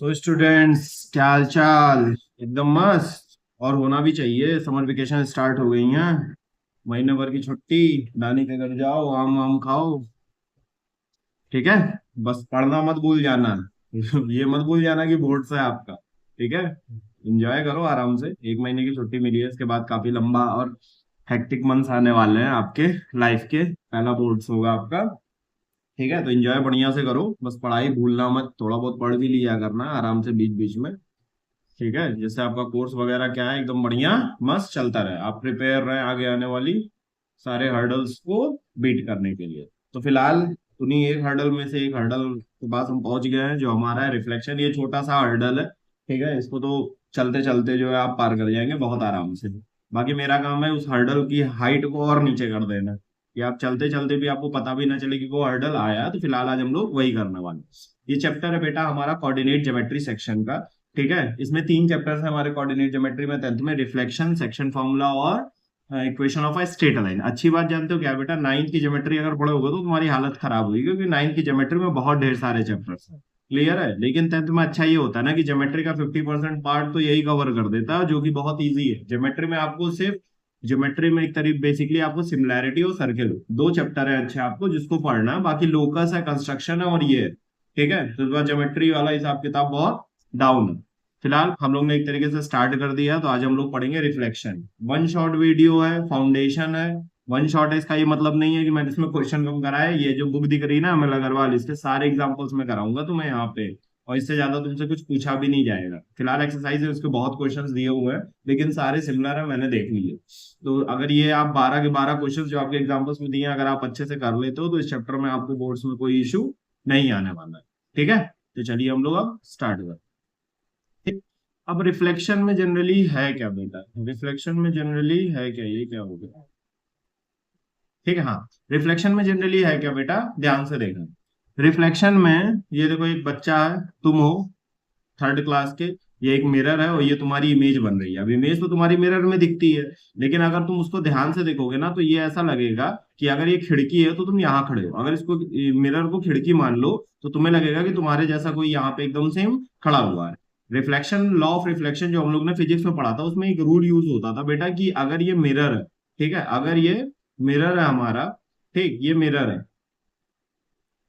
So students, क्या हाल चाल? एकदम मस्त। और होना भी चाहिए। समर वेकेशन स्टार्ट हो गई हैं। महीने भर की छुट्टी। नानी के घर जाओ, आम आम खाओ। ठीक है। बस पढ़ना मत भूल जाना। ये मत भूल जाना कि बोर्ड्स है आपका। ठीक है। एंजॉय करो आराम से। एक महीने की छुट्टी मिली है, इसके बाद काफी लंबा और हेक्टिक मंथ्स आने वाले हैं आपके लाइफ के। पहला बोर्ड्स होगा आपका। ठीक है, तो एंजॉय बढ़िया से करो। बस पढ़ाई भूलना मत, थोड़ा बहुत पढ़ भी लिया करना आराम से बीच बीच में। ठीक है, जैसे आपका कोर्स वगैरह क्या है, एकदम बढ़िया मस्त चलता रहे। आप प्रिपेयर रहे आगे आने वाली सारे हर्डल्स को बीट करने के लिए। तो फिलहाल उन्हीं एक हर्डल में से एक हर्डल के पास हम पहुंच गए हैं, जो हमारा है रिफ्लेक्शन। ये छोटा सा हर्डल है। ठीक है, इसको तो चलते चलते जो है आप पार कर जाएंगे बहुत आराम से। बाकी मेरा काम है उस हर्डल की हाइट को और नीचे कर देना, कि आप चलते चलते भी आपको पता भी ना चले कि वो हर्डल आया। तो फिलहाल आज हम लोग वही करने वाले हैं। ये चैप्टर है बेटा हमारा कोऑर्डिनेट ज्योमेट्री सेक्शन का। ठीक है, इसमें तीन चैप्टर्स हैं हमारे कोऑर्डिनेट ज्योमेट्री में, 10th में। रिफ्लेक्शन, सेक्शन फॉर्मूला और equation of a straight line. अच्छी बात जानते हो क्या बेटा, नाइन्थ की ज्योमेट्री अगर पढ़ोगे तो तुम्हारी हालत खराब होगी, क्योंकि नाइन्थ की ज्योमेट्री में बहुत ढेर सारे चैप्टर्स हैं। क्लियर है? लेकिन 10th में अच्छा ये होता है ना कि ज्योमेट्री का 50% पार्ट तो यही कवर कर देता है, जो कि बहुत ईजी है। ज्योमेट्री में आपको सिर्फ ज्योमेट्री में एक तरीके बेसिकली आपको सिमिलैरिटी और सर्किल, दो चैप्टर है अच्छे आपको जिसको पढ़ना है। बाकी लोकस है, कंस्ट्रक्शन है और ये है। ठीक है, तो ज्योमेट्री वाला हिसाब किताब बहुत डाउन है। फिलहाल हम लोग ने एक तरीके से स्टार्ट कर दिया, तो आज हम लोग पढ़ेंगे रिफ्लेक्शन। वन शॉट वीडियो है, फाउंडेशन है। वन शॉट है इसका ये मतलब नहीं है कि मैंने इसमें क्वेश्चन कम कराया है। ये जो बुक दिख रही है ना अमल अग्रवाल, इसके सारे एग्जांपल्स में कराऊंगा तुम्हें यहाँ पे। और इससे ज्यादा तुमसे कुछ पूछा भी नहीं जाएगा। फिलहाल एक्सरसाइज है, उसके बहुत क्वेश्चंस दिए हुए हैं, लेकिन सारे सिमिलर है, मैंने देख लिए। तो अगर ये आप 12 के 12 क्वेश्चन जो आपके एग्जाम्पल्स में दिए हैं, अगर आप अच्छे से कर लेते हो तो इस चैप्टर में आपको बोर्ड्स में कोई इशू नहीं आने वाला है। ठीक है, तो चलिए हम लोग अब स्टार्ट करते हैं। अब रिफ्लेक्शन में जनरली है क्या बेटा? रिफ्लेक्शन में जनरली है क्या? ये क्या हो गया? ठीक है, हाँ। रिफ्लेक्शन में जनरली है क्या बेटा, ध्यान से देखना। रिफ्लेक्शन में ये देखो, एक बच्चा है, तुम हो थर्ड क्लास के। ये एक मिरर है और ये तुम्हारी इमेज बन रही है। अब इमेज तो तुम्हारी मिरर में दिखती है, लेकिन अगर तुम उसको ध्यान से देखोगे ना तो ये ऐसा लगेगा कि अगर ये खिड़की है तो तुम यहाँ खड़े हो। अगर इसको मिरर को खिड़की मान लो तो तुम्हें लगेगा कि तुम्हारे जैसा कोई यहाँ पे एकदम सेम खड़ा हुआ है। रिफ्लेक्शन, लॉ ऑफ रिफ्लेक्शन जो हम लोग ने फिजिक्स में पढ़ा था, उसमें एक रूल यूज होता था बेटा कि अगर ये मिरर है, ठीक है, अगर ये मिरर है हमारा, ठीक, ये मिरर है,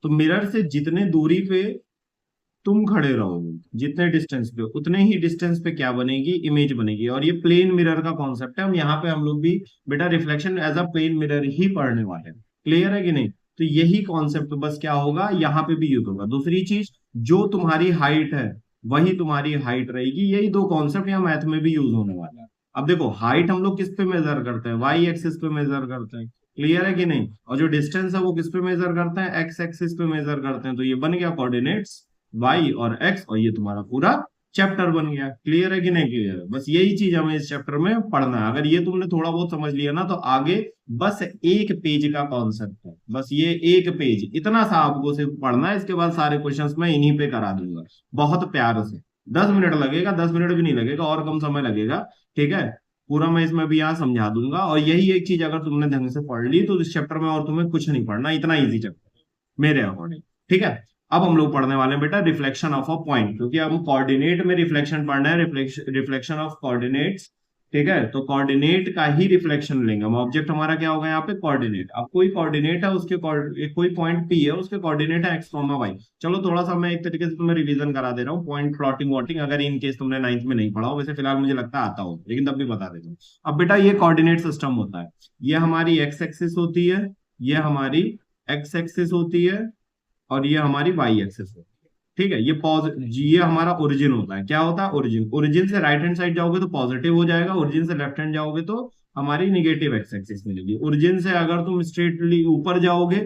तो मिरर से जितने दूरी पे तुम खड़े रहोगे, जितने डिस्टेंस पे, उतने ही डिस्टेंस पे क्या बनेगी, इमेज बनेगी। और ये प्लेन मिरर का कॉन्सेप्ट है। हम यहाँ पे हम लोग भी बेटा reflection as a plane mirror ही पढ़ने वाले हैं। क्लियर है कि नहीं? तो यही कॉन्सेप्ट बस क्या होगा, यहाँ पे भी यूज होगा। दूसरी चीज, जो तुम्हारी हाइट है वही तुम्हारी हाइट रहेगी। यही दो कॉन्सेप्ट यहाँ मैथ में भी यूज होने वाला है। अब देखो, हाइट हम लोग किस पे मेजर करते हैं, वाई एक्सिस पे मेजर करते हैं। क्लियर है कि नहीं? और जो डिस्टेंस है वो किस पे मेजर करते हैं, एक्स एक्सिस पे मेजर करते हैं। तो ये बन गया कोऑर्डिनेट्स, वाई और एक्स, और ये तुम्हारा पूरा चैप्टर बन गया। क्लियर है कि नहीं क्लियर है? बस यही चीज हमें इस चैप्टर में पढ़ना है। अगर ये तुमने थोड़ा बहुत समझ लिया ना तो आगे बस एक पेज का कॉन्सेप्ट है, बस ये एक पेज, इतना सा आपको सिर्फ पढ़ना है। इसके बाद सारे क्वेश्चंस मैं इन्हीं पे करा दूंगा बहुत प्यार से। 10 मिनट लगेगा, 10 मिनट भी नहीं लगेगा, और कम समय लगेगा। ठीक है, पूरा मैं इसमें भी यहाँ समझा दूंगा। और यही एक चीज अगर तुमने ढंग से पढ़ ली तो इस चैप्टर में और तुम्हें कुछ नहीं पढ़ना, इतना इजी चैप्टर मेरे अकॉर्डिंग। ठीक है, अब हम लोग पढ़ने वाले हैं बेटा रिफ्लेक्शन ऑफ अ पॉइंट, क्योंकि हम कोऑर्डिनेट में रिफ्लेक्शन पढ़ना है, रिफ्लेक्शन ऑफ कोऑर्डिनेट्स। ठीक है, तो कोऑर्डिनेट का ही रिफ्लेक्शन लेंगे हम। ऑब्जेक्ट हमारा क्या होगा यहाँ पे, कोऑर्डिनेट। अब कोई कोऑर्डिनेट है, उसके कोई पॉइंट पी है, उसके कोऑर्डिनेट है एक्स कॉमा वाई। चलो थोड़ा सा मैं एक तरीके से तुम्हें रिवीजन करा दे रहा हूँ, पॉइंट प्लॉटिंग वॉटिंग, अगर इन केस तुमने नाइन्थ में नहीं पढ़ा हो। वैसे फिलहाल मुझे लगता है आता हो, लेकिन तब भी बता देता हूँ। अब बेटा ये कोऑर्डिनेट सिस्टम होता है। ये हमारी एक्स एक्सिस होती है, ये हमारी एक्स एक्सिस होती है, और ये हमारी वाई एक्सिस है। ठीक है, ये हमारा ओरिजिन होता है। क्या होता है, ओरिजिन। ओरिजिन से राइट हैंड साइड जाओगे तो पॉजिटिव हो जाएगा, ओरिजिन से लेफ्ट हैंड जाओगे तो हमारी निगेटिव एक्स एक्सिस मिलेगी। ओरिजिन से अगर तुम स्ट्रेटली ऊपर जाओगे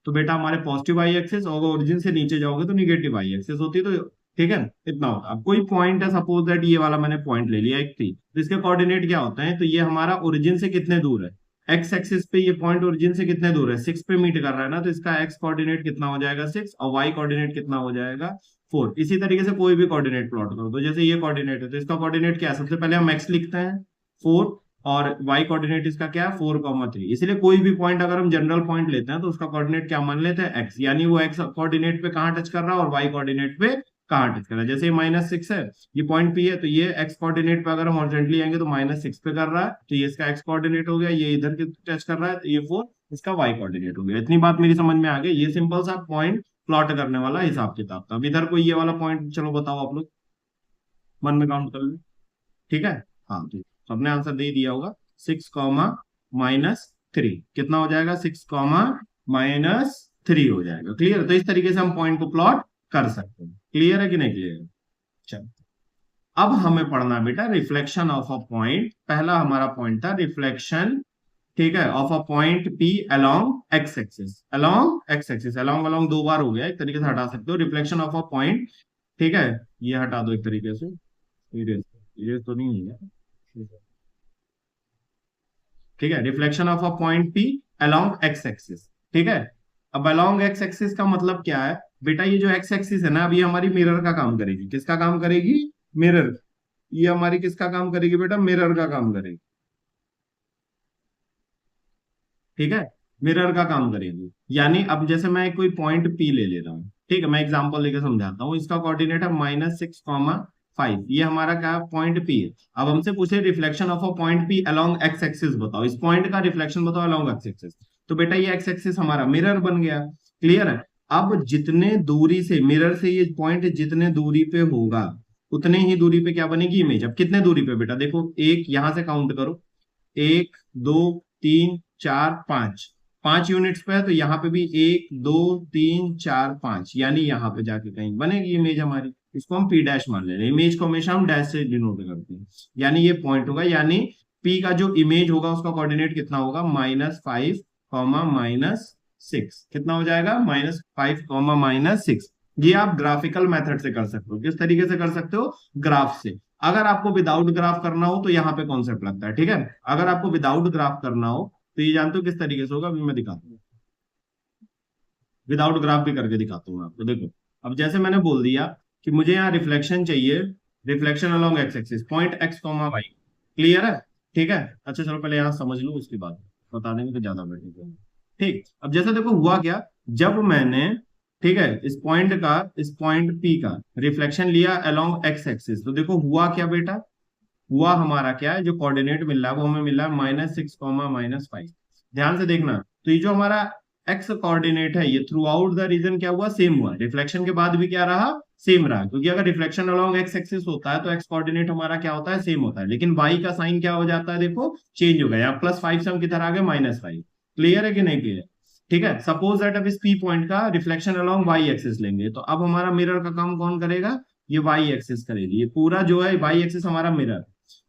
तो बेटा हमारे पॉजिटिव आई एक्सिस, और ओरिजिन से नीचे जाओगे तो निगेटिव आई एक्सिस होती है। तो ठीक है, इतना होता है। अब कोई पॉइंट है, सपोज दैट ये वाला मैंने पॉइंट ले लिया एक थी, तो इसके कोऑर्डिनेट क्या होते हैं, तो ये हमारा ओरिजिन से कितने दूर है, एक्स एक्सिस पे ये पॉइंट ओरिजिन से कितने दूर है, 6 पे मीट कर रहा है ना, तो इसका एक्स कोऑर्डिनेट कितना हो जाएगा, 6, और वाई कोऑर्डिनेट कितना हो जाएगा, 4। इसी तरीके से कोई भी कोऑर्डिनेट प्लॉट करो, तो जैसे ये कोऑर्डिनेट है तो इसका कोऑर्डिनेट क्या है, सबसे पहले हम एक्स लिखते हैं 4, और वाई कोऑर्डिनेट इसका क्या है, 4,3। इसलिए कोई भी पॉइंट अगर हम जनरल पॉइंट लेते हैं तो उसका कोऑर्डिनेट क्या मान लेते हैं, एक्स। यानी वो एक्स कोऑर्डिनेट पे कहाँ टच कर रहा है और वाई कोऑर्डिनेट पे कहाँ टच कर रहा है। जैसे -6 है, ये पॉइंट पी है, तो ये एक्स कोऑर्डिनेट पे अगर हम हॉरिजॉन्टली आएंगे तो -6 पे कर रहा है, तो ये इसका एक्स कोऑर्डिनेट हो गया। ये इधर की टच कर रहा है, तो ये 4 इसका वाई कोऑर्डिनेट हो गया। इतनी बात मेरी समझ में आ गई। ये सिंपल सा पॉइंट प्लॉट करने वाला हिसाब किताब था। अब इधर कोई ये वाला पॉइंट, चलो बताओ आप लोग, मन में काउंट कर लो। ठीक है, हाँ तो सबने आंसर दे दिया होगा। 6, कितना हो जाएगा? 6, -3 हो जाएगा। क्लियर? तो इस तरीके से हम पॉइंट को प्लॉट कर सकते हैं। क्लियर है कि नहीं क्लियर? चलो, अब हमें पढ़ना है बेटा रिफ्लेक्शन ऑफ अ पॉइंट। पहला हमारा पॉइंट था रिफ्लेक्शन, ठीक है, of a point P along x axis. Along x axis, along along दो बार हो गया, एक तरीके से हटा सकते हो। रिफ्लेक्शन ऑफ अ पॉइंट, ठीक है, ये हटा दो एक तरीके से। इरेज, इरेज तो नहीं है, ठीक है। Reflection of a point P along x axis, ठीक है। अब अलोंग एक्स एक्सिस का मतलब क्या है बेटा? ये जो एक्स एक्सिस है ना, अब ये हमारी मिरर का काम करेगी। किसका काम करेगी? मिरर। ये हमारी किसका काम करेगी बेटा? मिरर का काम करेगी, ठीक है, मिरर का काम करेगी। यानी अब जैसे मैं कोई पॉइंट पी ले रहा हूँ, ठीक है, मैं एग्जांपल लेकर समझाता हूँ। इसका कोऑर्डिनेट है -6, ये हमारा क्या पॉइंट पी है। अब हमसे पूछे reflection of a point P along x axis बताओ, इस पॉइंट का रिफ्लेक्शन बताओ अलोंग एक्स एक्सिस। तो बेटा ये एक्स एक्सिस हमारा मिरर बन गया। क्लियर है? अब जितने दूरी से मिरर से ये पॉइंट जितने दूरी पे होगा, उतने ही दूरी पे क्या बनेगी? इमेज। अब कितने दूरी पे बेटा? देखो, एक यहां से काउंट करो, 1, 2, 3, 4, 5, 5 यूनिट्स पे है, तो यहाँ पे भी 1, 2, 3, 4, 5, यानी यहाँ पे जाके कहीं बनेगी इमेज हमारी। इसको हम पी डैश मान ले रहे हैं। इमेज को हमेशा हम डैश से डिनोट करते हैं, यानी ये पॉइंट होगा। यानी पी का जो इमेज होगा उसका कोऑर्डिनेट कितना होगा? -5, कितना हो जाएगा? -5, -6। ये आप ग्राफिकल मेथड से कर सकते हो। किस तरीके से कर सकते हो? ग्राफ से। अगर आपको विदाउट ग्राफ करना हो तो यहाँ पे कॉन्सेप्ट लगता है, ठीक है। अगर आपको विदाउट ग्राफ करना हो तो ये जानते हो किस तरीके से होगा, अभी मैं दिखाता हूँ। विदाउट ग्राफ भी करके दिखाता हूँ आपको। देखो, अब जैसे मैंने बोल दिया कि मुझे यहाँ रिफ्लेक्शन चाहिए, reflection along x axis, point X comma Y. Clear है? ठीक है, अच्छा चलो पहले यहाँ समझ लो, उसके बाद बता देंगे तो ज्यादा बेटर। ठीक, अब जैसे देखो हुआ क्या, जब मैंने, ठीक है, इस पॉइंट पी का रिफ्लेक्शन लिया अलोंग एक्स एक्सिस, तो देखो हुआ क्या बेटा? हुआ हमारा क्या है, जो कोऑर्डिनेट मिल रहा है वो हमें मिल रहा है -6, -5। ध्यान से देखना, तो ये जो हमारा एक्स कोऑर्डिनेट है, ये थ्रू आउट द रीजन क्या हुआ? सेम हुआ। रिफ्लेक्शन के बाद भी क्या रहा? सेम रहा। क्योंकि अगर रिफ्लेक्शन अलोंग एक्स एक्सिस होता है तो एक्स कोऑर्डिनेट हमारा क्या होता है? सेम होता है। लेकिन वाई का साइन क्या हो जाता है? देखो चेंज हो गया। यहाँ +5 से हम किधर आ गए? -5। क्लियर है कि नहीं क्लियर? ठीक है, सपोज दैट अब इस पी पॉइंट का रिफ्लेक्शन अलोंग वाई एक्सिस लेंगे, तो अब हमारा मिरर का काम कौन करेगा? ये वाई एक्सिस करेगी। ये पूरा जो है वाई एक्सिस हमारा मिरर।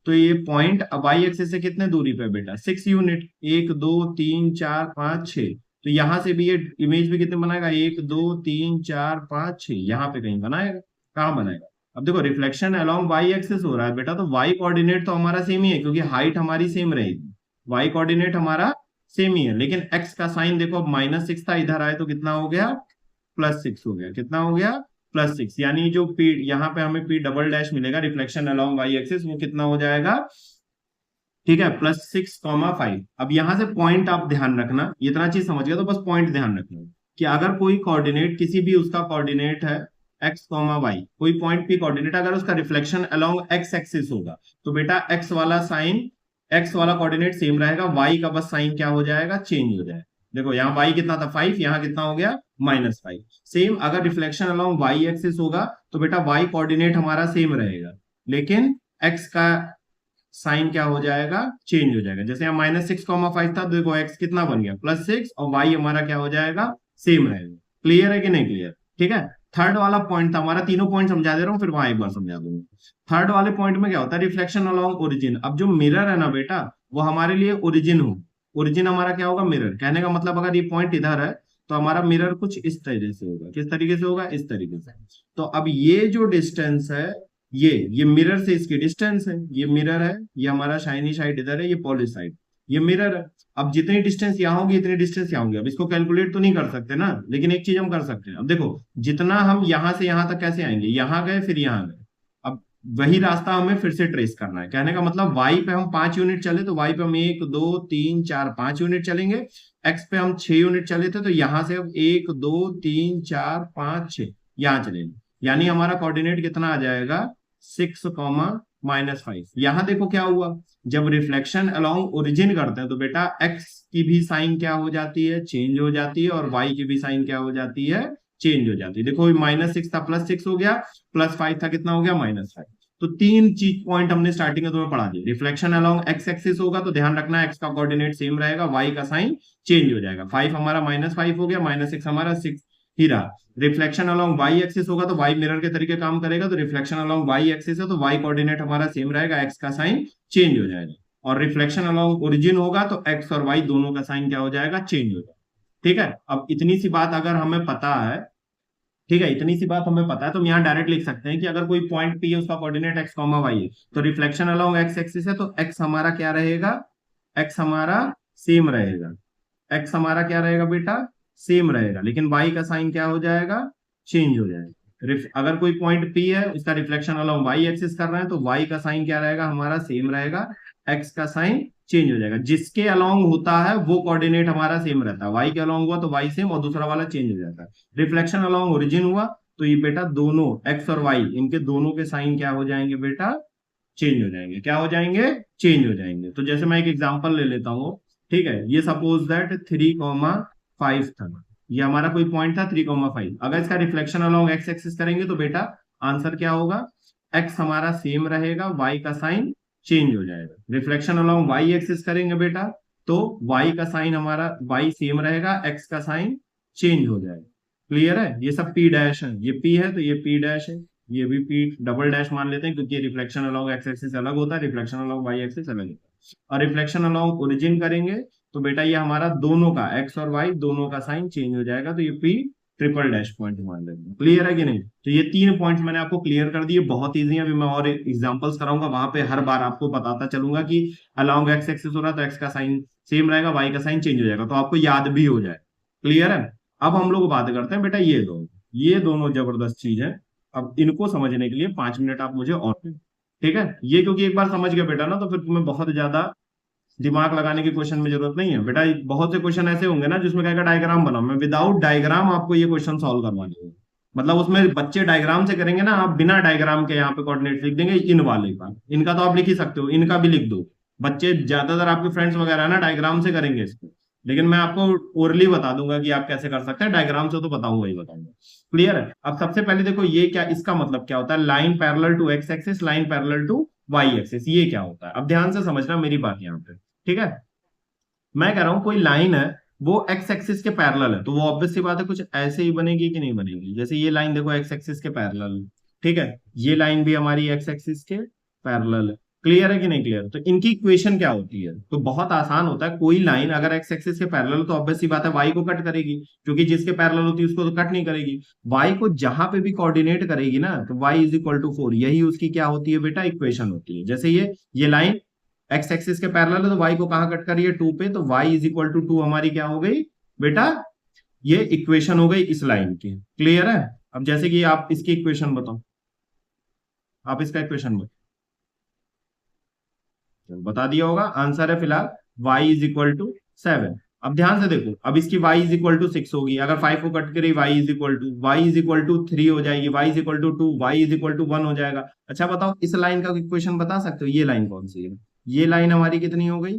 तो ये पॉइंट वाई एक्सिस से कितने दूरी पे बेटा? 6 यूनिट। 1, 2, 3, 4, 5, 6। तो यहां से भी ये इमेज भी कितने बनाएगा? 1, 2, 3, 4, 5, 6, यहाँ पे कहीं बनाएगा। कहाँ बनाएगा? अब देखो रिफ्लेक्शन अलोंग वाई एक्सिस हो रहा है बेटा, तो वाई कोऑर्डिनेट तो हमारा सेम ही है, क्योंकि हाइट हमारी सेम रहेगी। वाई कोऑर्डिनेट हमारा सेम ही है, लेकिन एक्स का साइन देखो, अब -6 था, इधर आए तो कितना हो गया? +6 हो गया। कितना हो गया? +6। यानी जो पी यहाँ पे हमें पी डबल डैश मिलेगा रिफ्लेक्शन अलोंग वाई एक्सिस, वो कितना हो जाएगा? ठीक है, +6, 5। अब यहां से पॉइंट आप ध्यान रखना, इतना चीज समझ गया तो बस पॉइंट ध्यान रखना कि अगर कोई कोऑर्डिनेट, किसी भी उसका कोऑर्डिनेट है x, y, कोई पॉइंट पी कोऑर्डिनेट, अगर उसका रिफ्लेक्शन अलोंग एक्स एक्सिस होगा, तो बेटा एक्स वाला साइन, एक्स वाला कोऑर्डिनेट सेम रहेगा, y का बस साइन क्या हो जाएगा? चेंज हो जाएगा। देखो यहाँ y कितना था? 5, यहाँ कितना हो गया? -5। सेम अगर रिफ्लेक्शन अलोंग y एक्सिस होगा तो बेटा y कोऑर्डिनेट हमारा सेम रहेगा, लेकिन x का साइन क्या हो जाएगा? चेंज हो जाएगा। जैसे यहाँ -6, 5 था, तो देखो x कितना बन गया? +6, और y हमारा क्या हो जाएगा? सेम रहेगा। क्लियर है कि नहीं क्लियर? ठीक है। थर्ड वाला पॉइंट था हमारा, तीनों पॉइंट समझा दे रहा हूँ, फिर वहां एक बार समझा दूंगा। थर्ड वाले पॉइंट में क्या होता है? Reflection along origin. अब जो मिरर है ना बेटा, वो हमारे लिए ओरिजिन हो। ओरिजिन हमारा क्या होगा? मिरर। कहने का मतलब अगर ये पॉइंट इधर है तो हमारा मिरर कुछ इस तरीके से होगा। किस तरीके से होगा? इस तरीके से। तो अब ये जो डिस्टेंस है, ये मिरर से इसकी डिस्टेंस है। ये मिरर है, ये हमारा शाइनी साइड इधर है, ये पॉलिश साइड, ये मिरर है। अब जितनी डिस्टेंस यहाँ होगी इतनी डिस्टेंस यहाँ होगी। अब इसको कैलकुलेट तो नहीं कर सकते ना, लेकिन एक चीज हम कर सकते हैं। अब देखो, जितना हम यहां से यहां तक कैसे आएंगे? यहाँ गए फिर यहाँ गए। अब वही रास्ता हमें फिर से ट्रेस करना है। कहने का मतलब वाई पे हम 5 यूनिट चले तो वाई पे हम 1, 2, 3, 4, 5 यूनिट चलेंगे। एक्स पे हम 6 यूनिट चले थे, तो यहां से अब 1, 2, 3, 4, 5, 6 यहाँ चलेंगे। यानी हमारा कोऑर्डिनेट कितना आ जाएगा 6, -5। यहां देखो क्या हुआ, जब रिफ्लेक्शन अलोंग ओरिजिन करते हैं तो बेटा एक्स की भी साइन क्या हो जाती है, चेंज हो जाती है, और वाई की भी साइन क्या हो जाती है, चेंज हो जाती है। देखो -6 था +6 हो गया, +5 था कितना हो गया -5। तो तीन चीज पॉइंट हमने स्टार्टिंग में तुम्हें पढ़ा दिया। रिफ्लेक्शन अलोंग एक्स एक्सिस होगा तो ध्यान रखना एक्स का कोऑर्डिनेट सेम रहेगा, वाई का साइन चेंज हो जाएगा। 5 हमारा -5 हो गया, -6 हमारा 6 ही रहा। रिफ्लेक्शन अलोंग वाई एक्सिस होगा तो वाई मिरर के तरीके काम करेगा, तो रिफ्लेक्शन अलोंग वाई एक्सिस है तो वाई कोऑर्डिनेट हमारा सेम रहेगा, एक्स का साइन चेंज हो जाएगा। और रिफ्लेक्शन अलोंग ओरिजिन होगा तो एक्स और वाई दोनों का साइन क्या हो जाएगा, चेंज हो जाएगा। ठीक है, अब इतनी सी बात अगर हमें पता है, ठीक है, इतनी सी बात हमें पता है तो हम यहाँ डायरेक्ट लिख सकते हैं कि अगर कोई पॉइंट पी है उसका कोऑर्डिनेट एक्स कॉमा वाई है, तो रिफ्लेक्शन अलोंग एक्स एक्सिस है तो एक्स हमारा क्या रहेगा, एक्स हमारा सेम रहेगा, एक्स हमारा क्या रहेगा बेटा, सेम रहेगा, लेकिन वाई का साइन क्या हो जाएगा, चेंज हो जाएगा। अगर कोई पॉइंट पी है उसका रिफ्लेक्शन अलोंग वाई एक्सिस कर रहे हैं तो वाई का साइन क्या रहेगा, हमारा सेम रहेगा, एक्स का साइन चेंज हो जाएगा। जिसके अलोंग होता है वो कोऑर्डिनेट हमारा सेम रहता है, वाई के अलोंग हुआ तो वाई सेम और दूसरा वाला चेंज हो जाता है। रिफ्लेक्शन अलोंग ओरिजिन हुआ तो ये बेटा दोनों एक्स और वाई इनके दोनों के साइन क्या हो जाएंगे बेटा, चेंज हो जाएंगे। क्या हो जाएंगे, चेंज हो जाएंगे। तो जैसे मैं एक एग्जांपल ले लेता हूँ, ठीक है, ये सपोज दैट 3,5 था, ये हमारा कोई पॉइंट था 3,5। अगर इसका रिफ्लेक्शन अलोंग एक्स एक्सिस करेंगे तो बेटा आंसर क्या होगा, एक्स हमारा सेम रहेगा, वाई का साइन चेंज हो जाएगा। रिफ्लेक्शन अलोंग वाई एक्सिस करेंगे बेटा तो वाई का साइन हमारा वाई सेम रहेगा, एक्स का साइन चेंज हो जाएगा। क्लियर है, ये सब पी डैश है, ये पी है तो ये पी डैश है, ये भी पी डबल डैश मान लेते हैं क्योंकि रिफ्लेक्शन अलोंग एक्स एक्सिस अलग होता है, रिफ्लेक्शन अलोंग वाई एक्सिस अलग होता है। और रिफ्लेक्शन अलोंग ओरिजिन करेंगे तो बेटा ये हमारा दोनों का एक्स और वाई दोनों का साइन चेंज हो जाएगा, तो ये पी ट्रिपल डैश पॉइंट मान लेते हैं। क्लियर है कि नहीं, तो ये तीन पॉइंट मैंने आपको क्लियर कर दिए, बहुत ईजी है। अभी मैं और एग्जांपल्स कराऊंगा, वहां पे हर बार आपको बताता चलूंगा कि अलोंग एक्स एक्सिस हो रहा है तो एक्स का साइन सेम रहेगा, वाई का साइन चेंज हो जाएगा, तो आपको याद भी हो जाए। क्लियर है, अब हम लोग बात करते हैं बेटा ये दोनों जबरदस्त चीज है। अब इनको समझने के लिए 5 मिनट आप मुझे और दें। ठीक है, ये क्योंकि एक बार समझ गए बेटा ना तो फिर तुम्हें बहुत ज्यादा दिमाग लगाने के क्वेश्चन में जरूरत नहीं है बेटा। बहुत से क्वेश्चन ऐसे होंगे ना जिसमें कहेगा डायग्राम बनाओ, मैं विदाउट डायग्राम आपको ये क्वेश्चन सॉल्व करवाने होंगे। मतलब उसमें बच्चे डायग्राम से करेंगे ना, आप बिना डायग्राम के यहाँ पे कोऑर्डिनेट लिख देंगे इन वाले का, इनका तो आप लिख ही सकते हो, इनका भी लिख दो। बच्चे ज्यादातर आपके फ्रेंड्स वगैरह ना डायग्राम से करेंगे इसको, लेकिन मैं आपको ओरली बता दूंगा कि आप कैसे कर सकते हैं, डायग्राम से तो बताऊंगा ही बताऊंगा। क्लियर है, अब सबसे पहले देखो ये क्या, इसका मतलब क्या होता है, line parallel to X axis, line parallel to Y axis, ये क्या होता है। अब ध्यान से समझना मेरी बात यहाँ पे, ठीक है। मैं कह रहा हूं कोई लाइन है वो एक्स एक्सिस के पैरेलल है तो वो ऑब्वियस सी बात है कुछ ऐसे ही बनेगी कि नहीं बनेगी। जैसे ये लाइन देखो एक्स एक्सिस के पैरेलल है, ठीक है, ये लाइन भी हमारी एक्स एक्सिस के पैरेलल है। क्लियर है कि नहीं क्लियर, तो इनकी इक्वेशन क्या होती है, तो बहुत आसान होता है। कोई लाइन अगर एक्स एक्सिस के पैरेलल हो तो ऑब्वियस सी बात है वाई को कट करेगी, क्योंकि जिसके पैरेलल होती है उसको तो कट नहीं करेगी। वाई को जहां पे भी कोऑर्डिनेट करेगी ना तो वाई इज इक्वल टू 4, यही उसकी क्या होती है बेटा, इक्वेशन होती है। जैसे ये लाइन एक्स एक्सिस के पैरेलल है तो वाई को कहां कट करिए, 2 पे, तो वाई इज इक्वल टू 2 हमारी क्या हो गई बेटा, ये इक्वेशन हो गई इस लाइन की। क्लियर है, अब जैसे कि आप इसकी इक्वेशन बताओ, आप इसका इक्वेशन बता दिया होगा, आंसर है फिलहाल y इज इक्वल टू 7। अब ध्यान से देखो, अब इसकी y इज इक्वल टू 6 होगी, अगर 5 को कट करें y इज इक्वल टू 3 हो जाएगी, y is equal to 2, y is equal to 1 हो जाएगा। अच्छा बताओ इस लाइन का इक्वेशन बता सकते हो, ये लाइन कौन सी है, ये लाइन हमारी कितनी हो गई,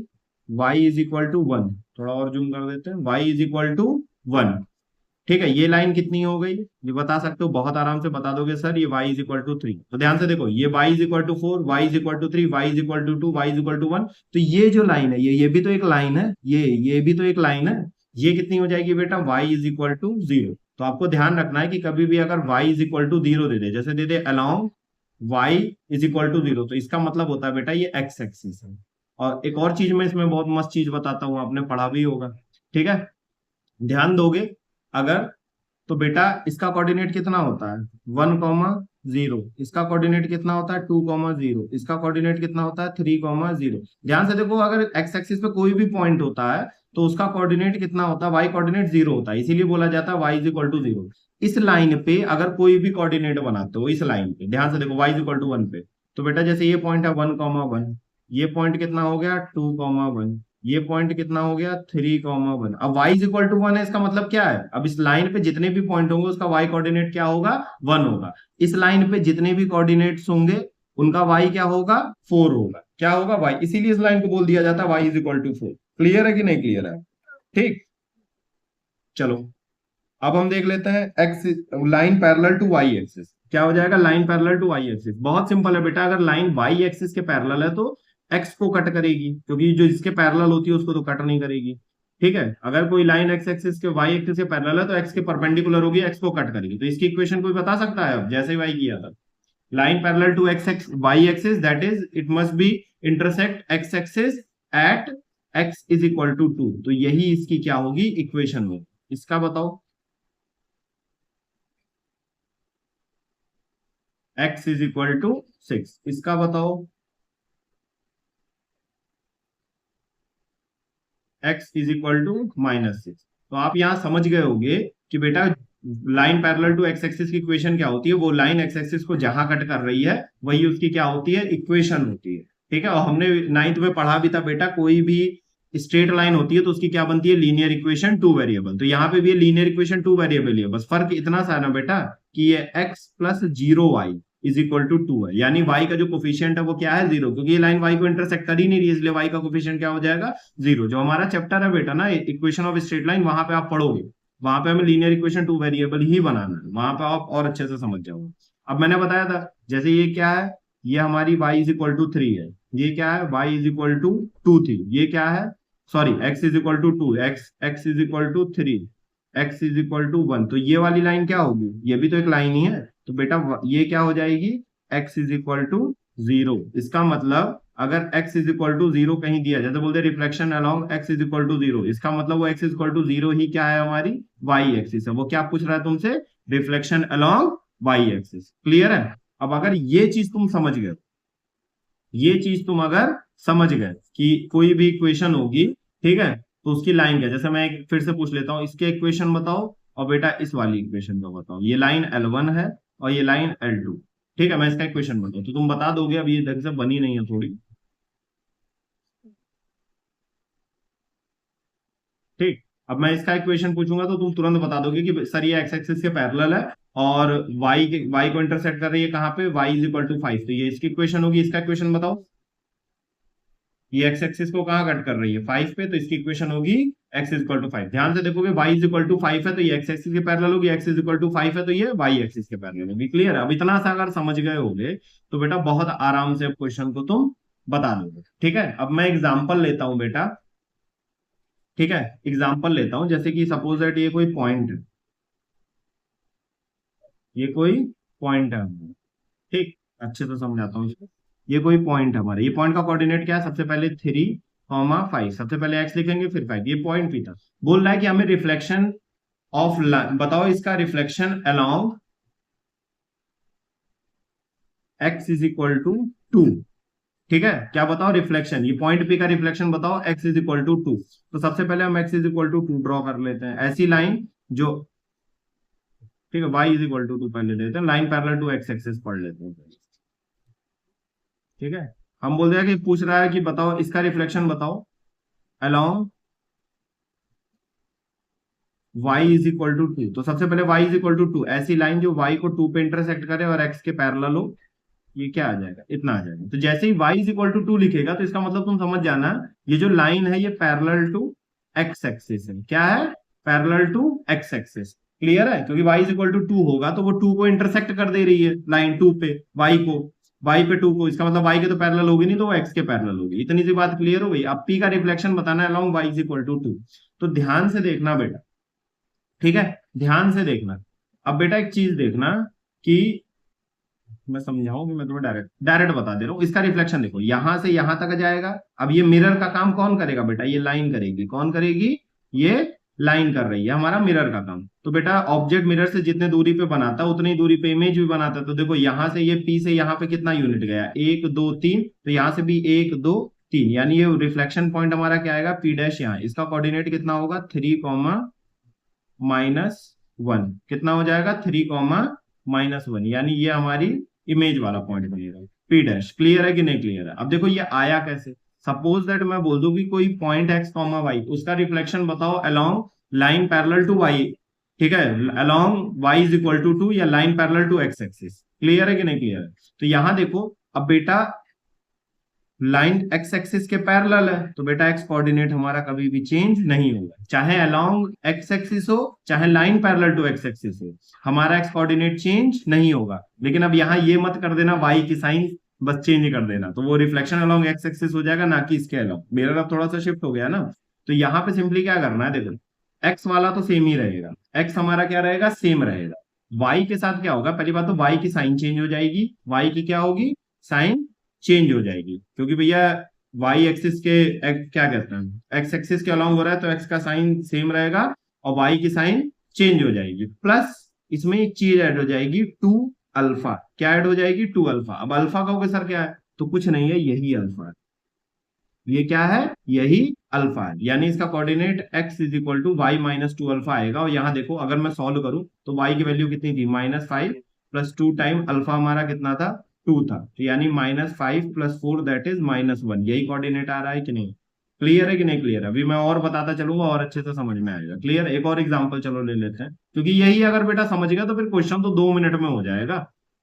y इज इक्वल टू 1, थोड़ा और जूम कर देते हैं, y इज इक्वल टू 1। ठीक है, ये लाइन कितनी हो गई, ये बता सकते हो, बहुत आराम से बता दोगे सर ये y इज इक्वल टू 3। तो ध्यान से देखो, ये y is equal to 4, y is equal to 3, y is equal to 2, y is equal to 1। तो ये जो लाइन है ये भी तो एक लाइन है, ये भी तो एक लाइन है, ये कितनी हो जाएगी बेटा, y इज इक्वल टू 0। तो आपको ध्यान रखना है कि कभी भी अगर y इज इक्वल टू 0 दे दे, जैसे दे दे along y is equal to 0, तो इसका मतलब होता है बेटा ये x एक्सिस है। और एक और चीज मैं इसमें बहुत मस्त चीज बताता हूँ, आपने पढ़ा भी होगा, ठीक है, ध्यान दोगे अगर, तो बेटा इसका कोऑर्डिनेट कितना होता है 1,0, इसका कोऑर्डिनेट कितना होता है 2,0, इसका कोऑर्डिनेट कितना होता है 3,0। ध्यान से देखो, अगर एक्स एक्सिस पे कोई भी पॉइंट होता है तो उसका कोऑर्डिनेट कितना होता है, वाई कोऑर्डिनेट 0 होता है, इसीलिए बोला जाता है वाई इज इक्वल टू 0। इस लाइन पे अगर कोई भी कोऑर्डिनेट बनाते हो, इस लाइन पे ध्यान से देखो वाई इज इक्वल टू 1 पे, तो बेटा जैसे ये पॉइंट है 1,1, ये पॉइंट कितना हो गया 2,1, ये पॉइंट कितना हो गया 3,1। अब y इज इक्वल टू 1 है, इसका मतलब क्या है, अब इस लाइन पे जितने भी पॉइंट होंगे उसका y कोऑर्डिनेट क्या होगा 1 होगा। इस लाइन पे जितने भी कोऑर्डिनेट्स होंगे उनका y क्या होगा, 4 होगा। क्या होगा, y, इसीलिए इस लाइन को बोल दिया जाता है y is equal to 4। Clear है कि नहीं क्लियर है? ठीक, चलो अब हम देख लेते हैं X, line parallel to Y axis. क्या हो जाएगा, line parallel to Y axis. बहुत सिंपल है बेटा, अगर लाइन वाई एक्सिस के पैरेलल है तो एक्स को कट करेगी, क्योंकि जो इसके पैरेलल होती है उसको तो कट नहीं करेगी। ठीक है, अगर कोई लाइन एक्स एक्सिस के वाई एक्सिस के पैरेलल है तो एक्स के परपेंडिकुलर होगी, एक्स को कट करेगी। तो इसकी इक्वेशन कोई बता सकता है? अब जैसे वाई किया था, line parallel to X X Y axis, that is it must be intersect X axis at X is equal to 2। तो यही इसकी क्या होगी, इक्वेशन होगी। इसका बताओ, x इज इक्वल टू 6। इसका बताओ, x इज इक्वल टू -6। तो आप यहां समझ गए होंगे कि बेटा line parallel to X axis की इक्वेशन क्या होती है। वो लाइन एक्स एक्सिस को जहां कट कर रही है वही उसकी क्या होती है, इक्वेशन होती है। ठीक है, और हमने नाइन्थ में पढ़ा भी था बेटा, कोई भी स्ट्रेट लाइन होती है तो उसकी क्या बनती है, लीनियर इक्वेशन टू वेरिएबल। तो यहाँ पे भी लीनियर इक्वेशन टू वेरिएबल है, बस फर्क इतना सा है ना बेटा कि ये x plus 0y is equal to 2 है। यानी y का जो कोफिशिएंट है वो क्या है, 0, क्योंकि ये लाइन y को इंटरसेक्ट कर ही नहीं रही, इसलिए y का कोफिशिएंट क्या हो जाएगा, 0। जो हमारा चैप्टर है बेटा ना, इक्वेशन ऑफ स्ट्रेट लाइन, वहां पे आप पढ़ोगे, वहां पे हमें लीनियर इक्वेशन टू वेरिएबल ही बनाना है, वहां पे आप और अच्छे से समझ जाओगे। अब मैंने बताया था, जैसे ये क्या है, ये हमारी y इज इक्वल टू 3 है, ये क्या है, y इज इक्वल टू 2 3, ये क्या है, sorry x is equal to 2, x is equal to 3, x is equal to 1। तो ये वाली लाइन क्या होगी, ये भी तो एक लाइन ही है। तो बेटा ये क्या हो जाएगी, x इज इक्वल टू 0। इसका मतलब अगर x इज इक्वल टू 0 कहीं दिया, जैसे बोलते हैं reflection along x is equal to 0, इसका मतलब वो x इज इक्वल टू 0 ही क्या है, हमारी y एक्सिस है। वो क्या पूछ रहा है तुमसे, reflection along y axis. Clear है? अब अगर ये चीज तुम समझ गए, ये चीज तुम अगर समझ गए कि कोई भी इक्वेशन होगी, ठीक है, तो उसकी लाइन क्या, जैसे मैं फिर से पूछ लेता हूँ, इसके इक्वेशन बताओ और बेटा इस वाली इक्वेशन को बताओ। ये लाइन L1 है और ये लाइन L2। ठीक है, मैं इसका इक्वेशन बताऊँ तो तुम बता दोगे, अब ये ढंग से बनी नहीं है थोड़ी। ठीक, अब मैं इसका इक्वेशन पूछूंगा तो तुम तुरंत बता दोगे कि सर ये एक्स एक्सिस के पैरेलल है और y को इंटरसेक्ट कर रही है कहाँ पे, y इज इक्वल टू 5। तो ये इसकी इक्वेशन होगी। इसका इक्वेशन बताओ, ये एक्स एक्सिस को कहाँ कट कर रही है, 5 पे, तो इसकी इक्वेशन होगी x इज इक्वल टू 5। ध्यान से देखोगे, y इज इक्वल टू 5 है तो ये एक्स एक्सिस के पैरेलल होगी, x इज इक्वल टू 5 है तो ये y एक्सिस के पैरेलल होगी। क्लियर है? अब इतना सा अगर समझ गए होगे तो बेटा बहुत आराम से क्वेश्चन को तुम बता दोगे। ठीक है, अब मैं एग्जाम्पल लेता हूं बेटा। ठीक है, एग्जाम्पल लेता हूं, जैसे कि सपोज दैट ये कोई पॉइंट है, ये कोई पॉइंट है। ठीक, अच्छे से समझाता हूँ इसको। ये कोई पॉइंट है हमारा, ये पॉइंट का कोऑर्डिनेट क्या है, सबसे पहले 3, 5, सबसे पहले x लिखेंगे फिर 5। ये पॉइंट भी था। बोल रहा है कि हमें रिफ्लेक्शन ऑफ लाइन बताओ, इसका reflection along x is equal to 2। ठीक है, क्या बताओ, रिफ्लेक्शन, ये पॉइंट पे का रिफ्लेक्शन बताओ, x इज इक्वल टू 2। तो सबसे पहले हम x is equal to 2 draw कर लेते हैं, ऐसी लाइन जो, ठीक है, y इज इक्वल टू 2 पहले लेते हैं, line parallel to x axis पढ़ लेते हैं। ठीक है, हम बोल रहे हैं कि पूछ रहा है कि बताओ इसका रिफ्लेक्शन बताओ along y is equal to 2। तो सबसे पहले y इज इक्वल टू 2, ऐसी लाइन जो y को 2 पे इंटरसेक्ट करे और x के पैरेलल हो, ये क्या आ जाएगा, इतना आ जाएगा। तो जैसे ही y इज इक्वल टू 2 लिखेगा तो इसका मतलब तुम समझ जाना, ये जो लाइन है ये पैरेलल टू x एक्सिस है। क्या है, parallel to x axis. Clear है? क्योंकि y इज इक्वल टू 2 होगा तो वो 2 को इंटरसेक्ट कर दे रही है लाइन 2 पे, y को, y पे 2 को, इसका मतलब y के तो पैरेलल होगी नहीं, तो वो x के पैरेलल होगी। इतनी सी बात क्लियर हो गई। अब p का रिफ्लेक्शन बताना है along y is equal to 2। तो ध्यान से देखना बेटा, ठीक है, ध्यान से देखना। अब बेटा एक चीज देखना कि मैं समझाऊं कि मैं तुम्हें डायरेक्ट डायरेक्ट बता दे रहा हूँ। इसका रिफ्लेक्शन देखो, यहां से यहां तक जाएगा। अब ये मिरर का काम कौन करेगा बेटा, ये लाइन करेगी। कौन करेगी, ये लाइन कर रही है हमारा मिरर का काम। तो बेटा ऑब्जेक्ट मिरर से जितने दूरी पे बनाता है उतनी दूरी पे इमेज भी बनाता है। तो देखो यहां से ये P से यहाँ पे कितना यूनिट गया, 1 2 3, तो यहाँ से भी 1 2 3, यानी ये रिफ्लेक्शन पॉइंट हमारा क्या आएगा, P डैश। यहाँ इसका कोऑर्डिनेट कितना होगा, 3, -1, कितना हो जाएगा, 3, -1, यानी ये हमारी इमेज वाला पॉइंट बनेगा P डैश। क्लियर है कि नहीं क्लियर है? अब देखो ये आया कैसे, सपोज दैट मैं बोल दूं कि कोई पॉइंट x, y, उसका रिफ्लेक्शन बताओ along line parallel to y ठीक है, along y is equal to 2 या line parallel to X axis. Clear है कि नहीं क्लियर है? तो यहां देखो, अब बेटा लाइन एक्स एक्सिस के पैरेलल है, तो बेटा एक्स कोऑर्डिनेट हमारा कभी भी चेंज नहीं होगा, चाहे अलोंग एक्स एक्सिस हो चाहे line parallel to X axis हो, हमारा एक्स कोऑर्डिनेट चेंज नहीं होगा। लेकिन अब यहाँ ये मत कर देना वाई की साइन बस चेंज कर देना, तो वो रिफ्लेक्शन अलोंग एक्स एक्सिस हो जाएगा, ना कि इसके अलोंग। मेरा अब थोड़ा सा शिफ्ट हो गया ना, तो यहाँ पे सिंपली क्या करना है, देखो एक्स वाला तो सेम ही रहेगा, एक्स हमारा क्या रहेगा, सेम रहेगा। वाई के साथ क्या होगा, पहली बात तो वाई की साइन चेंज हो जाएगी, वाई की क्या होगी, साइन चेंज हो जाएगी, क्योंकि भैया वाई एक्सिस के क्या कहते हैं, एक्स एक्सिस के अलोंग हो रहा है, तो एक्स का साइन सेम रहेगा और वाई की साइन चेंज हो जाएगी। प्लस इसमें एक चीज ऐड हो जाएगी, टू अल्फा। क्या ऐड हो जाएगी, टू अल्फा। अब अल्फा कहोगे सर क्या है, तो कुछ नहीं है, यही अल्फा है। ये क्या है, यही अल्फा है, यानी इसका coordinate x is equal to Y minus two alpha आएगा। और यहाँ देखो, अगर मैं सॉल्व करूं तो y की वैल्यू कितनी थी, -5 प्लस 2 टाइम अल्फा हमारा कितना था, 2 था, तो यानी -5 प्लस 4 दैट इज -1। यही कोऑर्डिनेट आ रहा है कि नहीं? क्लियर है कि नहीं क्लियर है? अभी मैं और बताता चलूंगा और अच्छे से समझ में आएगा। क्लियर? एक और एग्जाम्पल चलो ले लेते हैं, क्योंकि यही अगर बेटा समझ गया तो फिर क्वेश्चन तो 2 मिनट में हो जाएगा।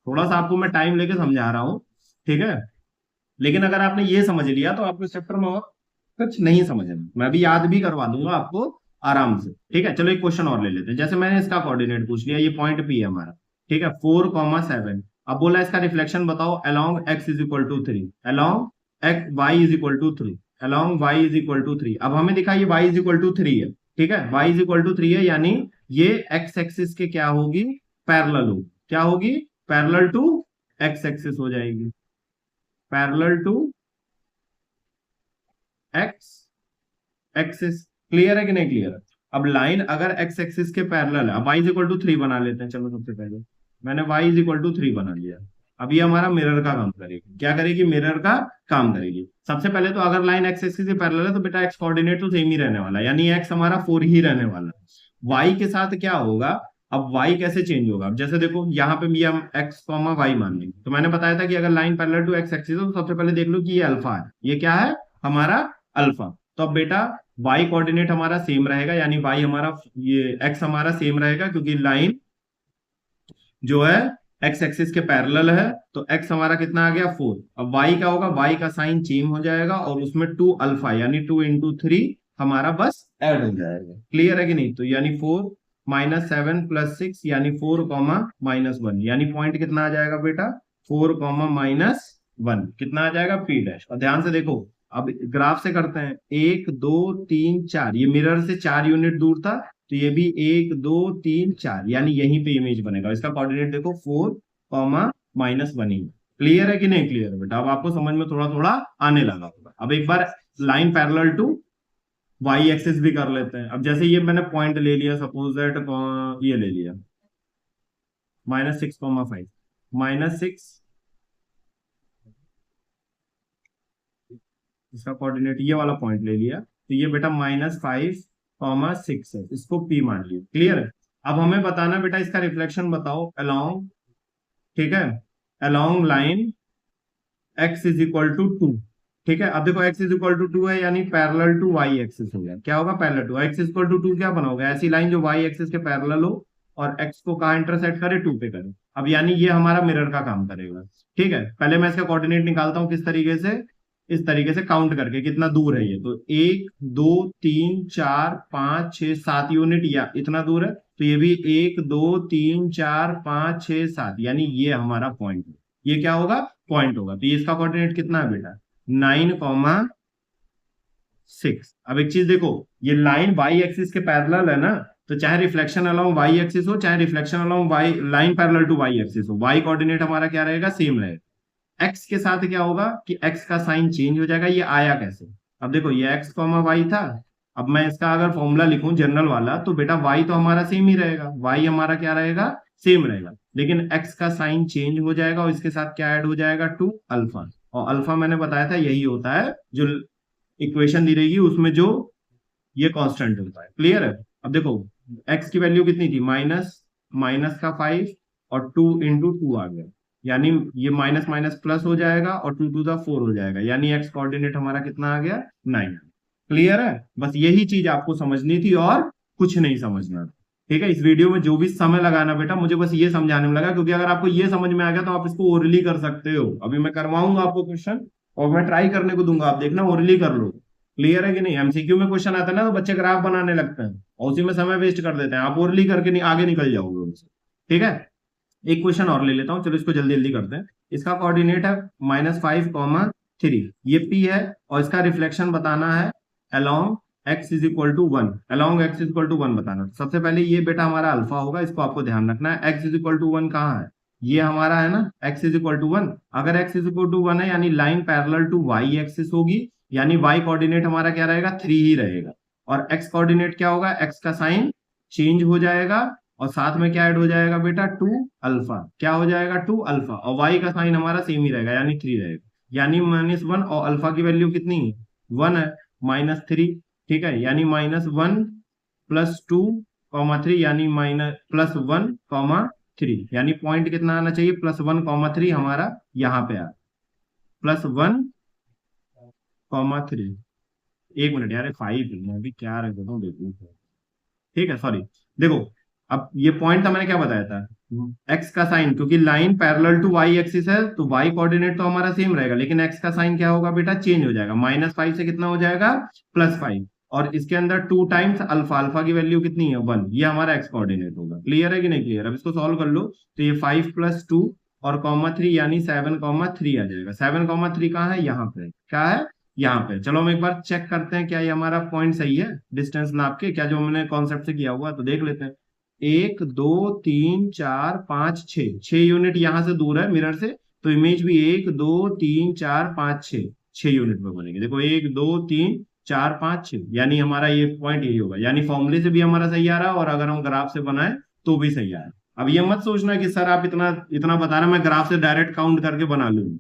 थोड़ा सा आपको मैं टाइम लेके समझा रहा हूँ, ठीक है? लेकिन अगर आपने ये समझ लिया तो आपको चैप्टर में और कुछ नहीं समझना, मैं भी याद भी करवा दूंगा आपको आराम से। ठीक है, चलो एक क्वेश्चन और ले लेते हैं। जैसे मैंने इसका कोऑर्डिनेट पूछ लिया, ये पॉइंट पी है हमारा, ठीक है, 4,7। अब बोला इसका रिफ्लेक्शन बताओ along x is equal to 3, along X Y is equal to 3, along y is equal to 3। अब हमें दिखा ये y इज इक्वल टू 3 है, ठीक है, y इज इक्वल टू 3 है, यानी ये x एक्सिस के क्या होगी, पैरेलल होगी। क्या होगी, पैरेलल टू x एक्सिस हो जाएगी, parallel to X axis. Clear है कि नहीं क्लियर है? अब लाइन अगर एक्स एक्सिस के पैरेलल है, अब y इज इक्वल टू 3 बना लेते हैं। चलो सबसे पहले मैंने y इज इक्वल टू 3 बना लिया। अब ये हमारा मिरर का काम करेगी, क्या करेगी, मिरर का काम करेगी। सबसे पहले तो अगर लाइन एक्स एक्सिस के पैरेलल है तो बेटा एक्स कोऑर्डिनेट तो सेम ही रहने वाला है, यानी एक्स हमारा 4 ही रहने वाला है। y के साथ क्या होगा, अब y कैसे चेंज होगा, अब जैसे देखो यहाँ पे भी हम x y मान लेंगे, तो मैंने बताया था कि अगर line parallel to X axis हो तो सबसे पहले देख लो कि ये अल्फा है, ये क्या है, हमारा अल्फा। तो अब बेटा y कोऑर्डिनेट हमारा सेम रहेगा, यानी y हमारा, ये x हमारा सेम रहेगा, क्योंकि लाइन जो है x एक्सिस के पैरेलल है, तो x हमारा कितना आ गया, 4। अब y क्या होगा, y का साइन चेंज हो जाएगा और उसमें 2 अल्फा यानी 2 इंटू 3 हमारा बस ऐड हो जाएगा। क्लियर है कि नहीं? तो यानी 4 -7 प्लस 6 यानी 4 कॉमा -1, यानी पॉइंट कितना आ जाएगा बेटा, 4 कॉमा -1 कितना आ जाएगा, P डैश। और ध्यान से देखो, अब ग्राफ से करते हैं, 1 2 3 4, ये मिरर से 4 यूनिट दूर था, तो ये भी 1 2 3 4, यानी यहीं पे इमेज बनेगा। इसका कोऑर्डिनेट देखो 4 कॉमा -1 ही। क्लियर है कि नहीं क्लियर है बेटा? अब आपको समझ में थोड़ा थोड़ा आने लगा होगा। अब एक बार line parallel to Y axis भी कर लेते हैं। अब जैसे ये मैंने पॉइंट ले लिया, सपोज दैट ये ले लिया -6,5, -6, इसका कोऑर्डिनेट ये वाला पॉइंट ले लिया, तो ये बेटा -5,6 है, इसको P मान लिया। क्लियर है? अब हमें बताना बेटा इसका रिफ्लेक्शन बताओ अलोंग, ठीक है, along line x is equal to 2। ठीक है, अब देखो x इज इक्वल टू 2 है, यानी पैरेलल टू y एक्सिस हो गया। क्या होगा, parallel to x is equal to 2 क्या बनाओगे, ऐसी लाइन जो y एक्सिस के पैरेलल हो और x को कहाँ इंटरसेक्ट करे, 2 पे करे। अब यानी ये हमारा मिरर का काम करेगा। ठीक है, पहले मैं इसका कोऑर्डिनेट निकालता हूँ किस तरीके से, इस तरीके से काउंट करके कितना दूर है ये, तो 1 2 3 4 5 6 7 यूनिट या इतना दूर है, तो ये भी 1 2 3 4 5 6 7, यानी ये हमारा पॉइंट है। ये क्या होगा, पॉइंट होगा। तो ये इसका कोऑर्डिनेट कितना है बेटा, 9,6। अब एक चीज देखो, ये लाइन वाई एक्सिस के पैरेलल है ना, तो चाहे रिफ्लेक्शन अलोंग वाई एक्सिस हो चाहे reflection along Y line parallel to Y axis हो, वाई कोऑर्डिनेट हमारा क्या रहेगा, सेम रहेगा। एक्स के साथ क्या होगा कि एक्स का साइन चेंज हो जाएगा। ये आया कैसे, अब देखो ये एक्स कॉमा वाई था, अब मैं इसका अगर फॉर्मूला लिखूं जनरल वाला, तो बेटा वाई तो हमारा सेम ही रहेगा, वाई हमारा क्या रहेगा, सेम रहेगा, लेकिन एक्स का साइन चेंज हो जाएगा और इसके साथ क्या ऐड हो जाएगा, 2 अल्फा। और अल्फा मैंने बताया था यही होता है जो इक्वेशन दी रहेगी उसमें जो ये कांस्टेंट होता है। क्लियर है? अब देखो एक्स की वैल्यू कितनी थी, माइनस का 5 और 2 इंटू 2 आ गया, यानी ये माइनस माइनस प्लस हो जाएगा और 2 टू द 4 हो जाएगा, यानी एक्स कोऑर्डिनेट हमारा कितना आ गया, 9। क्लियर है? बस यही चीज आपको समझनी थी और कुछ नहीं समझना। ठीक है, इस वीडियो में जो भी समय लगाना बेटा मुझे बस ये समझाने में लगा, क्योंकि अगर आपको ये समझ में आ गया तो आप इसको ओरली कर सकते हो। अभी मैं करवाऊंगा आपको क्वेश्चन और मैं ट्राई करने को दूंगा, आप देखना ओरली कर लो। क्लियर है कि नहीं? एमसीक्यू में क्वेश्चन आता है ना तो बच्चे ग्राफ बनाने लगते हैं और उसी में समय वेस्ट कर देते हैं, आप ओरली करके नहीं आगे निकल जाओगे उनसे। ठीक है, एक क्वेश्चन और ले लेता हूँ, चलो इसको जल्दी जल्दी करते हैं। इसका कोऑर्डिनेट है -5,3, ये पी है और इसका रिफ्लेक्शन बताना है along x is equal to 1, along x is equal to 1 बताना। सबसे पहले ये बेटा हमारा अल्फा होगा, इसको आपको ध्यान रखना है। x इज इक्वल टू 1 कहाँ है? ये हमारा है ना x इज इक्वल टू 1। अगर x इज इक्वल टू 1 है यानी line parallel to y axis होगी, यानी y कोऑर्डिनेट हमारा क्या रहेगा? 3 ही रहेगा। और x कोऑर्डिनेट क्या होगा? x का साइन चेंज हो जाएगा और साथ में क्या ऐड हो जाएगा बेटा? 2 अल्फा। क्या हो जाएगा? 2 अल्फा। और y का साइन हमारा सेम ही रहेगा यानी 3 रहेगा, यानी -1। और अल्फा की वैल्यू कितनी है? 1 है, -3। ठीक है, यानी -1 + 2, 3 यानी +1, 3, यानी पॉइंट कितना आना चाहिए? +1, 3 हमारा यहाँ पे आ +1, 3। एक मिनट यार, 5 मैं अभी क्या रख देता हूँ देखो। ठीक है, सॉरी। देखो, अब ये पॉइंट था, मैंने क्या बताया था? एक्स का साइन, क्योंकि line parallel to Y axis है तो वाई कोऑर्डिनेट तो हमारा सेम रहेगा, लेकिन एक्स का साइन क्या होगा बेटा? चेंज हो जाएगा। -5 से कितना हो जाएगा? +5। और इसके अंदर 2 टाइम्स अल्फा, अल्फा की वैल्यू कितनी है? 1। ये हमारा एक्स कोऑर्डिनेट होगा। क्लियर है कि नहीं क्लियर? अब इसको सॉल्व कर लो तो ये 5 + 2 और -3 यानी 7,3 आ जाएगा। 7,3 कहाँ है? यहाँ पे। क्या है? यहाँ पे। चलो हम एक बार चेक करते हैं क्या ये हमारा पॉइंट सही है डिस्टेंस नाप के, क्या जो हमने कॉन्सेप्ट से किया हुआ है, तो देख लेते हैं। 1 2 3 4 5 6, 6 यूनिट यहाँ से दूर है मिरर से, तो इमेज भी 1 2 3 4 5 6, 6 यूनिट में बनेगी। देखो 1 2 3 4 5 6, यानी हमारा ये पॉइंट यही होगा। यानी फॉर्मूले से भी हमारा सही आ रहा है और अगर हम ग्राफ से बनाए तो भी सही आ रहा है। अब ये मत सोचना कि सर आप इतना इतना बता रहे हैं, मैं ग्राफ से डायरेक्ट काउंट करके बना लूंगी।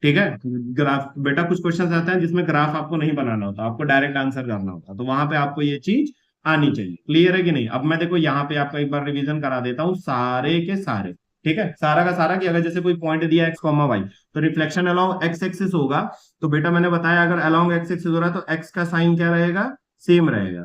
ठीक है, ग्राफ बेटा कुछ क्वेश्चन आते हैं जिसमें ग्राफ आपको नहीं बनाना होता, आपको डायरेक्ट आंसर करना होता, तो वहां पे आपको ये चीज आनी चाहिए। क्लियर है कि नहीं? अब मैं देखो यहाँ पे आपका एक बार रिवीजन करा देता हूँ सारे के सारे। ठीक है, सारा का सारा, कि अगर जैसे कोई पॉइंट दिया x, y, तो रिफ्लेक्शन अलोंग x एक्सिस होगा। तो बेटा मैंने बताया अगर अलोंग x एक्सिस हो रहा है तो x का साइन क्या रहेगा? सेम रहेगा।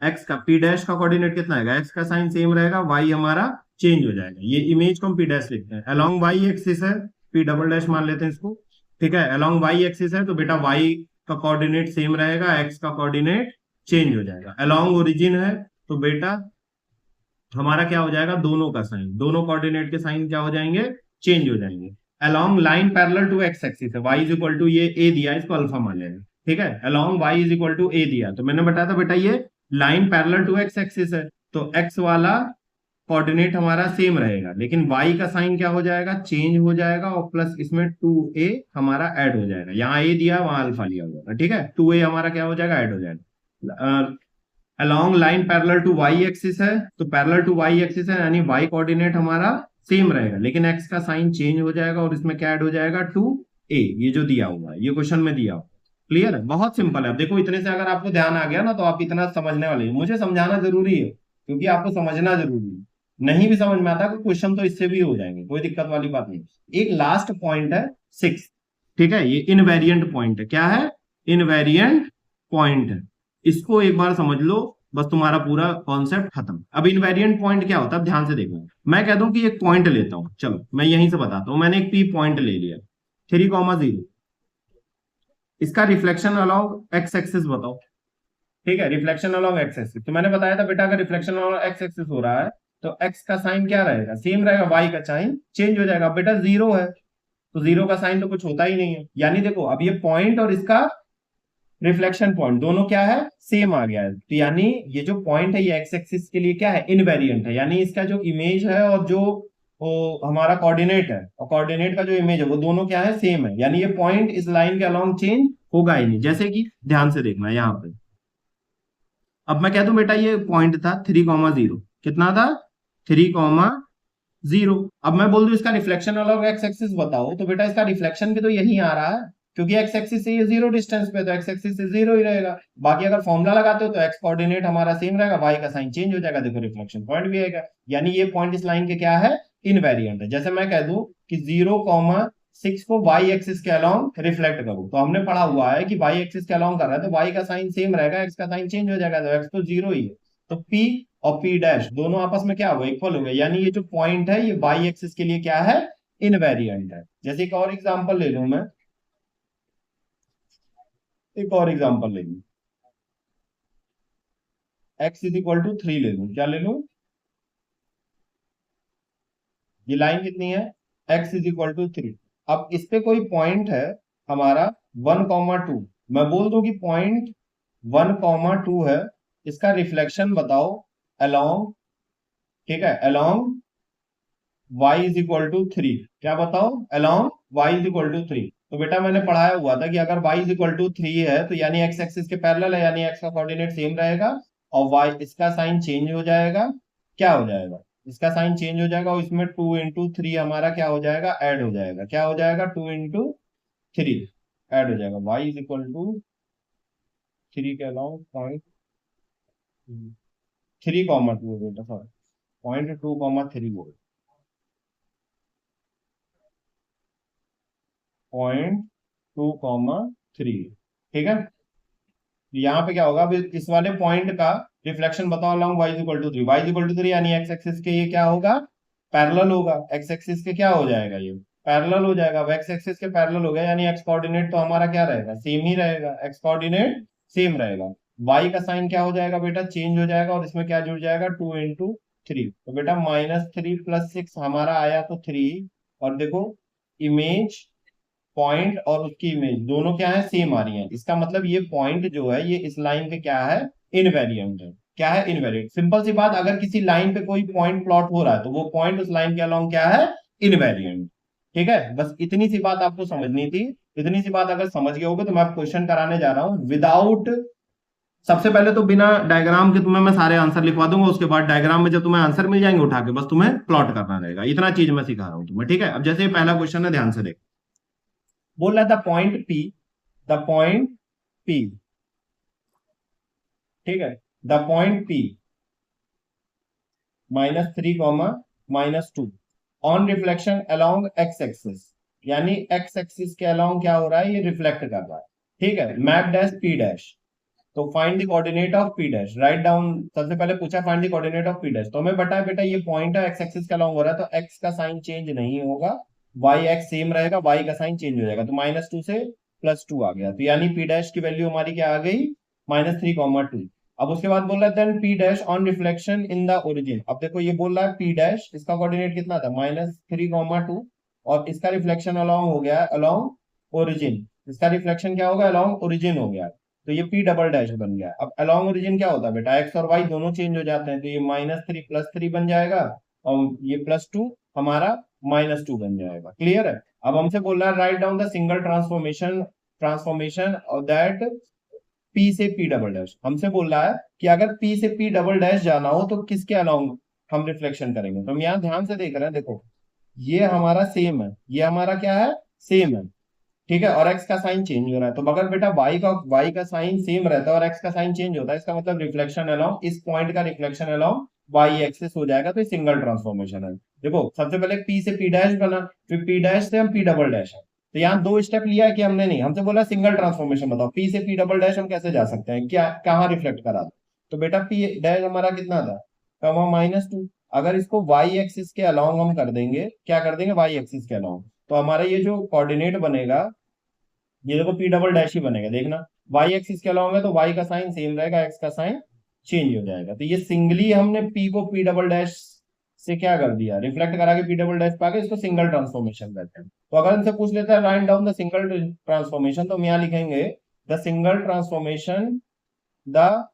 x का p डैश का कोऑर्डिनेट कितना आएगा? x का साइन सेम रहेगा, y हमारा चेंज हो जाएगा। ये इमेज को हम p डैश लिखते हैं। अलोंग y एक्सिस है, p डबल डैश मान लेते हैं इसको। ठीक है, अलोंग y एक्सिस है तो बेटा y का कोऑर्डिनेट सेम रहेगा, x का कोऑर्डिनेट चेंज हो जाएगा। अलोंग ओरिजिन है तो बेटा हमारा क्या हो जाएगा? दोनों का साइन, दोनों कोऑर्डिनेट के साइन क्या हो जाएंगे? चेंज हो जाएंगे। Along line parallel to x axis है, y इज इक्वल टू ये a दिया, इसको अल्फा मान लेंगे। ठीक है, along y is equal to a दिया, तो मैंने बताया था बेटा ये line parallel to x axis है तो x वाला कोऑर्डिनेट हमारा सेम रहेगा, लेकिन y का साइन क्या हो जाएगा? चेंज हो जाएगा और प्लस इसमें 2a हमारा ऐड हो जाएगा। यहाँ a दिया, वहां अल्फा लिया होगा। ठीक है, 2a हमारा क्या हो जाएगा? ऐड हो जाएगा। Along line parallel to y axis है तो पैरेलल टू y एक्सिस है यानी y कोऑर्डिनेट हमारा सेम रहेगा, लेकिन x का साइन चेंज हो जाएगा और इसमें क्या ऐड हो जाएगा? 2a, ये जो दिया हुआ है, ये क्वेश्चन में दिया हुआ। क्लियर है? बहुत सिंपल है। अब देखो इतने से अगर आपको ध्यान आ गया ना तो आप इतना समझने वाले हैं। मुझे समझाना जरूरी है क्योंकि आपको समझना जरूरी है। नहीं भी समझ में आता कोई क्वेश्चन तो इससे भी हो जाएंगे, कोई दिक्कत वाली बात नहीं। एक लास्ट पॉइंट है 6। ठीक है, ये इनवेरिएंट पॉइंट है। क्या है? इनवेरिएंट पॉइंट है। इसको एक बार समझ लो, बस तुम्हारा पूरा कॉन्सेप्ट खत्म। अब इनवेरिएंट पॉइंट क्या होता है? अब ध्यान से देखो, मैं कह दूं कि एक पॉइंट लेता हूं, चलो मैं यहीं से बताता हूं। मैंने एक पी पॉइंट ले लिया 3,0, इसका रिफ्लेक्शन अलोंग एक्स एक्सिस बताओ। ठीक है, रिफ्लेक्शन अलोंग एक्स एक्सिस, तो मैंने बताया था बेटा अगर रिफ्लेक्शन अलोंग एक्स एक्सिस हो रहा है तो एक्स का साइन क्या रहेगा? सेम रहेगा, वाई का साइन चेंज हो जाएगा। बेटा 0 है तो 0 का साइन तो कुछ होता ही नहीं है, यानी देखो अब ये पॉइंट और इसका रिफ्लेक्शन पॉइंट दोनों क्या है? सेम आ गया है। तो यानी ये जो पॉइंट है ये एक्स एक्सिस के लिए क्या है? इनवेरिएंट है, यानी इसका जो इमेज है और जो हमारा कोऑर्डिनेट है और कोऑर्डिनेट का जो इमेज है वो दोनों क्या है? सेम है, यानी ये पॉइंट इस लाइन के अलोंग चेंज होगा ही नहीं। जैसे कि ध्यान से देखना यहाँ पे, अब मैं कह दूं बेटा ये पॉइंट था 3,0, कितना था? 3,0। अब मैं बोल दूं इसका रिफ्लेक्शन अलोंग एक्स एक्सिस बताओ, तो बेटा इसका रिफ्लेक्शन भी तो यही आ रहा है क्योंकि एक्स एक्सिस से ये 0 डिस्टेंस पे, तो एक्स एक्सिस से 0 ही रहेगा। बाकी अगर फॉर्मुला लगाते हो तो एक्स कोऑर्डिनेट हमारा सेम रहेगा, वाई का साइन चेंज हो जाएगा। देखो रिफ्लेक्शन पॉइंट भी आएगा, यानी ये पॉइंट इस लाइन के क्या है? इनवेरिएंट है। जैसे मैं कह दूं कि 0,6 को वाई एक्सिस के अलोंग रिफ्लेक्ट करो, तो हमने पढ़ा हुआ है कि वाई एक्सिस के अलोंग कर रहा है तो वाई का साइन सेम रहेगा, एक्स का साइन चेंज हो जाएगा, तो एक्स तो 0 ही है। तो पी और पी डैश दोनों आपस में क्या होगा, इक्वल हो गए, यानी ये जो पॉइंट है ये वाई एक्सिस के लिए क्या है, इनवेरिएंट है। जैसे एक और एग्जांपल ले लूं मैं, एक और एग्जांपल ले लूं, x इज इक्वल टू 3 ले लूं, क्या ले लूं, ये लाइन कितनी है, x इज इक्वल टू 3। अब इस पे कोई पॉइंट है हमारा 1,2, मैं बोल दूं कि पॉइंट 1,2 है, इसका रिफ्लेक्शन बताओ अलोंग, ठीक है, along y is equal to 3, क्या बताओ, along y is equal to 3। तो बेटा मैंने पढ़ाया हुआ था कि अगर y इज इक्वल टू 3 है तो यानी x एक्सिस के पैरेलल है, यानी x का कोऑर्डिनेट सेम रहेगा, और y इसका साइन चेंज हो जाएगा, क्या हो जाएगा, इसका साइन चेंज हो जाएगा, और इसमें 2 into 3 हमारा क्या हो जाएगा, ऐड हो जाएगा, क्या हो जाएगा, 2 into 3 ऐड हो जाएगा, y इज इक्वल टू 3 के अलाउंग 0.3,2 बेटा, सॉरी 0.2,3 वोल्ट, 0.2,3, ठीक है। यहाँ पे क्या होगा, अब इस वाले पॉइंट का रिफ्लेक्शन बताओ along y equal to 3, y equal to 3 यानी x एक्सिस के ये क्या होगा, पैरेलल होगा, x एक्सिस के क्या हो जाएगा, ये पैरेलल हो जाएगा, अब x एक्सिस के पैरेलल हो गया यानी x कोऑर्डिनेट तो हमारा क्या रहेगा, सेम ही रहेगा, x कोऑर्डिनेट सेम रहेगा, y का साइन क्या हो जाएगा बेटा, चेंज हो जाएगा, और इसमें क्या जुड़ जाएगा, 2 into 3, तो बेटा -3 + 6 हमारा आया तो 3, और देखो इमेज पॉइंट और उसकी इमेज दोनों क्या है, सेम आ रही है, इसका मतलब ये पॉइंट जो है ये इस लाइन पे क्या है, इनवेरिएंट है, क्या है, इनवेरिएंट। सिंपल सी बात, अगर किसी लाइन पे कोई पॉइंट प्लॉट हो रहा है तो वो पॉइंट उस लाइन के अलोंग क्या है, इनवेरिएंट, ठीक है। बस इतनी सी बात आपको समझनी थी, इतनी सी बात अगर समझ गए होगे तो मैं क्वेश्चन कराने जा रहा हूं विदाउट, सबसे पहले तो बिना डायग्राम के तुम्हें मैं सारे आंसर लिखवा दूंगा, उसके बाद डायग्राम में जब तुम्हें आंसर मिल जाएंगे उठा के बस तुम्हें प्लॉट करना रहेगा, इतना चीज मैं सिखा रहा हूं तुम्हें, ठीक है। अब जैसे पहला क्वेश्चन है, ध्यान से देख, बोल रहा था point P, the point P, ठीक है, the point P -3, -2 on reflection along x axis, यानी एक्स एक्सिस के अलोंग क्या हो रहा है, ये रिफ्लेक्ट कर रहा है, ठीक है, मैप डैश पी डैश, तो find the coordinate of p dash, write down, सबसे पहले पूछा find the coordinate of p dash, तो हमें बताया बेटा ये पॉइंट है एक्स एक्सिस के अलोंग हो रहा है, तो एक्स का साइन चेंज नहीं होगा, वाई एक्स सेम रहेगा, वाई का साइन चेंज हो जाएगा, तो -2 से +2 आ गया, तो यानी पी डैश की वैल्यू हमारी क्या आ गई, -3,2। अब उसके बाद बोल रहा है then P dash on reflection in the origin, अब देखो ये बोल रहा है पी डैश, इसका कोऑर्डिनेट कितना था, -3,2, और इसका रिफ्लेक्शन अलोंग हो गया अलोंग ओरिजिन, इसका रिफ्लेक्शन क्या होगा, अलोंग ओरिजिन हो गया, तो ये पी डबल डैश बन गया। अब अलोंग ओरिजिन क्या होता है बेटा, एक्स और वाई दोनों चेंज हो जाते हैं, तो ये -3 +3 बन जाएगा, और ये +2 हमारा -2 बन जाएगा, क्लियर है। अब हमसे बोल रहा है write down the single transformation, transformation और दैट पी से पी डबल डैश, हमसे बोल रहा है कि अगर पी से पी डबल डैश जाना हो तो किसके अलोंग हम रिफ्लेक्शन करेंगे, तो हम यहाँ ध्यान से देख रहे हैं, देखो ये हमारा सेम है, ये हमारा क्या है, सेम है, ठीक है, और एक्स का साइन चेंज हो रहा है, तो अगर बेटा वाई का साइन सेम रहता है और एक्स का साइन चेंज होता है, इसका मतलब रिफ्लेक्शन अलोंग इस पॉइंट का रिफ्लेक्शन अलोंग वाई एक्सिस हो जाएगा, तो ये सिंगल ट्रांसफॉर्मेशन है। देखो सबसे पहले पी से पी डैश बना, फिर पी डैश से हम पी डबल डैश है, तो यहाँ 2 स्टेप लिया है कि हमने, नहीं, हमसे बोला सिंगल ट्रांसफॉर्मेशन बताओ, पी से पी डबल डैश हम कैसे जा सकते हैं, क्या कहाँ रिफ्लेक्ट करा दो, तो बेटा पी डैश हमारा कितना था, कमा -2, अगर इसको वाई एक्सिस के अलोंग हम कर देंगे, क्या कर देंगे, वाई एक्सिस के अलोंग, तो हमारा ये जो कोऑर्डिनेट बनेगा ये देखो पी डबल डैश ही बनेगा, देखना वाई एक्सिस के अलावा है तो वाई का साइन सेम रहेगा, एक्स का साइन चेंज हो जाएगा, तो ये सिंगली हमने पी को पी डबल डैश से क्या कर दिया, रिफ्लेक्ट करा के पी डबल डैश पा के, इसको सिंगल ट्रांसफॉर्मेशन कहते हैं। तो अगर इनसे पूछ लेता है write down the single transformation, तो हम यहाँ लिखेंगे the single transformation, the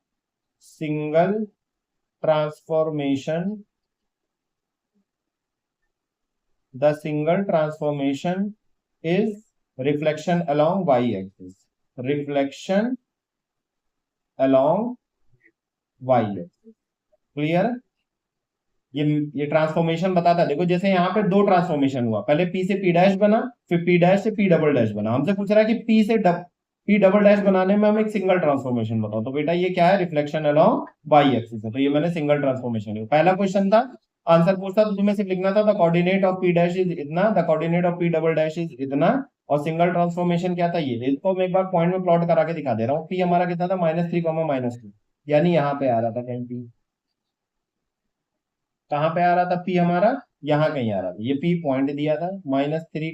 single transformation, the single transformation is reflection along Y axis, reflection along Y axis, clear. ये ट्रांसफॉर्मेशन बताता है, देखो जैसे यहाँ पे 2 ट्रांसफॉर्मेशन हुआ, पहले पी से पी डैश बना, फिर पी डैश से पी डबल डैश बना, हमसे पूछ रहा है कि पी से पी डबल डैश बनाने में हम एक सिंगल ट्रांसफॉर्मेशन बताओ, तो बेटा ये क्या है, रिफ्लेक्शन अलोंग वाई एक्सिस है, तो ये मैंने सिंगल ट्रांसफॉर्मेशन लिया, पहला क्वेश्चन था, आंसर पूछता तो तुम्हें सिर्फ लिखना था the coordinate of p dash is इतना, the coordinate of p double dash is इतना, और सिंगल ट्रांसफॉर्मेशन क्या था, ये इसको मैं एक बार पॉइंट में प्लॉट करा के दिखा दे रहा हूँ, पी हमारा कितना था, -3, -2, यानी यहाँ पे आ रहा था कहीं पी, कहाँ पे आ रहा था पी हमारा, यहाँ कहीं आ रहा था, ये पी पॉइंट दिया था, -3,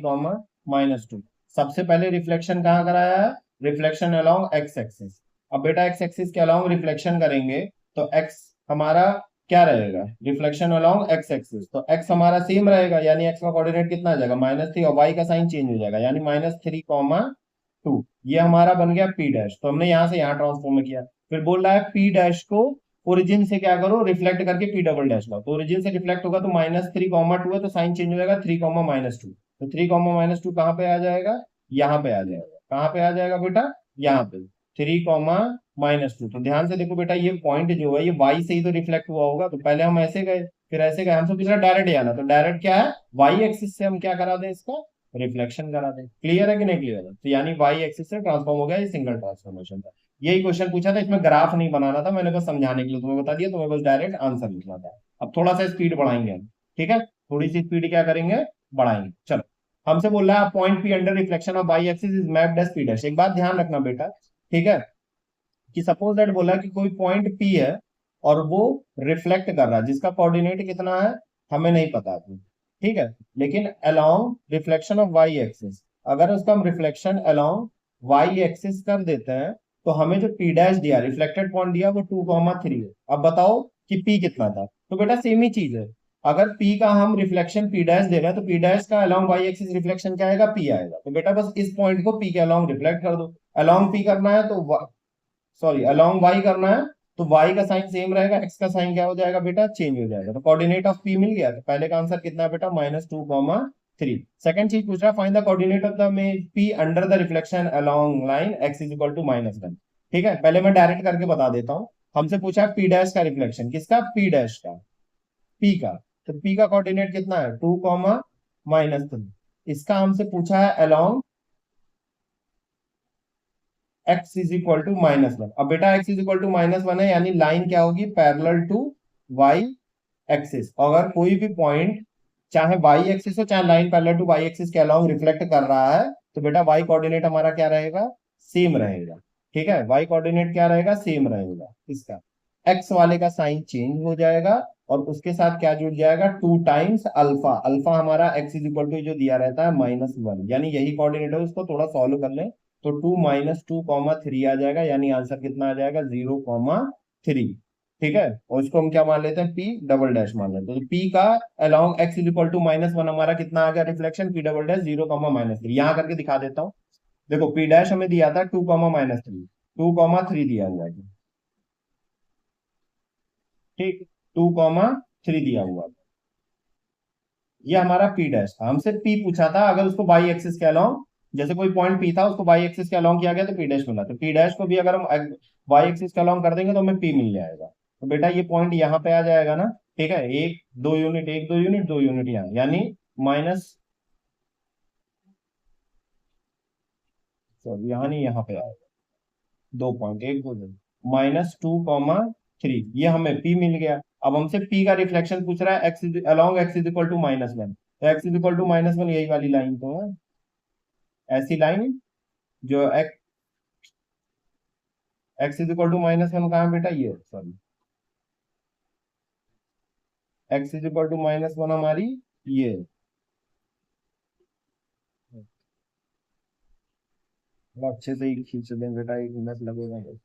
-2। सबसे पहले रिफ्लेक्शन कहाँ कराया है, रिफ्लेक्शन अलोंग एक्स एक्सिस। अब बेटा एक्स एक्सिस के अलोंग रिफ्लेक्शन करेंगे तो एक्स हमारा क्या रहेगा, रिफ्लेक्शन अलोंग एक्स एक्सिस, तो एक्स हमारा सेम रहेगा, यानी एक्स का कोऑर्डिनेट कितना आ जाएगा -3, और वाई का साइन चेंज हो जाएगा, यानी -3, 2। ये हमारा बन गया पी डैश, तो हमने यहाँ से यहाँ ट्रांसफॉर्म किया। फिर बोल रहा है पी डैश को ओरिजिन से क्या करो, रिफ्लेक्ट करके पी डबल डैश लाओ, तो ओरिजिन से रिफ्लेक्ट होगा तो -3, 2 है, तो साइन चेंज हो जाएगा 3, -2, तो 3, -2 कहाँ पे आ जाएगा, यहाँ पे आ जाएगा, कहाँ पे आ जाएगा बेटा, यहाँ पे 3, -2। तो ध्यान से देखो बेटा, ये पॉइंट जो है ये वाई से ही तो रिफ्लेक्ट हुआ होगा, तो पहले हम ऐसे गए फिर ऐसे गए, हमसे पूछा डायरेक्ट जाना, तो डायरेक्ट क्या है, वाई एक्सिस से हम क्या करा दें, इसका रिफ्लेक्शन करा दें। क्लियर है कि नहीं क्लियर है, तो यानी वाई एक्सिस से ट्रांसफॉर्म हो गया, ये सिंगल ट्रांसफॉर्मेशन था। यही क्वेश्चन पूछा था, इसमें ग्राफ नहीं बनाना था, मैंने बस समझाने के लिए तुम्हें बता दिया, तुम्हें बस डायरेक्ट आंसर लिखना था। अब थोड़ा सा स्पीड बढ़ाएंगे हम, ठीक है, थोड़ी सी स्पीड क्या करेंगे, बढ़ाएंगे। चलो, हमसे बोल रहा है point P under reflection of Y axis is mapped as P dash. एक बात ध्यान रखना बेटा, ठीक है, कि सपोज दैट बोला कि कोई पॉइंट पी है और वो रिफ्लेक्ट कर रहा है, जिसका कोऑर्डिनेट कितना है हमें नहीं पता अभी, ठीक है, लेकिन along reflection of Y axis, अगर उसका हम रिफ्लेक्शन अलोंग वाई एक्सिस कर देते हैं, तो हमें जो पी डैश दिया, रिफ्लेक्टेड पॉइंट दिया, वो 2, 3 है। अब बताओ कि पी कितना था, तो बेटा सेम ही चीज है, अगर पी का हम रिफ्लेक्शन पी डैश दे रहे हैं, तो पी डैश का अलोंग वाई एक्सिस रिफ्लेक्शन क्या आएगा, पी आएगा, तो बेटा बस इस पॉइंट को पी के अलोंग रिफ्लेक्ट कर दो। अलोंग पी करना है तो सॉरी अलोंग वाई करना है, तो वाई का साइन सेम रहेगा, एक्स का साइन क्या हो जाएगा बेटा, चेंज हो जाएगा, तो कोऑर्डिनेट ऑफ पी मिल गया, तो पहले का आंसर कितना है बेटा, -2, 3। सेकंड चीज पूछ रहा है, find the coordinate of the P under the reflection along line X is equal to -1। ठीक है, पहले मैं डायरेक्ट करके बता देता हूँ। हमसे पूछा पी डैश का रिफ्लेक्शन, किसका, पी डैश का, पी का, तो पी का कोऑर्डिनेट कितना है, 2, -3। इसका हमसे पूछा है along X is equal to -1। अब बेटा एक्स इज इक्वल टू -1 है, यानी लाइन क्या होगी, पैरेलल टू वाई एक्सिस। अगर कोई भी पॉइंट चाहे वाई एक्सिस हो चाहे line parallel to Y axis के अलोंग रिफ्लेक्ट कर रहा है, तो बेटा वाई कोऑर्डिनेट हमारा क्या रहेगा, सेम रहेगा। ठीक है, वाई कोऑर्डिनेट क्या रहेगा, सेम रहेगा, इसका एक्स वाले का साइन चेंज हो जाएगा, और उसके साथ क्या जुड़ जाएगा, 2 टाइम्स अल्फा। अल्फा हमारा एक्स इज इक्वल टू जो दिया रहता है -1, यानी यही कोऑर्डिनेट है, उसको थोड़ा सॉल्व कर लें तो 2, -2, 3 आ जाएगा, यानी आंसर कितना आ जाएगा, 0, 3। ठीक है, और इसको हम क्या मान लेते हैं, पी डबल डैश मान लेते हैं, तो पी का along X is equal to -1 हमारा कितना आ गया रिफ्लेक्शन, पी डबल डैश 0, -3। यहाँ करके दिखा देता हूँ, देखो पी डैश हमें दिया था 2, -3, 2, 3 दिया हुआ है, ठीक, 2, 3 दिया हुआ है, ये हमारा पी डैश था। हमसे पी पूछा था, अगर उसको वाई एक्सिस के अलोंग, जैसे कोई पॉइंट पी था उसको वाई एक्सिस के अलोंग किया गया तो पी डैश मिला, तो पी डैश को भी अगर हम वाई एक्सिस के अलोंग कर देंगे तो हमें पी मिल जाएगा, तो बेटा ये पॉइंट यहाँ पे आ जाएगा ना, ठीक है, 1, 2 यूनिट, 1, 2 यूनिट, 2 यूनिट यहाँ, यानी माइनस, सॉरी यहाँ नहीं, यहाँ पे आएगा 2 पॉइंट, 1, 2, -2, 3, ये हमें पी मिल गया। अब हमसे पी का रिफ्लेक्शन पूछ रहा है X along X is equal to -1, तो एक्स इज इक्वल टू -1 यही वाली लाइन तो है, ऐसी लाइन जो एक्स इज इक्वल टू -1 कहाँ है बेटा, ये sorry, x is equal to -1 हमारी ये, थोड़ा अच्छे से ही खींच दें बेटा, 1 मिनट लगेगा बस।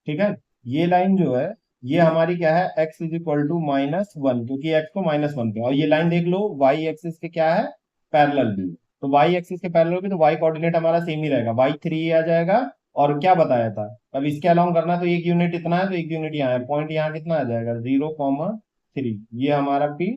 ठीक है, ये लाइन जो है ये हमारी क्या है, एक्स इज इक्वल टू -1, क्योंकि एक्स को -1 पे, और ये लाइन देख लो वाई एक्सिस के क्या है, पैरेलल भी, तो वाई एक्सिस के पैरेलल भी, तो वाई कोऑर्डिनेट हमारा सेम ही रहेगा, y3 आ जाएगा। और क्या बताया था, अब इसके अलाउंग करना, तो 1 यूनिट इतना है तो 1 यूनिट यहाँ है, पॉइंट यहाँ कितना आ जाएगा, 0, 3, ये हमारा पी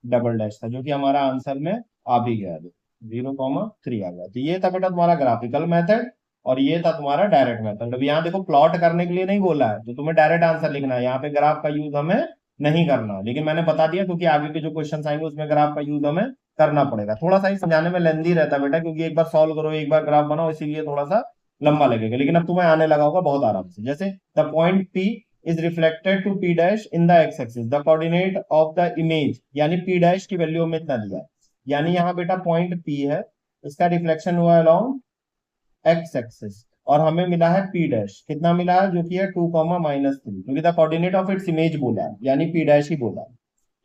डबल डैश था, जो कि हमारा आंसर में आ भी गया, 0, 3 आ गया। तो ये था बेटा तुम्हारा ग्राफिकल मेथड, और ये था तुम्हारा डायरेक्ट मेथड। अब यहाँ देखो प्लॉट करने के लिए नहीं बोला है, तो तुम्हें डायरेक्ट आंसर लिखना है, यहाँ पे ग्राफ का यूज हमें नहीं करना, लेकिन मैंने बता दिया क्योंकि आगे के जो क्वेश्चन आएंगे उसमें ग्राफ का यूज हमें करना पड़ेगा। थोड़ा सा ही समझाने में लेंदी रहता है बेटा, क्योंकि एक बार सॉल्व करो एक बार ग्राफ बनाओ, इसीलिए थोड़ा सा लंबा लगेगा, लेकिन अब तुम्हें आने लगा होगा बहुत आराम से। जैसे the point P is reflected to P dash in the x axis, the coordinate of the image, यानी पी डैश की वैल्यू हमें इतना दिया है, यानी यहाँ बेटा पॉइंट पी है, इसका रिफ्लेक्शन हुआ अलोंग एक्स एक्सिस, और हमें मिला है पी डैश, कितना मिला है, जो कि है 2,-3, क्योंकि the coordinate of its image बोला है, यानी पी डैश ही बोला है,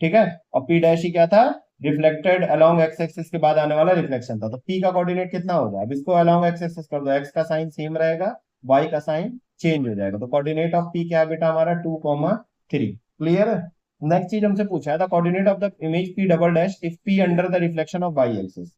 ठीक है। और पी डैश ही क्या था, रिफ्लेक्टेड अलोंग एक्स एक्सिस के बाद आने वाला रिफ्लेक्शन था, तो पी का कोऑर्डिनेट कितना होगा, अब इसको अलोंग एक्स एक्सिस कर दो, एक्स का साइन सेम रहेगा, वाई का साइन चेंज हो जाएगा, तो कोऑर्डिनेट ऑफ पी क्या है बेटा हमारा 2,3। क्लियर है। नेक्स्ट चीज हमसे पूछा है, the coordinate of the image P double dash if P under the reflection of Y axis,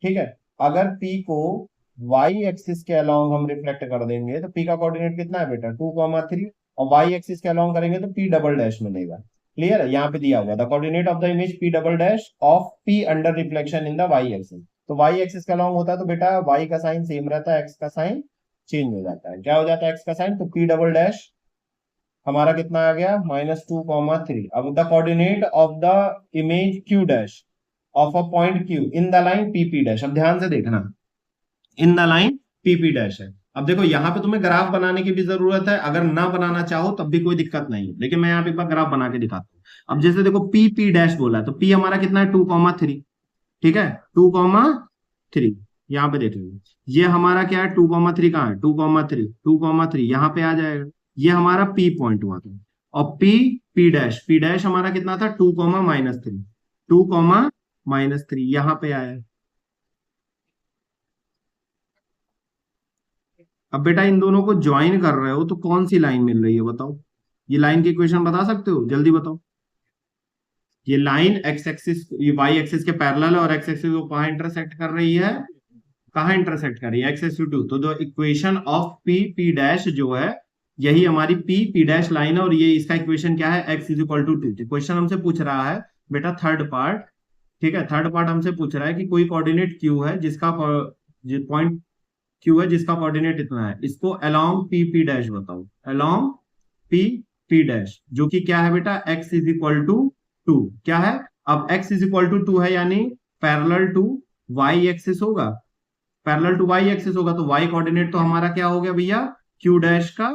ठीक है। अगर पी को वाई एक्सिस के अलोंग हम रिफ्लेक्ट कर देंगे तो पी का कोऑर्डिनेट कितना है बेटा 2,3, और वाई एक्सिस के अलोंग करेंगे तो पी डबल डैश मिलेगा। क्लियर है, यहाँ पे दिया हुआ the coordinate of the image P double dash of P under reflection in the y axis, तो वाई एक्सिस के अलोंग होता है तो बेटा वाई का साइन सेम रहता है, एक्स का साइन चेंज हो जाता है, क्या हो जाता है एक्स का साइन, तो पी डबल डैश हमारा कितना आ गया -2,3। अब the coordinate of the image Q dash of a point Q in the line PP dash, अब ध्यान से देखना, in the line PP dash है। अब देखो यहाँ पे तुम्हें ग्राफ बनाने की भी जरूरत है, अगर ना बनाना चाहो तब भी कोई दिक्कत नहीं है, लेकिन मैं यहाँ पे एक बार ग्राफ बना के दिखाता हूँ। अब जैसे देखो पी डैश बोला है, तो पी हमारा कितना है 2,3, ठीक है 2,3, यहाँ पे देख लो, ये हमारा क्या है 2,3 कहाँ है 2,3 यहाँ पे आ जाएगा, ये हमारा पी पॉइंट हुआ था, और पी डैश हमारा कितना था 2,-3 यहाँ पे आया। अब बेटा इन दोनों को ज्वाइन कर रहे हो तो कौन सी लाइन मिल रही है बताओ, ये लाइन की इक्वेशन बता सकते हो, जल्दी बताओ। ये लाइन एक्स एक्सिस, ये वाई एक्सिस के पैरेलल है, और एक्स एक्सिस को कहाँ इंटरसेक्ट कर रही है, कहाँ इंटरसेक्ट कर रही है, एक्स एक्सिस टू, तो जो इक्वेशन ऑफ पी डैश जो है यही हमारी पी डैश लाइन है, और ये इसका इक्वेशन क्या है x is equal to 2। Question हमसे पूछ रहा है बेटा थर्ड पार्ट, ठीक है, थर्ड पार्ट हमसे पूछ रहा है कि कोई कोऑर्डिनेट क्यू है जिसका पॉइंट क्यू है जिसका कोऑर्डिनेट इतना है, इसको अलोंग पी डैश बताओ, अलोंग पी डैश, जो कि क्या है बेटा x इज इक्वल टू 2, क्या है, अब x इज इक्वल टू 2 है, यानी पैरेलल टू y एक्सिस होगा, पैरेलल टू y एक्सिस होगा, तो y कोऑर्डिनेट तो हमारा क्या हो गया भैया q डैश का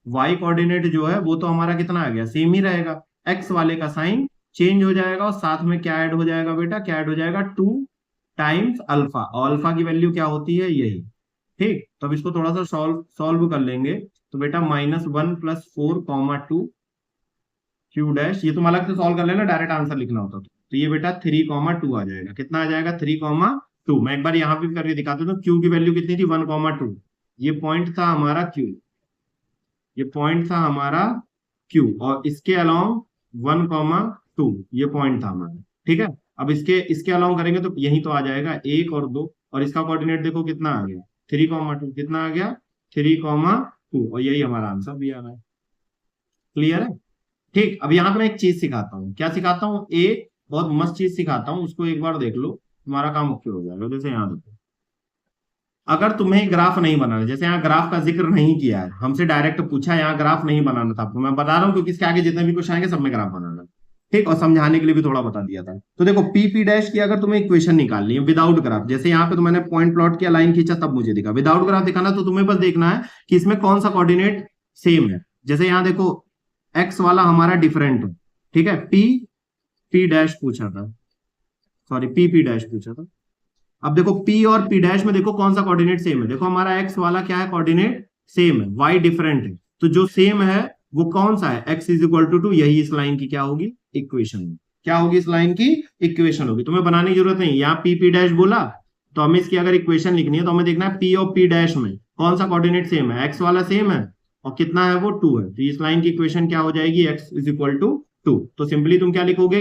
y कोऑर्डिनेट जो है वो तो हमारा कितना आ गया, सेम ही रहेगा, x वाले का साइन चेंज हो जाएगा, और साथ में क्या ऐड हो जाएगा बेटा, क्या ऐड हो जाएगा 2 टाइम्स अल्फा, और अल्फा की वैल्यू क्या होती है यही, ठीक। तो अब इसको थोड़ा सा सॉल्व कर लेंगे, तो बेटा -1 + 4,2 क्यू डैश, ये तुम अलग से सॉल्व कर लेना, डायरेक्ट आंसर लिखना होता तो ये बेटा 3,2 आ जाएगा, कितना आ जाएगा 3,2। मैं एक बार यहाँ पे करके दिखाता हूँ, क्यू की वैल्यू कितनी थी 1,2, ये पॉइंट था हमारा क्यू, ये पॉइंट था हमारा क्यू, और इसके अलोंग 1,2 ये पॉइंट था हमारा, ठीक है। अब इसके अलोंग करेंगे तो यही तो आ जाएगा 1 और 2, और इसका कोऑर्डिनेट देखो कितना आ गया 3,2, कितना आ गया 3,2, और यही हमारा आंसर भी आ रहा है। क्लियर है, ठीक। अब यहाँ पे मैं एक चीज सिखाता हूँ, क्या सिखाता हूँ, एक बहुत मस्त चीज सिखाता हूँ, उसको एक बार देख लो, तुम्हारा काम ओके हो जाएगा। जैसे यहाँ देखो, अगर तुम्हें ग्राफ नहीं बनाना, जैसे यहाँ ग्राफ का जिक्र नहीं किया है, हमसे डायरेक्ट पूछा, यहाँ ग्राफ नहीं बनाना था आपको, मैं बता रहा हूँ क्योंकि इसके आगे जितने भी क्वेश्चन आएंगे सब में ग्राफ बनाना, ठीक, और समझाने के लिए भी थोड़ा बता दिया था। तो देखो पी डैश की अगर तुम्हें इक्वेशन निकालनी है विदाउट ग्राफ, जैसे यहाँ पे तो मैंने पॉइंट प्लॉट किया, लाइन खींचा, तब मुझे दिखा, विदाउट ग्राफ दिखाना तो तुम्हें बस देखना है कि इसमें कौन सा कोऑर्डिनेट सेम है। जैसे यहाँ देखो एक्स वाला हमारा डिफरेंट है, ठीक है, पी डैश पूछा था, सॉरी पी डैश पूछा था। अब देखो P और P डैश में देखो कौन सा कोऑर्डिनेट सेम है, देखो हमारा x वाला क्या है कोऑर्डिनेट सेम है, y डिफरेंट है, तो जो सेम है वो कौन सा है x इज इक्वल टू 2, यही इस लाइन की क्या होगी इक्वेशन, क्या होगी इस लाइन की इक्वेशन होगी। तुम्हें बनाने की जरूरत नहीं, यहाँ P डैश बोला तो हमें इसकी अगर इक्वेशन लिखनी है तो हमें देखना है P और P डैश में कौन सा कोऑर्डिनेट सेम है, x वाला सेम है और कितना है वो 2 है, तो इस लाइन की इक्वेशन क्या हो जाएगी x इज इक्वल टू 2। तो सिंपली तुम क्या लिखोगे,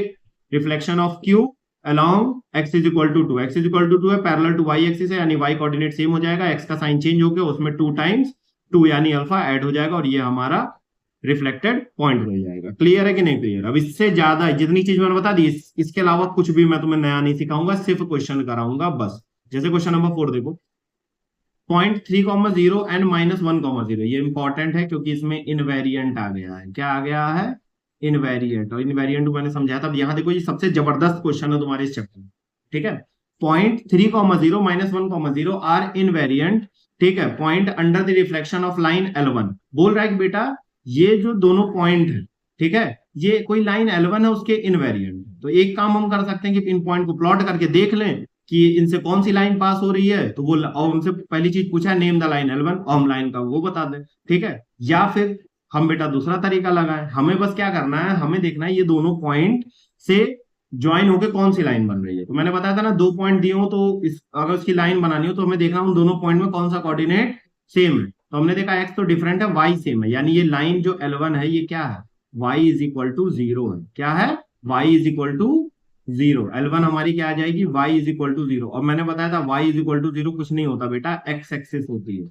reflection of Q along x is equal to 2, x is equal to 2 है, पैरेलल टू y एक्सिस है, यानी y कोऑर्डिनेट सेम हो जाएगा, x का साइन चेंज हो गया, उसमें 2 टाइम्स 2 यानी अल्फा ऐड हो जाएगा, और ये हमारा रिफ्लेक्टेड पॉइंट हो जाएगा। क्लियर है कि नहीं क्लियर। अब इससे ज्यादा जितनी चीज मैंने बता दी, इसके अलावा कुछ भी मैं तुम्हें नया नहीं सिखाऊंगा, सिर्फ क्वेश्चन कराऊंगा बस। जैसे क्वेश्चन नंबर 4 देखो, पॉइंट 3,0 एंड -1,0, ये इंपॉर्टेंट है क्योंकि इसमें इनवेरिएंट आ गया है, क्या आ गया है इनवेरिएंट, और इनवेरिएंट मैंने समझाया था। अब यहाँ देखो ये सबसे जबरदस्त क्वेश्चन है तुम्हारे इस चैप्टर में, ठीक है। पॉइंट 3,0 -1,0 आर इनवेरिएंट, ठीक है, point under the reflection of line L1, बोल रहा है कि बेटा ये जो दोनों पॉइंट है, ठीक है, ये कोई लाइन L1 है उसके इनवेरिएंट। तो एक काम हम कर सकते हैं कि इन पॉइंट को प्लॉट करके देख लें कि इनसे कौन सी लाइन पास हो रही है, तो वो और उनसे पहली चीज पूछा है नेम द लाइन L1, और हम लाइन का वो बता दें, ठीक है। या फिर हम बेटा दूसरा तरीका लगाएं, हमें बस क्या करना है, हमें देखना है ये दोनों पॉइंट से ज्वाइन होके कौन सी लाइन बन रही है। तो मैंने बताया था ना, दो पॉइंट दिए हो तो अगर उसकी लाइन बनानी हो तो हमें देखना उन दोनों पॉइंट में कौन सा कोऑर्डिनेट सेम है। तो हमने देखा एक्स तो डिफरेंट है, वाई सेम है, यानी ये लाइन जो L1 है ये क्या है, y is equal to zero है। क्या है, y is equal to zero. L1 हमारी क्या आ जाएगी, y is equal to zero. और मैंने बताया था y is equal to zero कुछ नहीं होता बेटा, एक्स एक्सिस होती है,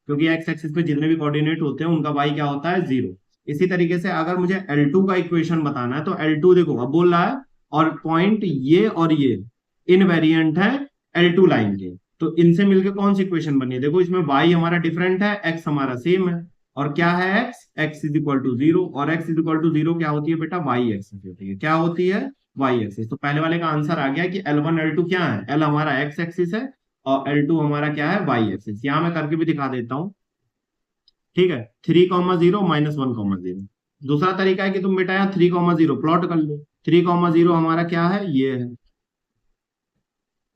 क्योंकि एक्स एक्सिस पे जितने भी कोऑर्डिनेट होते हैं उनका वाई क्या होता है, जीरो। इसी तरीके से अगर मुझे L2 का इक्वेशन बताना है तो L2 देखो अब बोल रहा है, और पॉइंट ये और ये इनवेरिएंट है L2 लाइन के, तो इनसे मिलकर कौन सी इक्वेशन बनी है, देखो इसमें y हमारा डिफरेंट है, x हमारा सेम है। और क्या है x, x is equal to zero, और x is equal to zero क्या होती है बेटा, y एक्सिस होती है। क्या होती है, y एक्सिस। तो पहले वाले का आंसर आ गया कि L1 L2 क्या है, L हमारा x एक्सिस है और L2 हमारा क्या है, y एक्सिस। यहां मैं करके भी दिखा देता हूं, ठीक है। 3,0 -1,0। दूसरा तरीका है कि तुम बेटा यहाँ 3,0 प्लॉट कर लो। 3,0 हमारा क्या है, ये है।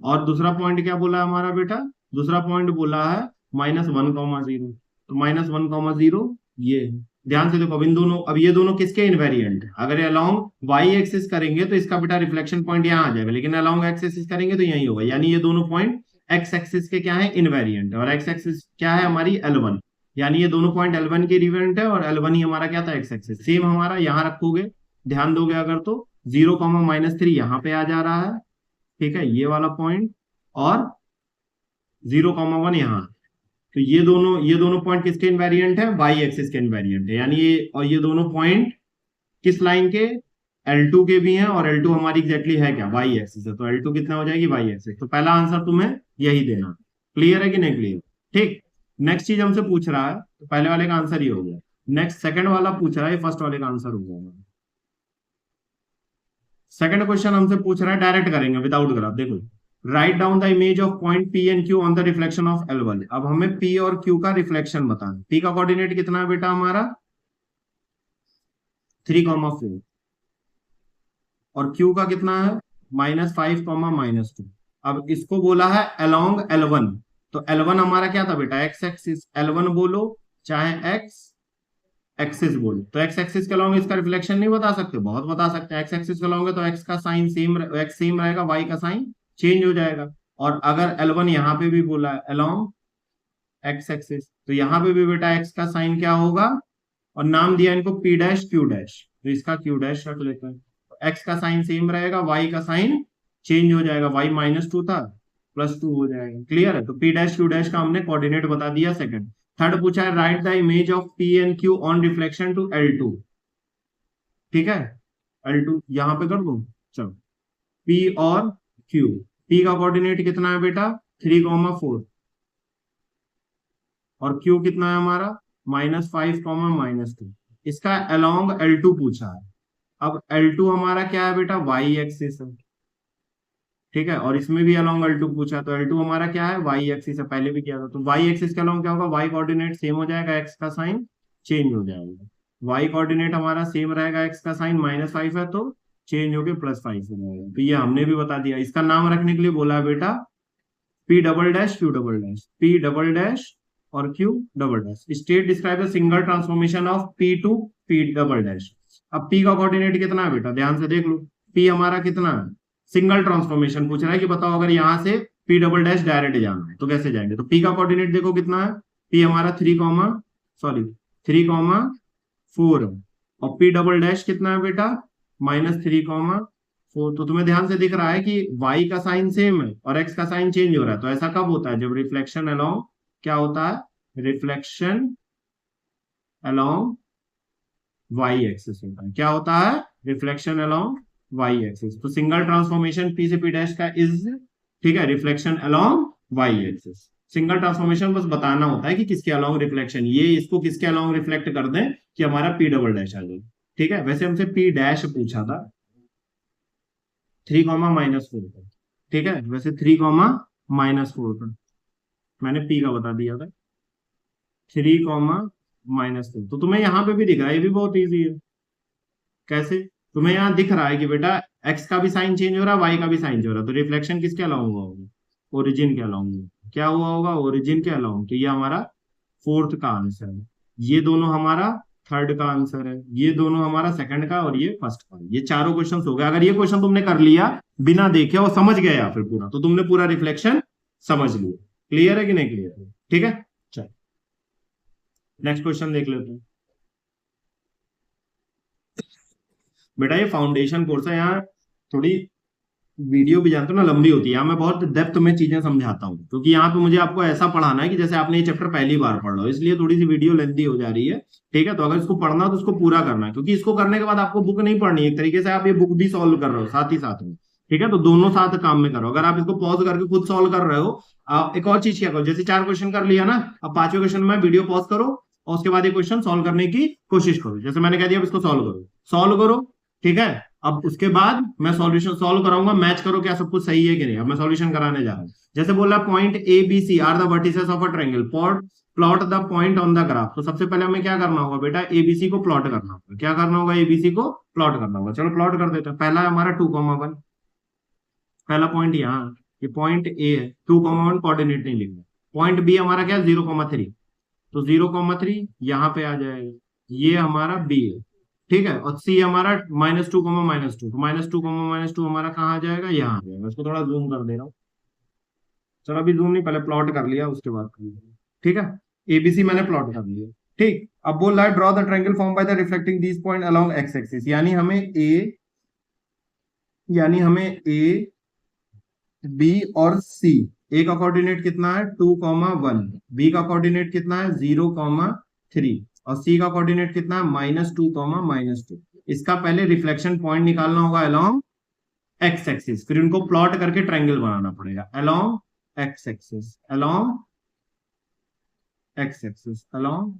और दूसरा पॉइंट क्या बोला है हमारा बेटा, दूसरा पॉइंट बोला है -1,0। तो -1,0 ये है। ध्यान से देखो, अब इन दोनों, अब ये दोनों किसके इनवेरिएंट है, अगर ये अलोंग वाई एक्सिस करेंगे तो इसका बेटा रिफ्लेक्शन पॉइंट यहाँ आ जाएगा, लेकिन अलोंग एक्स एक्सिस करेंगे तो यही होगा, यानी ये दोनों पॉइंट एक्स एक्सिस के क्या है, इनवेरिएंट है। और एक्स एक्सिस क्या है हमारी, L1, यानी ये दोनों पॉइंट L1 के इवेंट है, और L1 ही हमारा क्या था, एक्स एक्सिस। सेम हमारा यहाँ रखोगे, ध्यान दोगे अगर तो 0,-3 यहाँ पे आ जा रहा है, ठीक है, ये वाला पॉइंट, और 0,1 यहाँ। तो ये दोनों पॉइंट किसके इनवेरिएंट है, वाई एक्सिस के इनवेरिएंट है, यानी ये और ये दोनों पॉइंट किस लाइन के, L2 के भी हैं, और L2 हमारी एग्जैक्टली है क्या, वाई एक्सिस है, तो L2 कितना हो जाएगी, वाई एक्सिस। तो पहला आंसर तुम्हें यही देना। क्लियर है कि नहीं क्लियर, ठीक। नेक्स्ट चीज हमसे पूछ रहा है, तो पहले वाले का आंसर ये हो गया। नेक्स्ट सेकंड वाला पूछ रहा है, फर्स्ट वाले का आंसर हो गया। सेकंड क्वेश्चन हमसे पूछ रहा है, डायरेक्ट करेंगे विदाउट ग्राफ। देखो, right down the image of point P and Q on the reflection of L1। अब हमें P और Q का रिफ्लेक्शन बताना। P का कोऑर्डिनेट कितना है बेटा हमारा, 3,4, और Q का कितना है, -5, -2। अब इसको बोला है अलोंग L1, तो L1 हमारा क्या था बेटा, एक्स एक्सिस। L1 बोलो चाहे एक्स एक्सिस बोलो, तो एक्स एक्सिस के अलॉन्ग इसका रिफ्लेक्शन नहीं बता सकते, बहुत बता सकते हैं। एक्स एक्सिस के अलॉन्ग है तो एक्स का साइन सेम, एक्स सेम रहेगा, वाई का साइन चेंज हो जाएगा। और अगर L1 यहाँ पे भी बोला है अलॉन्ग एक्स एक्सिस, तो यहाँ पे भी बेटा एक्स का साइन क्या होगा, और नाम दिया इनको P डैश Q डैश, तो इसका Q डैश रख लेते हैं। तो एक्स का साइन सेम रहेगा, वाई का साइन चेंज हो जाएगा, वाई -2 था, +2 हो जाएगा। क्लियर है, तो P डैश Q डैश का हमने कोऑर्डिनेट बता दिया। सेकंड, थर्ड पूछा है write the image of P and Q on reflection to L2। ठीक है, L2 यहां पे कर दो, चलो। P और Q, P का कोऑर्डिनेट कितना है बेटा, 3,4, और Q कितना है हमारा, -5, -2। इसका अलोंग L2 पूछा है। अब L2 हमारा क्या है बेटा, वाई एक्सिस है, ठीक है, और इसमें भी अलोंग L2 पूछा, तो L2 हमारा क्या है, वाई एक्सिस है, पहले भी किया था। तो वाई एक्सिस के अलोंग क्या होगा, वाई कोऑर्डिनेट सेम हो जाएगा, एक्स का साइन चेंज हो जाएगा। वाई कोऑर्डिनेट हमारा सेम रहेगा, एक्स का साइन -5 है तो चेंज होके +5 हो जाएगा। तो ये हमने भी बता दिया। इसका नाम रखने के लिए बोला है बेटा P double dash Q double dash, P double dash और Q double dash. State describe the single transformation of P to P double dash. अब P का कोऑर्डिनेट कितना है बेटा, ध्यान से देख लो, P हमारा कितना है, सिंगल ट्रांसफॉर्मेशन पूछ रहा है कि बताओ अगर यहां से P डबल डैश डायरेक्ट जाना है तो कैसे जाएंगे। तो P का कोऑर्डिनेट देखो कितना है, P हमारा 3,4, और P डबल डैश कितना है बेटा, -3,4। तो तुम्हें ध्यान से दिख रहा है कि y का साइन सेम है और x का साइन चेंज हो रहा है। तो ऐसा कब होता है, जब रिफ्लेक्शन अलोंग क्या होता है, रिफ्लेक्शन अलोंग y एक्सिस होता है। क्या होता है, रिफ्लेक्शन अलोंग y एक्सिस। तो सिंगल ट्रांसफॉर्मेशन P से P डैश का इज, ठीक है, reflection along y axis. Single transformation बस बताना होता है कि किसके अलोंग रिफ्लेक्शन, ये इसको किसके अलोंग रिफ्लेक्ट कर दें कि हमारा P डबल डैश आ जाए। ठीक है, वैसे हमसे P डैश पूछा था 3,-4 का, ठीक है, वैसे 3,-4 का मैंने P का बता दिया था, 3, -2। तो तुम्हें यहाँ पे भी दिख रहा है, ये भी बहुत ईजी है। कैसे? तुम्हें यहाँ दिख रहा है कि बेटा एक्स का भी साइन चेंज हो रहा है, वाई का भी साइन चेंज हो रहा है, तो रिफ्लेक्शन किसके अलाउंग हुआ होगा? ओरिजिन के अलाउंग। क्या हुआ होगा? ओरिजिन के अलाउंग। तो ये हमारा फोर्थ का आंसर है। ये दोनों हमारा थर्ड का आंसर है, ये दोनों हमारा सेकंड का, और ये फर्स्ट का। ये चारों क्वेश्चन हो गए। अगर ये क्वेश्चन तुमने कर लिया बिना देखे और समझ गए या फिर पूरा, तो तुमने पूरा रिफ्लेक्शन समझ लिया। क्लियर है कि नहीं क्लियर है? ठीक है, चल नेक्स्ट क्वेश्चन देख लेते हैं। बेटा ये फाउंडेशन कोर्स है, यहाँ थोड़ी वीडियो भी जानते हो ना लंबी होती है, यहाँ मैं बहुत डेप्थ में चीजें समझाता हूँ, क्योंकि यहाँ पे मुझे आपको ऐसा पढ़ाना है कि जैसे आपने ये चैप्टर पहली बार पढ़ लो, इसलिए थोड़ी सी वीडियो लेंथी हो जा रही है। ठीक है, तो अगर इसको पढ़ना तो इसको पूरा करना है, क्योंकि इसको करने के बाद आपको बुक नहीं पढ़नी, एक तरीके से आप ये बुक भी सॉल्व कर रहे हो साथ ही साथ में। ठीक है, तो दोनों साथ काम में करो। अगर आप इसको पॉज करके खुद सॉल्व कर रहे हो, एक और चीज क्या करो, जैसे 4 क्वेश्चन कर लिया ना, अब 5वें क्वेश्चन में वीडियो पॉज करो और उसके बाद ये क्वेश्चन सॉल्व करने की कोशिश करो। जैसे मैंने कह दिया, अब इसको सॉल्व करो, सॉल्व करो। ठीक है, अब उसके बाद मैं सॉल्यूशन सॉल्व कराऊंगा, मैच करो क्या सब कुछ सही है कि नहीं। अब मैं सॉल्यूशन कराने जा रहा हूं। जैसे बोला point A B C are the vertices of a triangle, plot the point on the graph. तो सबसे पहले हमें क्या करना होगा बेटा? एबीसी को प्लॉट करना होगा। क्या करना होगा? एबीसी को प्लॉट करना होगा। चलो प्लॉट कर देते हैं। पहला है हमारा 2,1, पहला पॉइंट यहाँ, ये पॉइंट ए है। 2,1 कोऑर्डिनेट नहीं लिखना। पॉइंट बी हमारा क्या है? 0,3। तो 0,3 यहाँ पे आ जाएगा, ये हमारा बी है। ठीक है, और सी हमारा -2, -2। तो -2, -2 हमारा कहाँ आ जाएगा? यहाँ आ जाएगा। इसको थोड़ा जूम कर दे रहा हूँ। चलो अभी जूम नहीं, पहले प्लॉट कर लिया उसके बाद कर लिया। ठीक है, एबीसी मैंने प्लॉट कर लिया। ठीक, अब बोल रहा है draw the triangle form by the reflecting these point along x axis. यानी हमें ए बी और सी, ए का कोऑर्डिनेट कितना है? 2,1। बी का कोऑर्डिनेट कितना है? 0,3। और सी का कोऑर्डिनेट कितना है? -2, -2। इसका पहले रिफ्लेक्शन पॉइंट निकालना होगा अलोंग एक्स एक्सिस, फिर इनको प्लॉट करके ट्रायंगल बनाना पड़ेगा along x axis, along x axis, along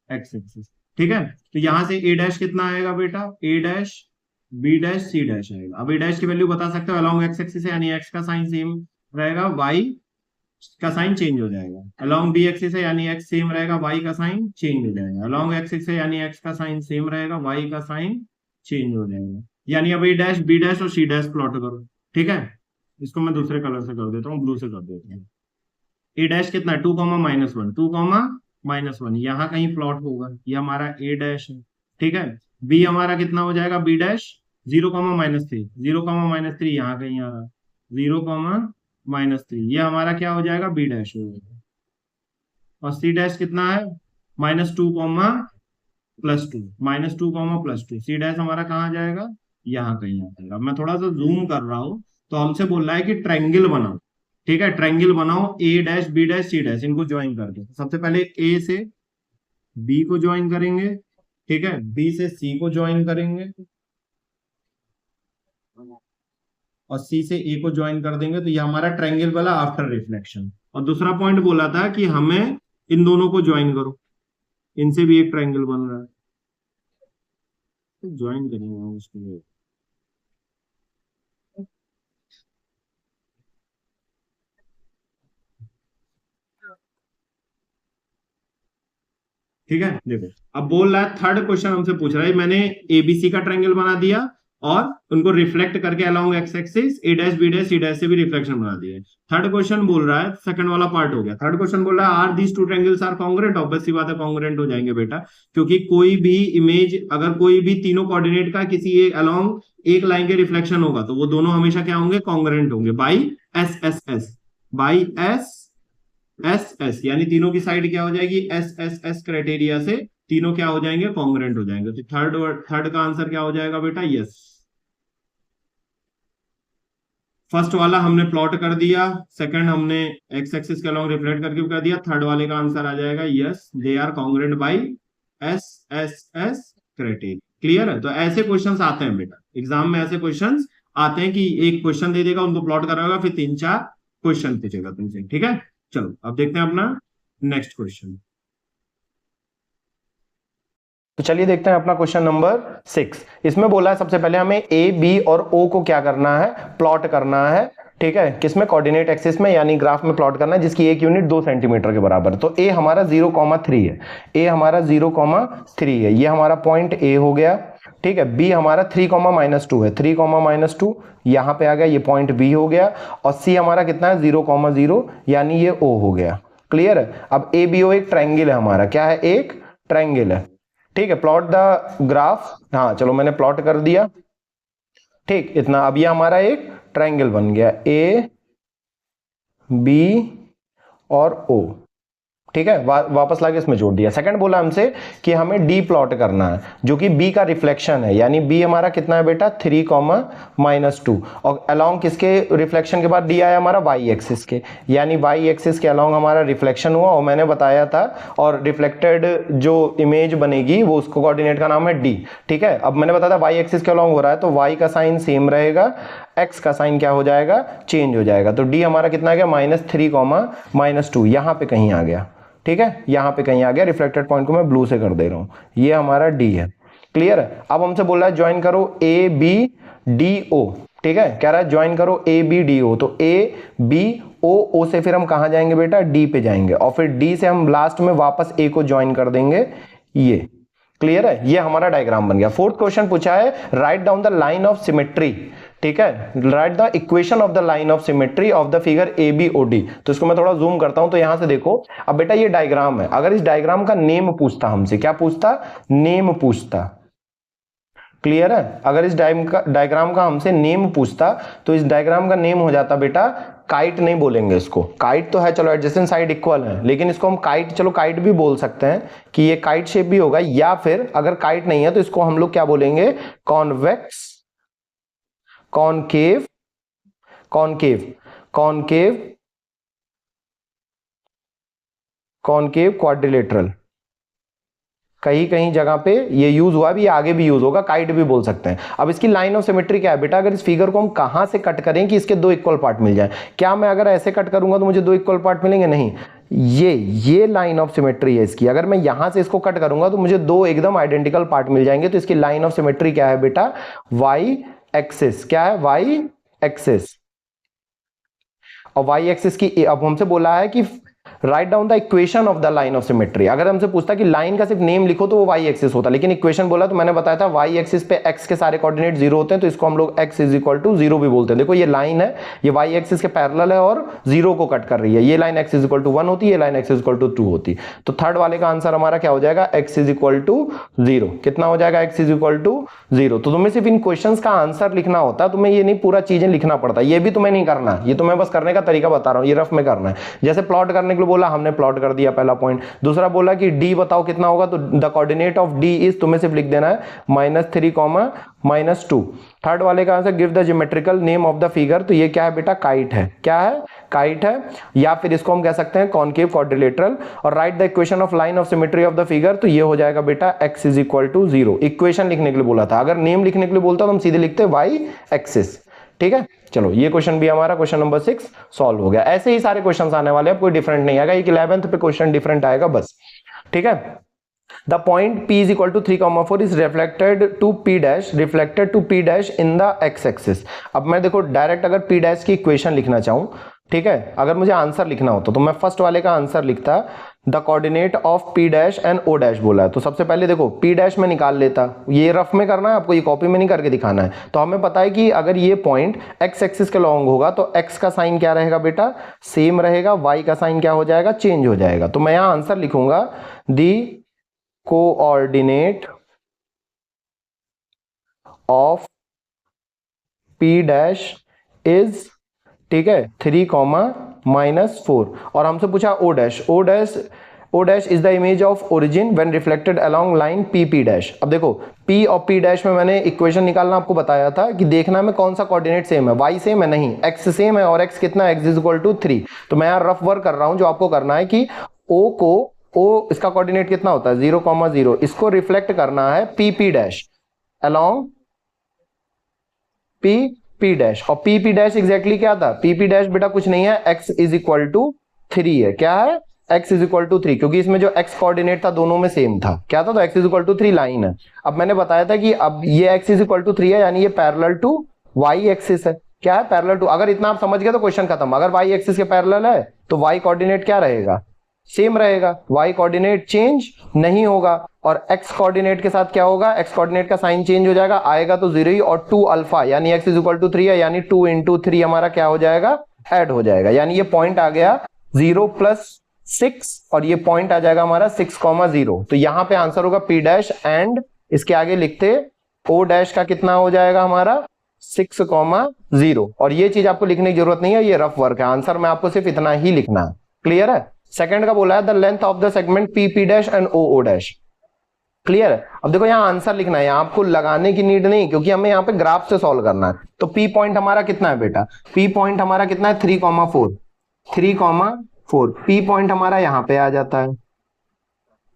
x axis. ठीक है, तो यहां से ए डैश कितना आएगा बेटा? A dash, B dash, c dash आएगा। अब ए डैश की वैल्यू बता सकते हो अलोंग एक्स एक्सिस है, यानी एक्स का साइन सेम रहेगा, वाई का साइन चेंज हो जाएगा। अलोंग बी एक्सिस है यानी एक्स सेम रहेगा, वाई का साइन चेंज हो जाएगा। अलोंग एक्सिस है यानी एक्स का साइन सेम रहेगा, वाई का साइन चेंज हो जाएगा। यानी अब ए डैश, बी डैश और सी डैश प्लॉट करो। ठीक है, इसको मैं दूसरे कलर से कर देता हूँ, ब्लू से कर देता हूँ। ए डैश कितना है? 2, -1, 2, -1, यहाँ कहीं प्लॉट होगा, ये हमारा ए डैश है। ठीक है, बी हमारा कितना हो जाएगा? बी डैश 0, -3, 0, -3 यहाँ कहीं आ रहा, 0, -3, ये हमारा क्या हो जाएगा? बी डैश हो जाएगा। और सी डैश कितना है? -2, +2, -2, +2। सी डैश हमारा कहाँ जाएगा? यहाँ कहीं आ जाएगा। मैं थोड़ा सा जूम कर रहा हूँ, तो हमसे बोल रहा है कि ट्रायंगल बनाओ। ठीक है, ट्रायंगल बनाओ, a dash, B dash, c dash, इनको ज्वाइन करके। सबसे पहले ए से बी को ज्वाइन करेंगे। ठीक है, बी से सी को ज्वाइन करेंगे और सी से ए को ज्वाइन कर देंगे। तो ये हमारा ट्रायंगल वाला आफ्टर रिफ्लेक्शन। और दूसरा पॉइंट बोला था कि हमें इन दोनों को ज्वाइन करो, इनसे भी एक ट्रायंगल बन रहा है, तो ज्वाइन करेंगे उसके लिए। ठीक है, देखो अब बोल रहा है, थर्ड क्वेश्चन हमसे पूछ रहा है, मैंने एबीसी का ट्रायंगल बना दिया और उनको रिफ्लेक्ट करके अलोंग एक्स एक्सिस, ए dash, B dash, c dash से भी रिफ्लेक्शन बना दिया। थर्ड क्वेश्चन बोल रहा है, सेकंड वाला पार्ट हो गया। थर्ड क्वेश्चन बोल रहा है are these two triangles are congruent. Obvious सी बात है, कॉन्ग्रुएंट हो जाएंगे बेटा, क्योंकि कोई भी इमेज, अगर कोई भी तीनों कोऑर्डिनेट का किसी एक अलोंग एक लाइन के रिफ्लेक्शन होगा, तो वो दोनों हमेशा क्या होंगे? कॉन्ग्रुएंट होंगे by S S S, by S S S, यानी तीनों की साइड क्या हो जाएगी? एस एस एस क्राइटेरिया से तीनों क्या हो जाएंगे? कॉन्ग्रुएंट हो जाएंगे। तो थर्ड का आंसर क्या हो जाएगा बेटा? यस। फर्स्ट वाला हमने प्लॉट कर दिया, सेकंड हमने एक्स एक्सिस के अलोंग रिफ्लेक्ट करके कर दिया, थर्ड वाले का आंसर आ जाएगा yes, they are congruent by S S S criteria. Clear है? तो ऐसे क्वेश्चंस आते हैं बेटा एग्जाम में, ऐसे क्वेश्चंस आते हैं कि एक क्वेश्चन दे देगा, उनको प्लॉट कराएगा, फिर 3-4 क्वेश्चन पूछेगा तुमसे। ठीक है, चलो अब देखते हैं अपना नेक्स्ट क्वेश्चन। तो चलिए देखते हैं अपना क्वेश्चन नंबर 6। इसमें बोला है सबसे पहले हमें ए बी और ओ को क्या करना है? प्लॉट करना है ठीक है, किसमें, कोऑर्डिनेट एक्सिस में, यानी ग्राफ में प्लॉट करना है जिसकी एक यूनिट 2 सेंटीमीटर के बराबर है। तो ए हमारा 0,3 है, ए हमारा 0,3 है, ये हमारा पॉइंट ए हो गया। ठीक है, बी हमारा 3,-2 है, 3,-2 यहां पे आ गया, ये पॉइंट बी हो गया। और सी हमारा कितना है, 0,0, यानी ये ओ हो गया। क्लियर है। अब ए बी ओ एक ट्रायंगल है हमारा, क्या है, एक ट्रायंगल है। ठीक है, प्लॉट द ग्राफ, हाँ चलो मैंने प्लॉट कर दिया। ठीक, इतना। अब ये हमारा एक ट्रायंगल बन गया, ए बी और ओ। ठीक है, वापस लाके इसमें जोड़ दिया। सेकंड बोला हमसे कि हमें डी प्लॉट करना है, जो कि बी का रिफ्लेक्शन है, यानी बी हमारा कितना है बेटा, 3,-2, और अलोंग किसके रिफ्लेक्शन के बाद डी आया हमारा, वाई एक्सिस के, यानी वाई एक्सिस के अलोंग हमारा रिफ्लेक्शन हुआ। और मैंने बताया था, और रिफ्लेक्टेड जो इमेज बनेगी वो उसको कोऑर्डिनेट का नाम है डी। ठीक है, अब मैंने बताया था वाई एक्सिस के अलोंग हो रहा है, तो वाई का साइन सेम रहेगा, एक्स का साइन क्या हो जाएगा, चेंज हो जाएगा। तो डी हमारा कितना आ गया, -3,-2, यहां पे कहीं आ गया। ठीक है, यहां पे कहीं आ गया, रिफ्लेक्टेड पॉइंट को मैं ब्लू से कर दे रहा हूं, ये हमारा डी है। क्लियर है। अब हमसे बोल रहा है ज्वाइन करो ए बी डी ओ। ठीक है, कह रहा है ज्वाइन करो ए बी डी ओ, तो ए बी ओ, ओ से फिर हम कहां जाएंगे बेटा, डी पे जाएंगे, और फिर डी से हम लास्ट में वापस ए को ज्वाइन कर देंगे, ये। क्लियर है, ये हमारा डायग्राम बन गया। फोर्थ क्वेश्चन पूछा है, write down the line of symmetry. ठीक है, write the equation of the line of symmetry of the figure A B O D. तो इसको मैं थोड़ा जूम करता हूं, तो यहां से देखो। अब बेटा ये डायग्राम है, अगर इस डायग्राम का नेम पूछता हमसे, क्या पूछता, नेम पूछता। क्लियर है, अगर इस डायग्राम का हमसे नेम पूछता, तो इस डायग्राम का नेम हो जाता बेटा, काइट नहीं बोलेंगे इसको, काइट तो है, चलो एडजेसेंट साइड इक्वल है, लेकिन इसको हम काइट, चलो काइट भी बोल सकते हैं कि ये काइट शेप भी होगा, या फिर अगर काइट नहीं है तो इसको हम लोग क्या बोलेंगे, convex, concave, concave, concave, concave quadrilateral. कहीं कहीं जगह पे ये यूज हुआ भी, आगे भी यूज होगा, काइट भी बोल सकते हैं। अब इसकी लाइन ऑफ सिमेट्री क्या है बेटा, अगर इस फिगर को हम कहां से कट करें कि इसके दो इक्वल पार्ट मिल जाए, क्या मैं अगर ऐसे कट करूंगा तो मुझे दो इक्वल पार्ट मिलेंगे, नहीं। ये लाइन ऑफ सिमेट्री है इसकी, अगर मैं यहां से इसको कट करूंगा तो मुझे दो एकदम आइडेंटिकल पार्ट मिल जाएंगे। तो इसकी लाइन ऑफ सिमेट्री क्या है बेटा, वाई एक्सिस, क्या है, वाई एक्सिस। और वाई एक्सिस की, अब हमसे बोला है कि right down the equation of the line of symmetry. अगर हमसे पूछता कि लाइन का सिर्फ नेम लिखो तो वो वाई एक्सिस होता, लेकिन इक्वेशन बोला तो मैंने बताया था वाई एक्सिस पे एक्स के सारे कोऑर्डिनेट 0 होते हैं, तो इसको हम लोग x इज इक्वल टू 0 भी बोलते हैं। देखो ये लाइन है, ये वाई एक्सिस के पैरेलल है और 0 को कट कर रही है। ये line x is equal to 1 होती है, ये line x is equal to 2 होती। तो थर्ड वाले का आंसर हमारा क्या हो जाएगा, x इज इक्वल टू 0। कितना हो जाएगा, x इज इक्वल टू 0। तो तुम्हें सिर्फ इन क्वेश्चंस का आंसर लिखना होता है, तुम्हें ये नहीं पूरा चीजें लिखना पड़ता, ये भी तुम्हें नहीं करना, ये तुम्हें बस करने का तरीका बता रहा हूं, ये रफ में करना है। जैसे प्लॉट करने के लिए बोला, हमने प्लॉट कर दिया पहला पॉइंट। दूसरा बोला कि डी बताओ कितना होगा, तो the coordinate of D is, तुम्हें सिर्फ लिख देना है -3, -2। थर्ड वाले का answer, give the geometrical name of the figure, तो ये क्या है बेटा, काइट है, क्या है, काइट है, या फिर इसको हम कह सकते हैं कॉनकेव क्वाड्रिलेटरल। और write the equation of line of symmetry of the figure, तो ये हो जाएगा बेटा x is equal to 0। Equation लिखने के लिए बोला था, अगर नेम लिखने के लिए बोलता तो हम सीधे लिखते y एक्सिस। ठीक है, चलो ये क्वेश्चन भी हमारा क्वेश्चन नंबर 6 सॉल्व हो गया। ऐसे ही सारे क्वेश्चंस आने वाले हैं, कोई डिफरेंट नहीं आएगा, एक 11th पे क्वेश्चन डिफरेंट आएगा बस। ठीक है, the point P is equal to 3,4 is reflected to P dash in the x axis. अब मैं देखो डायरेक्ट अगर P डैश की इक्वेशन लिखना चाहूं, ठीक है, अगर मुझे आंसर लिखना होता तो मैं फर्स्ट वाले का आंसर लिखता, the coordinate of P dash and O dash बोला है, तो सबसे पहले देखो P डैश में निकाल लेता, ये रफ में करना है आपको, ये कॉपी में नहीं करके दिखाना है। तो हमें पता है कि अगर ये पॉइंट x एक्सिस के लॉन्ग होगा तो x का साइन क्या रहेगा बेटा, सेम रहेगा, y का साइन क्या हो जाएगा, चेंज हो जाएगा। तो मैं यहां आंसर लिखूंगा, the coordinate of P dash is, ठीक है, 3,-4। और हमसे पूछा O dash is the image of origin when reflected along line P dash. अब देखो P और P डैश में मैंने इक्वेशन निकालना आपको बताया था कि देखना में कौन सा कोऑर्डिनेट सेम है, y सेम है, नहीं, x सेम है, और x कितना, x इज इक्वल टू 3। तो मैं यहाँ रफ वर्क कर रहा हूं, जो आपको करना है कि O इसका कोऑर्डिनेट कितना होता है, 0,0, इसको रिफ्लेक्ट करना है P dash along P dash. और P डैश एग्जैक्टली क्या था, P डैश बेटा कुछ नहीं है, x इज इक्वल टू 3 है, क्या है, x इज इक्वल टू 3, क्योंकि इसमें जो x कोऑर्डिनेट था दोनों में सेम था, क्या था, तो x is equal to 3 line है। अब मैंने बताया था कि अब ये x इज इक्वल टू 3 है, यानी ये पैरेलल टू y एक्सिस है, क्या है, पैरेलल टू। अगर इतना आप समझ गए तो क्वेश्चन खत्म। अगर वाई एक्सिस के पैरेलल है तो वाई कोऑर्डिनेट क्या रहेगा, सेम रहेगा, वाई कोऑर्डिनेट चेंज नहीं होगा। और एक्स कोऑर्डिनेट के साथ क्या होगा, एक्स कोऑर्डिनेट का साइन चेंज हो जाएगा, आएगा तो 0 ही, और 2 अल्फा यानी x इज इक्वल टू 3 है, यानी 2 इंटू 3 हमारा क्या हो जाएगा, ऐड हो जाएगा। यानी ये पॉइंट आ गया 0 प्लस 6 और ये पॉइंट आ जाएगा हमारा 6,0। तो यहां पे आंसर होगा P डैश, एंड इसके आगे लिखते O डैश का कितना हो जाएगा हमारा 6,0। और ये चीज आपको लिखने की जरूरत नहीं है, ये रफ वर्क है, आंसर में आपको सिर्फ इतना ही लिखना है। क्लियर है। सेकंड का बोला है the length of the segment P dash and O dash. Clear है। अब देखो यहाँ आंसर लिखना है, यहाँ आपको लगाने की नीड नहीं, क्योंकि हमें यहाँ पे ग्राफ से सॉल्व करना है। तो P पॉइंट हमारा कितना है बेटा, P पॉइंट हमारा कितना है 3,4, 3,4। P पॉइंट हमारा यहाँ पे आ जाता है,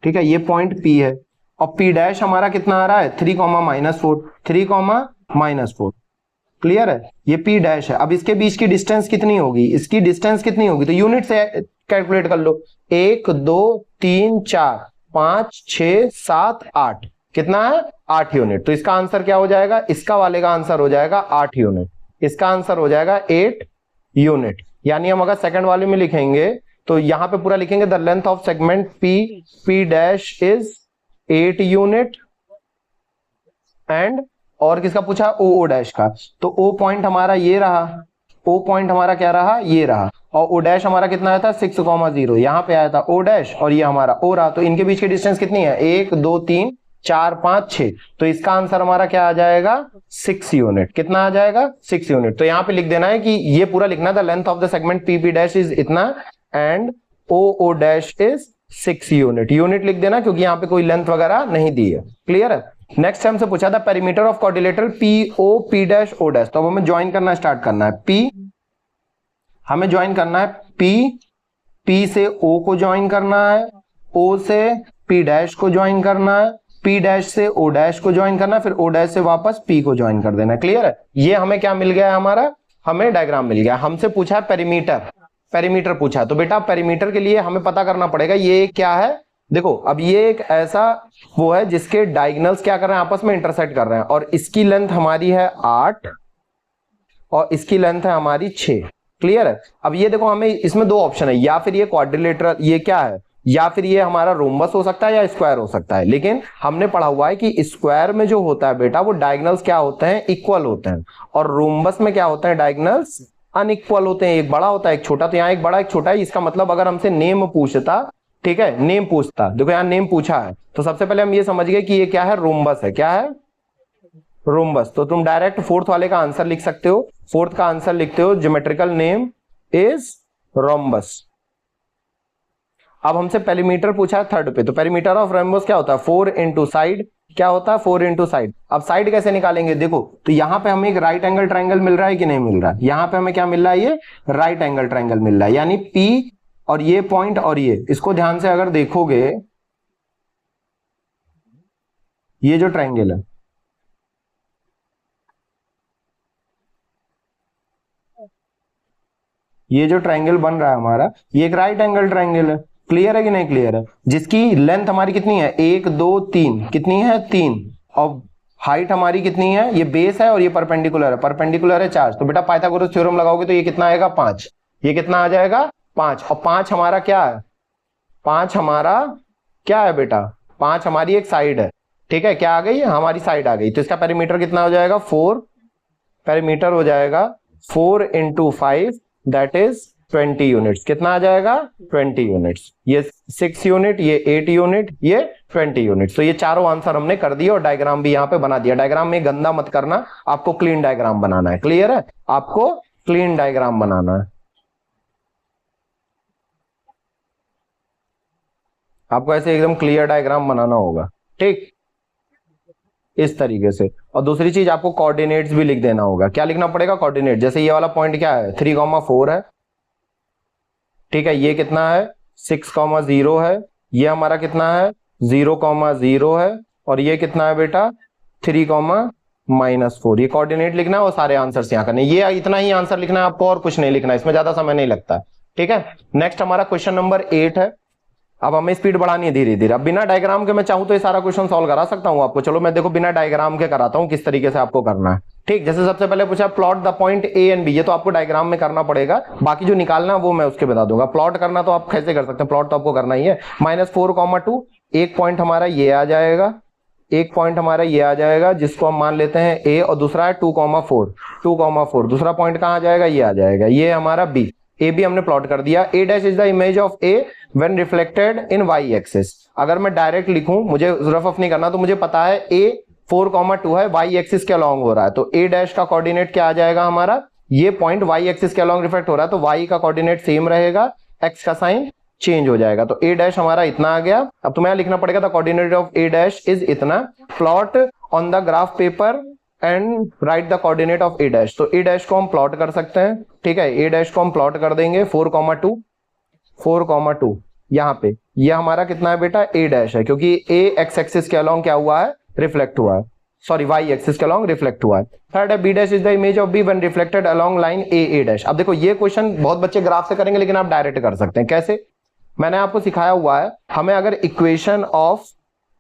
ठीक है, ये पॉइंट P है। और P डैश हमारा कितना आ रहा है 3,-4, 3,-4। क्लियर है, ये P डैश है। अब इसके बीच की डिस्टेंस कितनी होगी, इसकी डिस्टेंस कितनी होगी, तो यूनिट से कैलकुलेट कर लो। 1 2 3 4 5 6 7 8, कितना है 8 यूनिट। तो इसका आंसर क्या हो जाएगा, इसका वाले का आंसर हो जाएगा 8 यूनिट, इसका आंसर हो जाएगा 8 यूनिट। यानी हम अगर सेकंड वाले में लिखेंगे तो यहां पे पूरा लिखेंगे the length of segment P dash is 8 unit, and और किसका पूछा, O डैश का। तो O पॉइंट हमारा ये रहा, O पॉइंट हमारा क्या रहा, ये रहा, और O डैश हमारा कितना आया था 6,0, यहां पे आया था O डैश, और ये हमारा O रहा। तो इनके बीच की डिस्टेंस कितनी है, 1 2 3 4 5 6। तो इसका आंसर हमारा क्या आ जाएगा 6 यूनिट। कितना आ जाएगा 6 यूनिट। तो यहां पे लिख देना है कि ये पूरा लिखना है the length of the segment P dash is इतना and O dash is 6 unit. Unit लिख देना क्योंकि यहाँ पे कोई लेंथ वगैरह नहीं दी है। क्लियर है। नेक्स्ट हमसे पूछा था perimeter of quadrilateral P dash O dash. तो अब हमें ज्वाइन करना स्टार्ट करना है। हमें ज्वाइन करना है P से O को ज्वाइन करना है, O से P डैश को ज्वाइन करना है, P डैश से O डैश को ज्वाइन करना है, फिर O डैश से वापस P को ज्वाइन कर देना है। क्लियर है। ये हमें क्या मिल गया है, हमारा हमें डायग्राम मिल गया। हमसे पूछा है पेरीमीटर पूछा है। तो बेटा पेरीमीटर के लिए हमें पता करना पड़ेगा ये क्या है। देखो अब ये एक ऐसा वो है जिसके डायगोनल्स क्या कर रहे हैं, आपस में इंटरसेक्ट कर रहे हैं, और इसकी लेंथ हमारी है 8 और इसकी लेंथ है हमारी 6। क्लियर है। अब ये देखो हमें इसमें दो ऑप्शन है, या फिर ये क्वाड्रिलेटरल, ये क्या है, या फिर ये हमारा रोम्बस हो सकता है या स्क्वायर हो सकता है। लेकिन हमने पढ़ा हुआ है कि स्क्वायर में जो होता है बेटा वो डायगोनल्स क्या होते हैं, इक्वल होते हैं, और रोम्बस में क्या होते हैं, डायगोनल्स अनइक्वल होते हैं, एक बड़ा होता है एक छोटा। तो यहाँ एक बड़ा एक छोटा है, इसका मतलब अगर हमसे नेम पूछता, ठीक है, नेम पूछता, देखो यहाँ नेम पूछा है, तो सबसे पहले हम ये समझ गए कि ये क्या है, रोम्बस है। क्या है, रोम्बस। तो तुम डायरेक्ट फोर्थ वाले का आंसर लिख सकते हो। फोर्थ का आंसर लिखते हो ज्योमेट्रिकल नेम इज रोम्बस। अब हमसे पेरीमीटर पूछा है थर्ड पे, तो पेरीमीटर ऑफ रोम्बस क्या होता है, 4 इंटू साइड। क्या होता है, 4 इंटू साइड। अब साइड कैसे निकालेंगे, देखो तो यहां पे हमें एक राइट एंगल ट्रायंगल मिल रहा है कि नहीं मिल रहा है, यहां पे हमें क्या मिल रहा है, ये राइट एंगल ट्रायंगल मिल रहा है। यानी P और ये पॉइंट और ये, इसको ध्यान से अगर देखोगे, ये जो ट्रायंगल है, ये जो ट्रायंगल बन रहा है हमारा, ये एक राइट एंगल ट्रायंगल है। क्लियर है कि नहीं क्लियर है। जिसकी लेंथ हमारी कितनी है, 1 2 3, कितनी है 3, और हाइट हमारी कितनी है, ये बेस है और ये परपेंडिकुलर है 4। तो बेटा पाइथागोरस थ्योरम लगाओगे तो ये कितना आएगा 5, ये कितना आ जाएगा 5। और 5 हमारा क्या है, 5 हमारा क्या है बेटा, 5 हमारी एक साइड है। ठीक है, क्या आ गई, हमारी साइड आ गई। तो इसका पेरीमीटर कितना हो जाएगा 4, पेरीमीटर हो जाएगा 4 इंटू 5 दैट इज 20 यूनिट्स। कितना आ जाएगा 20 यूनिट्स। ये 6 यूनिट, ये 8 यूनिट, ये 20 यूनिट। तो ये चारों आंसर हमने कर दिए और डायग्राम भी यहां पे बना दिया। डायग्राम में गंदा मत करना, आपको क्लीन डायग्राम बनाना है। क्लियर है, आपको क्लीन डायग्राम बनाना है, आपको ऐसे एकदम क्लियर डायग्राम बनाना होगा। ठीक, इस तरीके से। और दूसरी चीज आपको कोऑर्डिनेट्स भी लिख देना होगा। क्या लिखना पड़ेगा, कोऑर्डिनेट। जैसे ये वाला पॉइंट क्या है 3,4 है, ठीक है, ये कितना है 6,0 है, ये हमारा कितना है 0,0 है, और ये कितना है बेटा 3,-4। ये कोऑर्डिनेट लिखना है और सारे आंसर्स यहाँ करने। ये इतना ही आंसर लिखना है आपको और कुछ नहीं लिखना है, इसमें ज्यादा समय नहीं लगता है। ठीक है। नेक्स्ट हमारा क्वेश्चन नंबर 8 है। अब हमें स्पीड बढ़ानी है धीरे धीरे। अब बिना डायग्राम के मैं चाहूं तो ये सारा क्वेश्चन सॉल्व करा सकता हूं आपको। चलो मैं देखो बिना डायग्राम के कराता हूं किस तरीके से आपको करना है। ठीक, जैसे सबसे पहले पूछा plot the point A and B, ये तो आपको डायग्राम में करना पड़ेगा, बाकी जो निकालना वो मैं उसके बता दूंगा। प्लॉट करना तो आप कैसे कर सकते हैं, प्लॉट तो आपको करना ही है। -4, 2, एक पॉइंट हमारा ये आ जाएगा, एक पॉइंट हमारा ये आ जाएगा जिसको हम मान लेते हैं ए, और दूसरा है 2,4, दूसरा पॉइंट कहां आ जाएगा, ये आ जाएगा, ये हमारा बी। ए बी हमने प्लॉट कर दिया। A dash is the image of a when reflected in y axis. अगर मैं डायरेक्ट लिखूं, मुझे रफ ऑफ नहीं करना, तो मुझे पता है ए 4,2 है, वाई एक्सिस के अलॉन्ग हो रहा है, तो ए डैश का कोऑर्डिनेट क्या आ जाएगा हमारा, ये पॉइंट वाई एक्सिस के अलॉन्ग रिफ्लेक्ट हो रहा है, तो वाई का कोऑर्डिनेट सेम रहेगा, एक्स का साइन चेंज हो जाएगा। तो ए डैश हमारा इतना आ गया। अब तुम्हें लिखना पड़ेगा the coordinate of A dash is इतना, plot on the graph paper and write the coordinate of A dash. तो ए डैश को हम प्लॉट कर सकते हैं। ठीक है, ए डैश को हम प्लॉट कर देंगे 4,2 यहां पे, ये हमारा कितना है बेटा, ए डैश है, क्योंकि ए एक्स एक्सिस के अलॉन्ग क्या हुआ है, रिफ्लेक्ट हुआ है, सॉरी वाई एक्सिस के अलॉन्ग रिफ्लेक्ट हुआ है। थर्ड है B dash is the image of B when reflected along line A dash. अब देखो ये क्वेश्चन बहुत बच्चे ग्राफ से करेंगे, लेकिन आप डायरेक्ट कर सकते हैं। कैसे, मैंने आपको सिखाया हुआ है, हमें अगर इक्वेशन ऑफ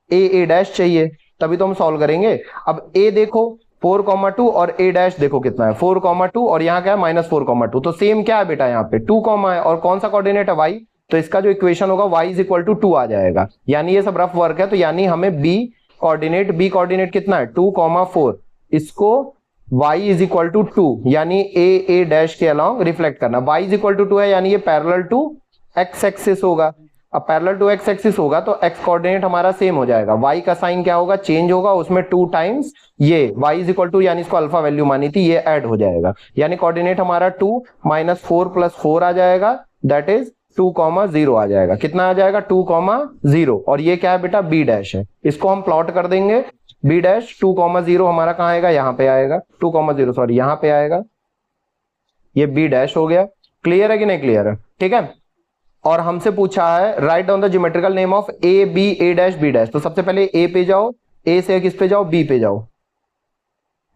ए डैश चाहिए तभी तो हम सॉल्व करेंगे। अब ए देखो 4,2 और ए डैश देखो कितना है 4,2, और यहाँ क्या है -4,2, तो सेम क्या है बेटा, यहाँ पे 2 है, और कौन सा कोऑर्डिनेट है वाई, तो इसका जो इक्वेशन होगा y इज इक्वल टू 2 आ जाएगा। यानी ये सब रफ वर्क है, तो यानी हमें बी कोऑर्डिनेट कितना है 2,4, इसको y इज इक्वल टू 2 यानी ए डैश के अलॉन्ग रिफ्लेक्ट करना। y इज इक्वल टू 2 है, यानी ये पैरेलल टू एक्स एक्सिस होगा। अब पैरेलल टू एक्स एक्सिस होगा तो एक्स कोऑर्डिनेट हमारा सेम हो जाएगा, y का साइन क्या होगा, चेंज होगा, उसमें 2 टाइम्स ये y इज इक्वल टू, यानी इसको अल्फा वैल्यू मानी थी, ये ऐड हो जाएगा, यानी कोऑर्डिनेट हमारा 2 -4 + 4 आ जाएगा, दैट इज 2,0 आ जाएगा। कितना आ जाएगा 2,0, और ये क्या है बेटा बी डैश है, इसको हम प्लॉट कर देंगे। बी डैश 2,0 हमारा कहाँ आएगा, यहाँ पे आएगा, 2,0 सॉरी यहाँ पे आएगा, ये बी डैश हो गया। क्लियर है कि नहीं क्लियर है, ठीक है। और हमसे पूछा है write down the geometrical name of A B A dash B dash. तो सबसे पहले ए पे जाओ, ए से किस पे जाओ, बी पे जाओ,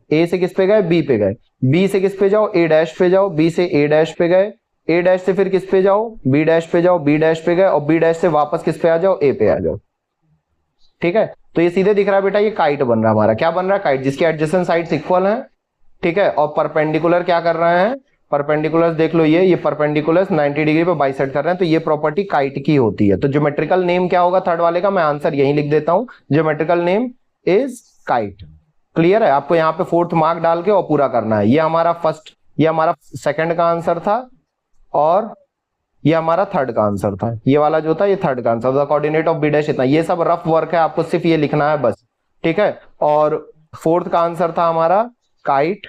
ए से किस पे गए, बी पे गए, बी से किस पे जाओ, ए डैश पे जाओ, बी से ए डैश पे गए, ए डैश से फिर किस पे जाओ, बी डैश पे जाओ, बी डैश पे गए, और बी डैश से वापस किस पे आ जाओ, ए पे आ जाओ। ठीक है, तो ये सीधे दिख रहा है बेटा, ये काइट बन रहा है हमारा। क्या बन रहा है, काइट, जिसके एडजेसेंट साइड्स इक्वल हैं। ठीक है, और परपेंडिकुलर क्या कर रहे हैं, परपेंडिकुलर देख लो, ये परपेंडिकुलर 90 डिग्री पे बाइसेक्ट कर रहे हैं, तो ये प्रॉपर्टी काइट की होती है। तो ज्योमेट्रिकल नेम क्या होगा थर्ड वाले का, मैं आंसर यही लिख देता हूं, geometrical name is kite. Clear है, आपको यहाँ पे 4th मार्क डाल के और पूरा करना है। ये हमारा फर्स्ट, ये हमारा सेकंड का आंसर था, और ये हमारा थर्ड का आंसर था, ये वाला जो था ये थर्ड का आंसर था। कोऑर्डिनेट ऑफ बी डैश इतना, ये सब रफ वर्क है, आपको सिर्फ ये लिखना है बस। ठीक है, और 4th का आंसर था हमारा काइट,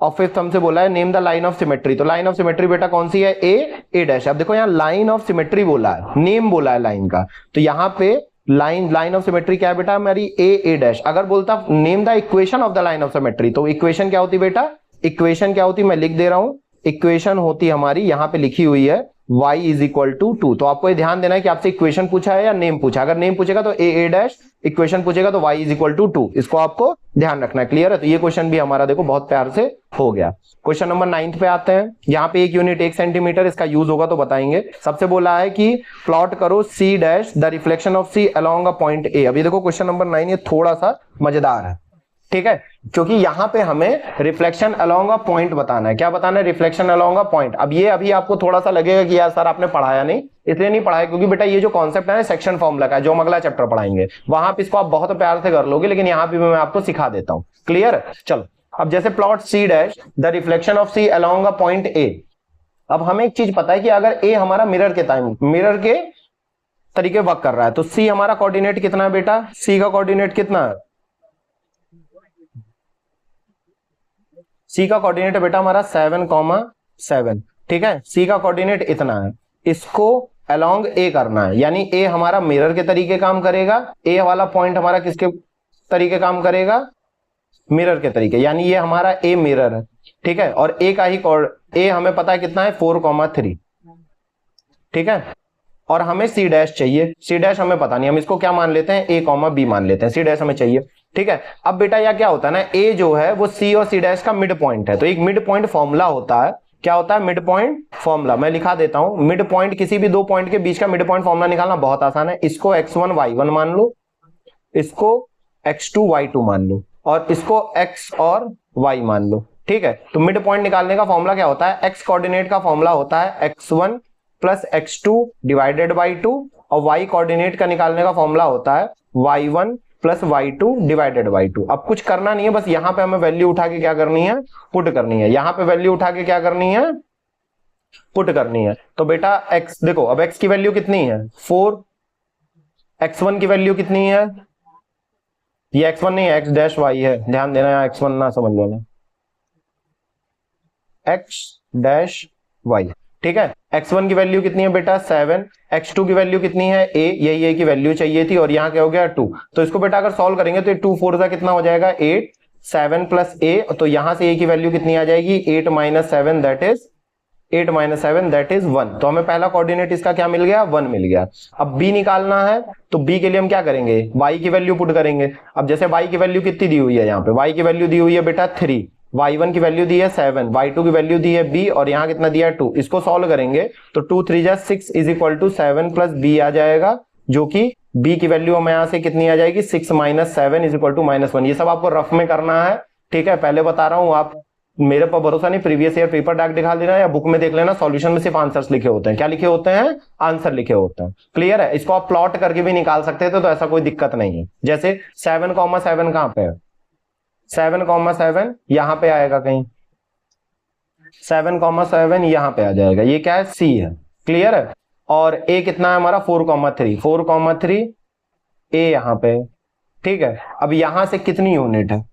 और 5th हमसे बोला है name the line of symmetry. तो लाइन ऑफ सिमेट्री बेटा कौन सी है, ए डैश। अब देखो यहाँ लाइन ऑफ सिमेट्री बोला है, नेम बोला है लाइन का, तो यहाँ पे लाइन ऑफ सिमेट्री क्या है बेटा हमारी, ए डैश। अगर बोलता name the equation of the line of symmetry, तो इक्वेशन क्या होती बेटा, इक्वेशन क्या होती, मैं लिख दे रहा हूं, इक्वेशन होती हमारी यहाँ पे लिखी हुई है y इज इक्वल टू 2। तो आपको ये ध्यान देना है कि आपसे इक्वेशन पूछा है या नेम पूछा। अगर नेम पूछेगा तो ए डैश, इक्वेशन पूछेगा तो y इज इक्वल टू 2, इसको आपको ध्यान रखना है। क्लियर है, तो ये क्वेश्चन भी हमारा देखो बहुत प्यार से हो गया। क्वेश्चन नंबर 9 पे आते हैं। यहाँ पे 1 यूनिट 1 सेंटीमीटर, इसका यूज होगा तो बताएंगे। सबसे बोला है कि प्लॉट करो c dash the reflection of c along a point a। अभी देखो क्वेश्चन नंबर 9 ये थोड़ा सा मजेदार है, ठीक है, क्योंकि यहां पे हमें रिफ्लेक्शन अलोंग अ पॉइंट बताना है। क्या बताना है, रिफ्लेक्शन अलोंग अ पॉइंट। अब ये अभी आपको थोड़ा सा लगेगा कि यार सर आपने पढ़ाया नहीं, इसलिए नहीं पढ़ाया क्योंकि बेटा ये जो कॉन्सेप्ट है सेक्शन फॉर्मूला का, जो हम अगला चैप्टर पढ़ाएंगे वहां पे इसको आप बहुत प्यार से कर लोगे, लेकिन यहाँ पे मैं आपको सिखा देता हूं। क्लियर, चलो अब जैसे plot C dash the reflection of C along a point A. अब हमें एक चीज पता है कि अगर ए हमारा मिरर के तरीके वर्क कर रहा है, तो सी हमारा कोऑर्डिनेट कितना है बेटा, सी का कोऑर्डिनेट कितना है, सी का कोऑर्डिनेट है बेटा हमारा 7,7। ठीक है, सी का कोऑर्डिनेट इतना है, इसको अलोंग ए करना है, यानी ए हमारा मिरर के तरीके काम करेगा, ए वाला पॉइंट हमारा किसके तरीके काम करेगा, मिरर के तरीके, यानी ये हमारा ए मिरर है। ठीक है, और ए का ही ए हमें पता है कितना है 4,3। ठीक है, और हमें सी डैश चाहिए, सी डैश हमें पता नहीं, हम इसको क्या मान लेते हैं, a, b मान लेते हैं, सी डैश हमें चाहिए। ठीक है, अब बेटा यह क्या होता है ना, a जो है वो c और c डैश का मिड पॉइंट है, तो एक मिड पॉइंट फॉर्मूला होता है क्या होता है? Mid point formula. मैं लिखा देता हूं, मिड पॉइंट, किसी भी दो पॉइंट के बीच का मिड पॉइंट फॉर्मूला निकालना बहुत आसान है। इसको x1 y1 मान लो, इसको x2 y2 मान लो, और इसको x और y मान लो। ठीक है, तो मिड पॉइंट निकालने का फॉर्मूला क्या होता है? x कोऑर्डिनेट का फॉर्मूला होता है x1 plus x2 divided by 2, और y कोऑर्डिनेट का निकालने का फॉर्मूला होता है y1 plus y2 divided by 2। अब कुछ करना नहीं है, बस यहां पे हमें वैल्यू उठा के क्या करनी है? पुट करनी है। यहां पे वैल्यू उठा के क्या करनी है? पुट करनी है। तो बेटा x देखो, अब x की वैल्यू कितनी है? 4। x1 की वैल्यू कितनी है? ये x1 नहीं है, x डैश y है, ध्यान देना, यहाँ x1 ना समझ लेना, x डैश y। ठीक है, x1 की वैल्यू कितनी है बेटा? 7। x2 की वैल्यू कितनी है? a, यही a की वैल्यू चाहिए थी, और यहाँ क्या हो गया? 2। तो इसको बेटा अगर सॉल्व करेंगे तो 2 4 का कितना हो जाएगा? 8। 7 प्लस a, तो यहां से a की वैल्यू कितनी आ जाएगी? 8 minus 7 that is 8 minus 7 that is 1। तो हमें पहला कोऑर्डिनेट इसका क्या मिल गया? 1 मिल गया। अब b निकालना है, तो b के लिए हम क्या करेंगे? y की वैल्यू पुट करेंगे। अब जैसे y की वैल्यू कितनी दी हुई है? यहाँ पे y की वैल्यू दी हुई है बेटा 3, y1 की वैल्यू दी है 7, y2 की वैल्यू दी है b, और यहाँ कितना दिया है? 2। इसको सॉल्व करेंगे तो 2 3 जा 6 is equal to 7 plus b आ जाएगा, जो कि b की वैल्यू हमें यहाँ से कितनी आ जाएगी? 6 माइनस 7 इज इक्वल टू -1। ये सब आपको रफ में करना है। ठीक है, पहले बता रहा हूँ, आप मेरे पर भरोसा नहीं, प्रीवियस ईयर पेपर डाक दिखा देना या बुक में देख लेना, सॉल्यूशन में सिर्फ आंसर्स लिखे होते हैं। क्या लिखे होते हैं? आंसर लिखे होते हैं। क्लियर है? इसको आप प्लॉट करके भी निकाल सकते थे, तो ऐसा कोई दिक्कत नहीं है। जैसे 7,7 कहां पे है? 7,7 यहां पे आएगा कहीं, 7,7 यहां पे आ जाएगा। ये क्या है? सी है। क्लियर है? और ए कितना है हमारा? 4,3, 4,3 ए यहां पे। ठीक है, अब यहां से कितनी यूनिट है?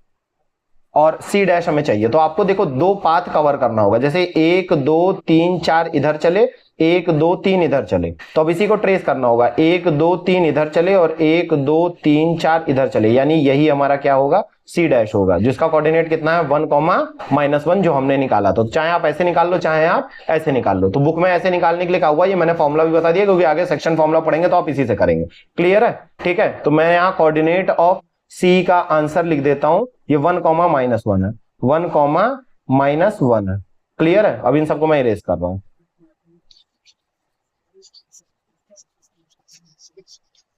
और सी डैश हमें चाहिए। तो आपको देखो दो पाथ कवर करना होगा, जैसे 1 2 3 4 इधर चले, 1 2 3 इधर चले, तो अब इसी को ट्रेस करना होगा। 1 2 3 इधर चले और 1 2 3 4 इधर चले, यानी यही हमारा क्या होगा? सी डैश होगा, जिसका कोऑर्डिनेट कितना है? 1,-1 जो हमने निकाला। तो चाहे आप ऐसे निकाल लो, चाहे आप ऐसे निकाल लो। तो बुक में ऐसे निकालने के लिए क्या हुआ, ये मैंने फॉर्मुला भी बता दिया, क्योंकि आगे सेक्शन फॉर्मुला पढ़ेंगे तो आप इसी से करेंगे। क्लियर है? ठीक है, तो मैं यहाँ कोऑर्डिनेट ऑफ सी का आंसर लिख देता हूं, ये 1,-1 है, 1,-1 है। क्लियर है? अब इन सबको मैं इरेज कर रहा हूं।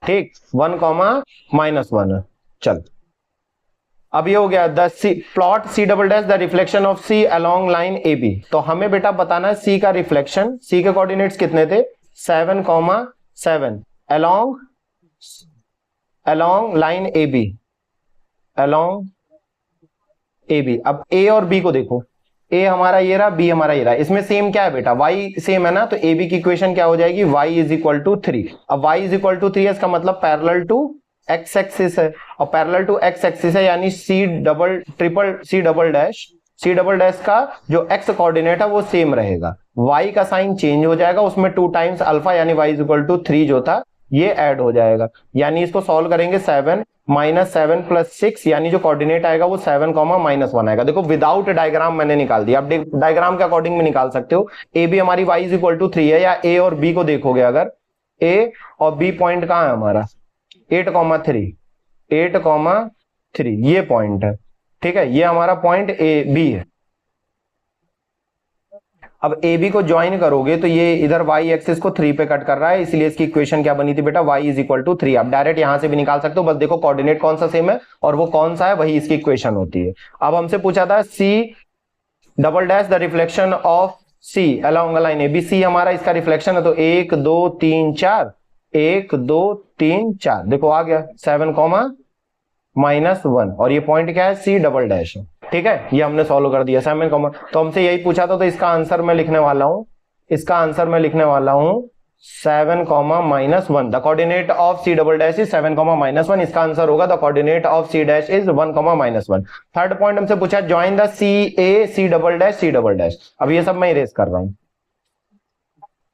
ठीक, 1,-1 है। चल, अब ये हो गया the C plot C double dash the reflection of C along line A B. तो हमें बेटा बताना है सी का रिफ्लेक्शन। सी के कोऑर्डिनेट्स कितने थे? 7,7 along line A B, along A B. अब ए और बी को देखो, ए हमारा ये रहा, बी हमारा ये रहा। इसमें सेम क्या है बेटा? y सेम है ना, तो ए बी की इक्वेशन क्या हो जाएगी? y is equal to 3। अब y इज इक्वल टू 3 है, इसका मतलब पैरेलल टू x एक्सिस है, और पैरेलल टू x एक्सिस है, यानी सी डबल डैश का जो x कोऑर्डिनेट है वो सेम रहेगा। y का साइन चेंज हो जाएगा, उसमें 2 टाइम्स अल्फा यानी y इज इक्वल टू 3 जो था ये ऐड हो जाएगा। यानी इसको सॉल्व करेंगे 7 माइनस 7 प्लस 6, यानी जो कोऑर्डिनेट आएगा वो 7,-1 आएगा। देखो विदाउट डायग्राम मैंने निकाल दिया, अब डायग्राम के अकॉर्डिंग भी निकाल सकते हो। ए बी हमारी y इज इक्वल टू 3 है, या ए और बी को देखोगे अगर, ए और बी पॉइंट कहां है हमारा? 8,3, 8,3 ये पॉइंट है। ठीक है, ये हमारा पॉइंट ए बी है। अब ए बी को ज्वाइन करोगे तो ये इधर y एक्सिस को 3 पे कट कर रहा है, इसलिए इसकी इक्वेशन क्या बनी थी बेटा? y is equal to 3। आप डायरेक्ट यहां से भी निकाल सकते हो, बस देखो कोऑर्डिनेट कौन सा सेम है और वो कौन सा है, वही इसकी इक्वेशन होती है। अब हमसे पूछा था c double dash the reflection of C along line A B. C हमारा इसका रिफ्लेक्शन है, तो 1 2 3 4, 1 2 3 4, देखो आ गया 7,-1, और ये पॉइंट क्या है? सी डबल डैश है। ठीक है, ये हमने सॉल्व कर दिया 7, तो हमसे यही पूछा था, तो इसका आंसर मैं लिखने वाला हूं, 7,-1। The coordinate of C double dash is 7,-1। इसका आंसर होगा the coordinate of C dash is 1,-1। Third point हमसे पूछा join the C A C double dash. अब ये सब मैं इरेज कर रहा हूं,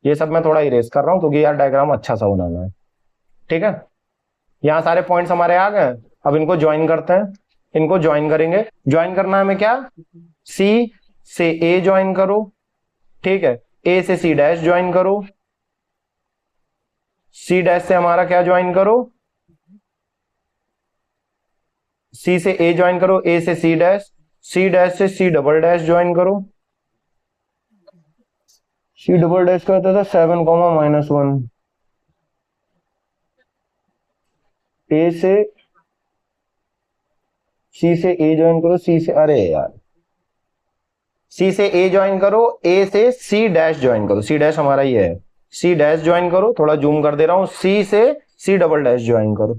ये सब मैं थोड़ा इरेज कर रहा हूं, क्योंकि यार डायग्राम अच्छा सा बनाना है। ठीक है, यहां सारे पॉइंट्स हमारे आ गए। अब इनको ज्वाइन करते हैं, इनको ज्वाइन करेंगे। ज्वाइन करना है हमें क्या? सी से ए ज्वाइन करो, ठीक है, ए से सी डैश ज्वाइन करो, सी डैश से हमारा क्या ज्वाइन करो? सी से ए ज्वाइन करो, ए से सी डैश से सी डबल डैश ज्वाइन करो, सी डबल डैश का होता था 7, -1, ए से सी से ए ज्वाइन करो, सी से, अरे यार, सी से ए ज्वाइन करो, ए से सी डैश ज्वाइन करो, सी डैश हमारा ये है, सी डैश ज्वाइन करो, थोड़ा जूम कर दे रहा हूं, सी से सी डबल डैश ज्वाइन करो,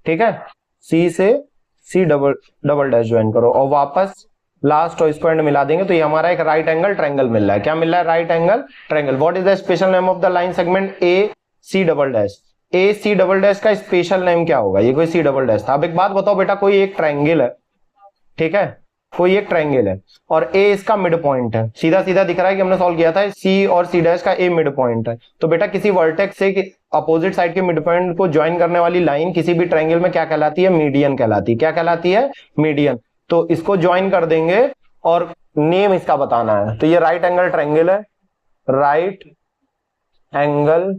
ठीक है, सी से C double double dash join करो और वापस लास्ट और इसको एंड मिला देंगे तो ये हमारा एक राइट एंगल ट्रायंगल मिल रहा है। क्या मिल रहा है? Right angle triangle. What is the special name of the line segment A C double dash? A C double dash का स्पेशल नेम क्या होगा? ये कोई सी डबल डैश था। अब एक बात बताओ बेटा, कोई एक ट्रायंगल है, ठीक है, कोई एक ट्रायंगल है और ए इसका मिड पॉइंट है, सीधा सीधा दिख रहा है कि हमने सॉल्व किया था, सी और सी डैश का ए मिड पॉइंट है। तो बेटा किसी वर्टेक्स से अपोजिट साइड के मिड पॉइंट को ज्वाइन करने वाली लाइन किसी भी ट्रायंगल में क्या कहलाती है? मीडियन कहलाती है। क्या कहलाती है? मीडियन। तो इसको ज्वाइन कर देंगे और नेम इसका बताना है। तो ये राइट एंगल ट्रायंगल है, राइट एंगल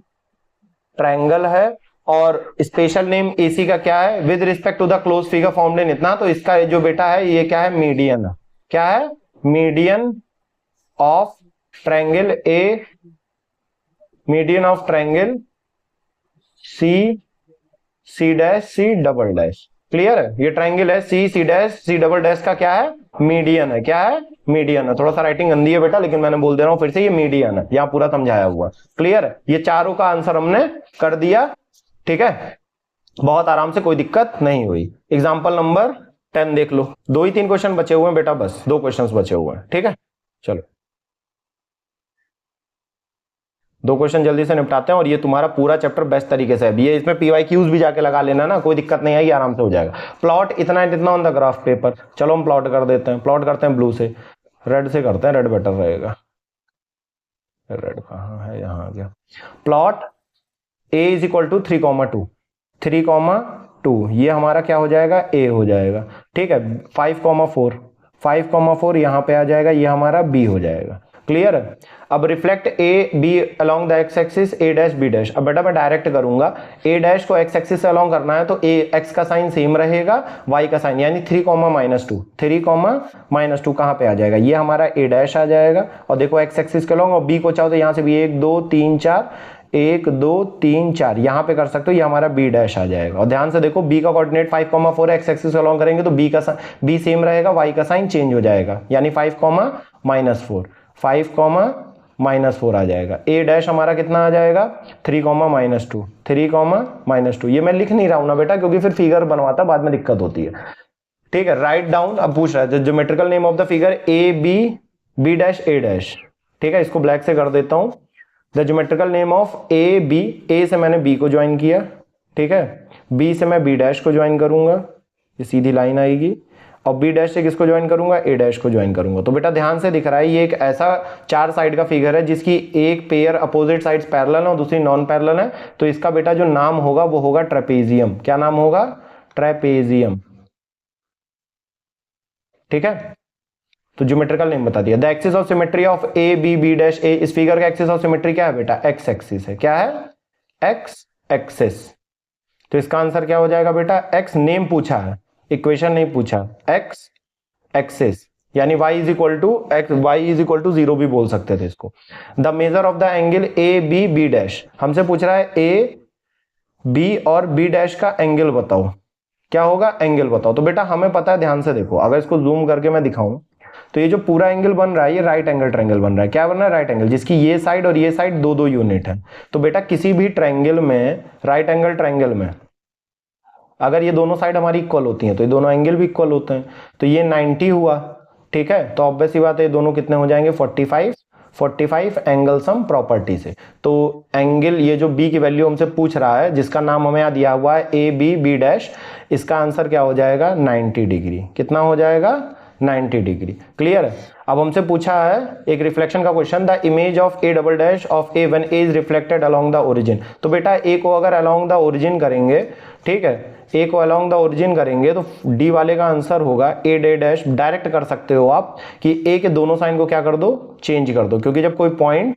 ट्रायंगल है और स्पेशल नेम एसी का क्या है? With respect to the close figure formed in इतना, तो इसका जो बेटा है ये क्या है? मीडियन। क्या है? Median of triangle a, median of triangle c, c dash, c double dash. Clear है? ये ट्रायंगल है c, c dash, c double dash का क्या है? मीडियन है। क्या है? मीडियन है। थोड़ा सा राइटिंग गंदी है बेटा, लेकिन मैंने बोल दे रहा हूं फिर से, ये मीडियन है, यहां पूरा समझाया हुआ। क्लियर है? ये चारों का आंसर हमने कर दिया, ठीक है, बहुत आराम से, कोई दिक्कत नहीं हुई। एग्जाम्पल नंबर 10 देख लो, 2 ही 3 क्वेश्चन बचे हुए हैं बेटा, बस 2 क्वेश्चन बचे हुए हैं, ठीक है। चलो 2 क्वेश्चन जल्दी से निपटाते हैं और ये तुम्हारा पूरा चैप्टर बेस्ट तरीके से है। ये इसमें PYQs भी जाके लगा लेना ना, कोई दिक्कत नहीं आएगी, आराम से हो जाएगा। प्लॉट इतना इतना ऑन द ग्राफ पेपर। चलो हम प्लॉट कर देते हैं, प्लॉट करते हैं ब्लू से, रेड से करते हैं, रेड बेटर रहेगा। रेड कहाँ है? यहाँ आ गया। Plot a is equal to 3,2, 3,2 ये हमारा क्या हो जाएगा? a हो जाएगा, ठीक है। 5,4, 5,4 यहां पे आ जाएगा, ये हमारा b हो जाएगा। क्लियर है? अब reflect A B along the x axis A dash B dash. अब बेटा मैं डायरेक्ट करूंगा, ए डैश को एक्स एक्सिस से अलोंग करना है तो ए एक्स का साइन सेम रहेगा, वाई का साइन, यानी 3,-2, 3,-2 कहां पे आ जाएगा? ये हमारा ए डैश आ जाएगा और देखो एक्स एक्सिस के अलोंग, और बी को चाहो तो यहां से भी 1 2 3 4, 1 2 3 4 यहां पे कर सकते हो, ये हमारा बी डैश आ जाएगा। और ध्यान से देखो, बी का कोऑर्डिनेट 5,4 एक्स एक्सिस से अलोंग करेंगे तो बी सेम रहेगा, वाई का साइन चेंज हो जाएगा, यानी 5,-4, 5,-4 आ जाएगा। ए डैश हमारा कितना आ जाएगा? 3,-2, 3,-2। ये मैं लिख नहीं रहा हूं ना बेटा, क्योंकि फिर फिगर बनवाता बाद में दिक्कत होती है, ठीक है। राइट डाउन, अब पूछ रहा है geometrical name of the figure A B B dash a dash, ठीक है, इसको ब्लैक से कर देता हूं। The geometrical name of A B, a से मैंने बी को ज्वाइन किया, ठीक है, बी से मैं बी डैश को ज्वाइन करूंगा, ये सीधी लाइन आएगी, और बी डैश से किसको ज्वाइन करूंगा? ए डैश को ज्वाइन करूंगा। तो बेटा ध्यान से दिख रहा है, ये एक ऐसा 4 साइड का फिगर है जिसकी एक पेयर अपोजिट साइड्स पैरेलल है और दूसरी नॉन पैरेलल है। तो इसका बेटा जो नाम होगा वो होगा ट्रेपेजियम। क्या नाम होगा? ट्रेपेजियम, ठीक है। तो ज्योमेट्रिकल नेम बता दिया। The axis of symmetry of A B B dash a, इस फिगर का एक्सिस ऑफ सिमेट्री क्या है बेटा? एक्स एक्सिस है। क्या है? X axis. तो इसका आंसर क्या हो जाएगा बेटा? एक्स, नेम पूछा है, इक्वेशन नहीं पूछा, एक्स एक्सिस, यानी y is equal to x, y is equal to 0 भी बोल सकते थे इसको। The measure of the angle A B B dash, हमसे पूछ रहा है ए बी और बी डैश का एंगल बताओ, क्या होगा? एंगल बताओ। तो बेटा हमें पता है, ध्यान से देखो, अगर इसको जूम करके मैं दिखाऊं तो ये जो पूरा एंगल बन रहा है ये राइट एंगल ट्रायंगल बन रहा है। क्या बन रहा है? राइट एंगल, जिसकी ये साइड और ये साइड 2-2 यूनिट है। तो बेटा किसी भी ट्रायंगल में, राइट एंगल ट्रायंगल में, अगर ये दोनों साइड हमारी इक्वल होती हैं तो ये दोनों एंगल भी इक्वल होते हैं। तो ये 90 हुआ, ठीक है, तो ऑब्वियस सी बात है ये दोनों कितने हो जाएंगे? 45, 45 एंगल सम प्रॉपर्टी से। तो एंगल, ये जो बी की वैल्यू हमसे पूछ रहा है, जिसका नाम हमें यहाँ दिया हुआ है ए बी बी डैश, इसका आंसर क्या हो जाएगा? 90 डिग्री। कितना हो जाएगा? 90 डिग्री। क्लियर है? अब हमसे पूछा है एक रिफ्लेक्शन का question, the image of A double dash of a when A is reflected along the origin. तो बेटा ए को अगर अलोंग द ओरिजिन करेंगे, ठीक है, ए को अलोंग द ओरिजिन करेंगे तो डी वाले का आंसर होगा ए डे डैश। डायरेक्ट कर सकते हो आप कि ए के दोनों साइन को क्या कर दो? चेंज कर दो, क्योंकि जब कोई पॉइंट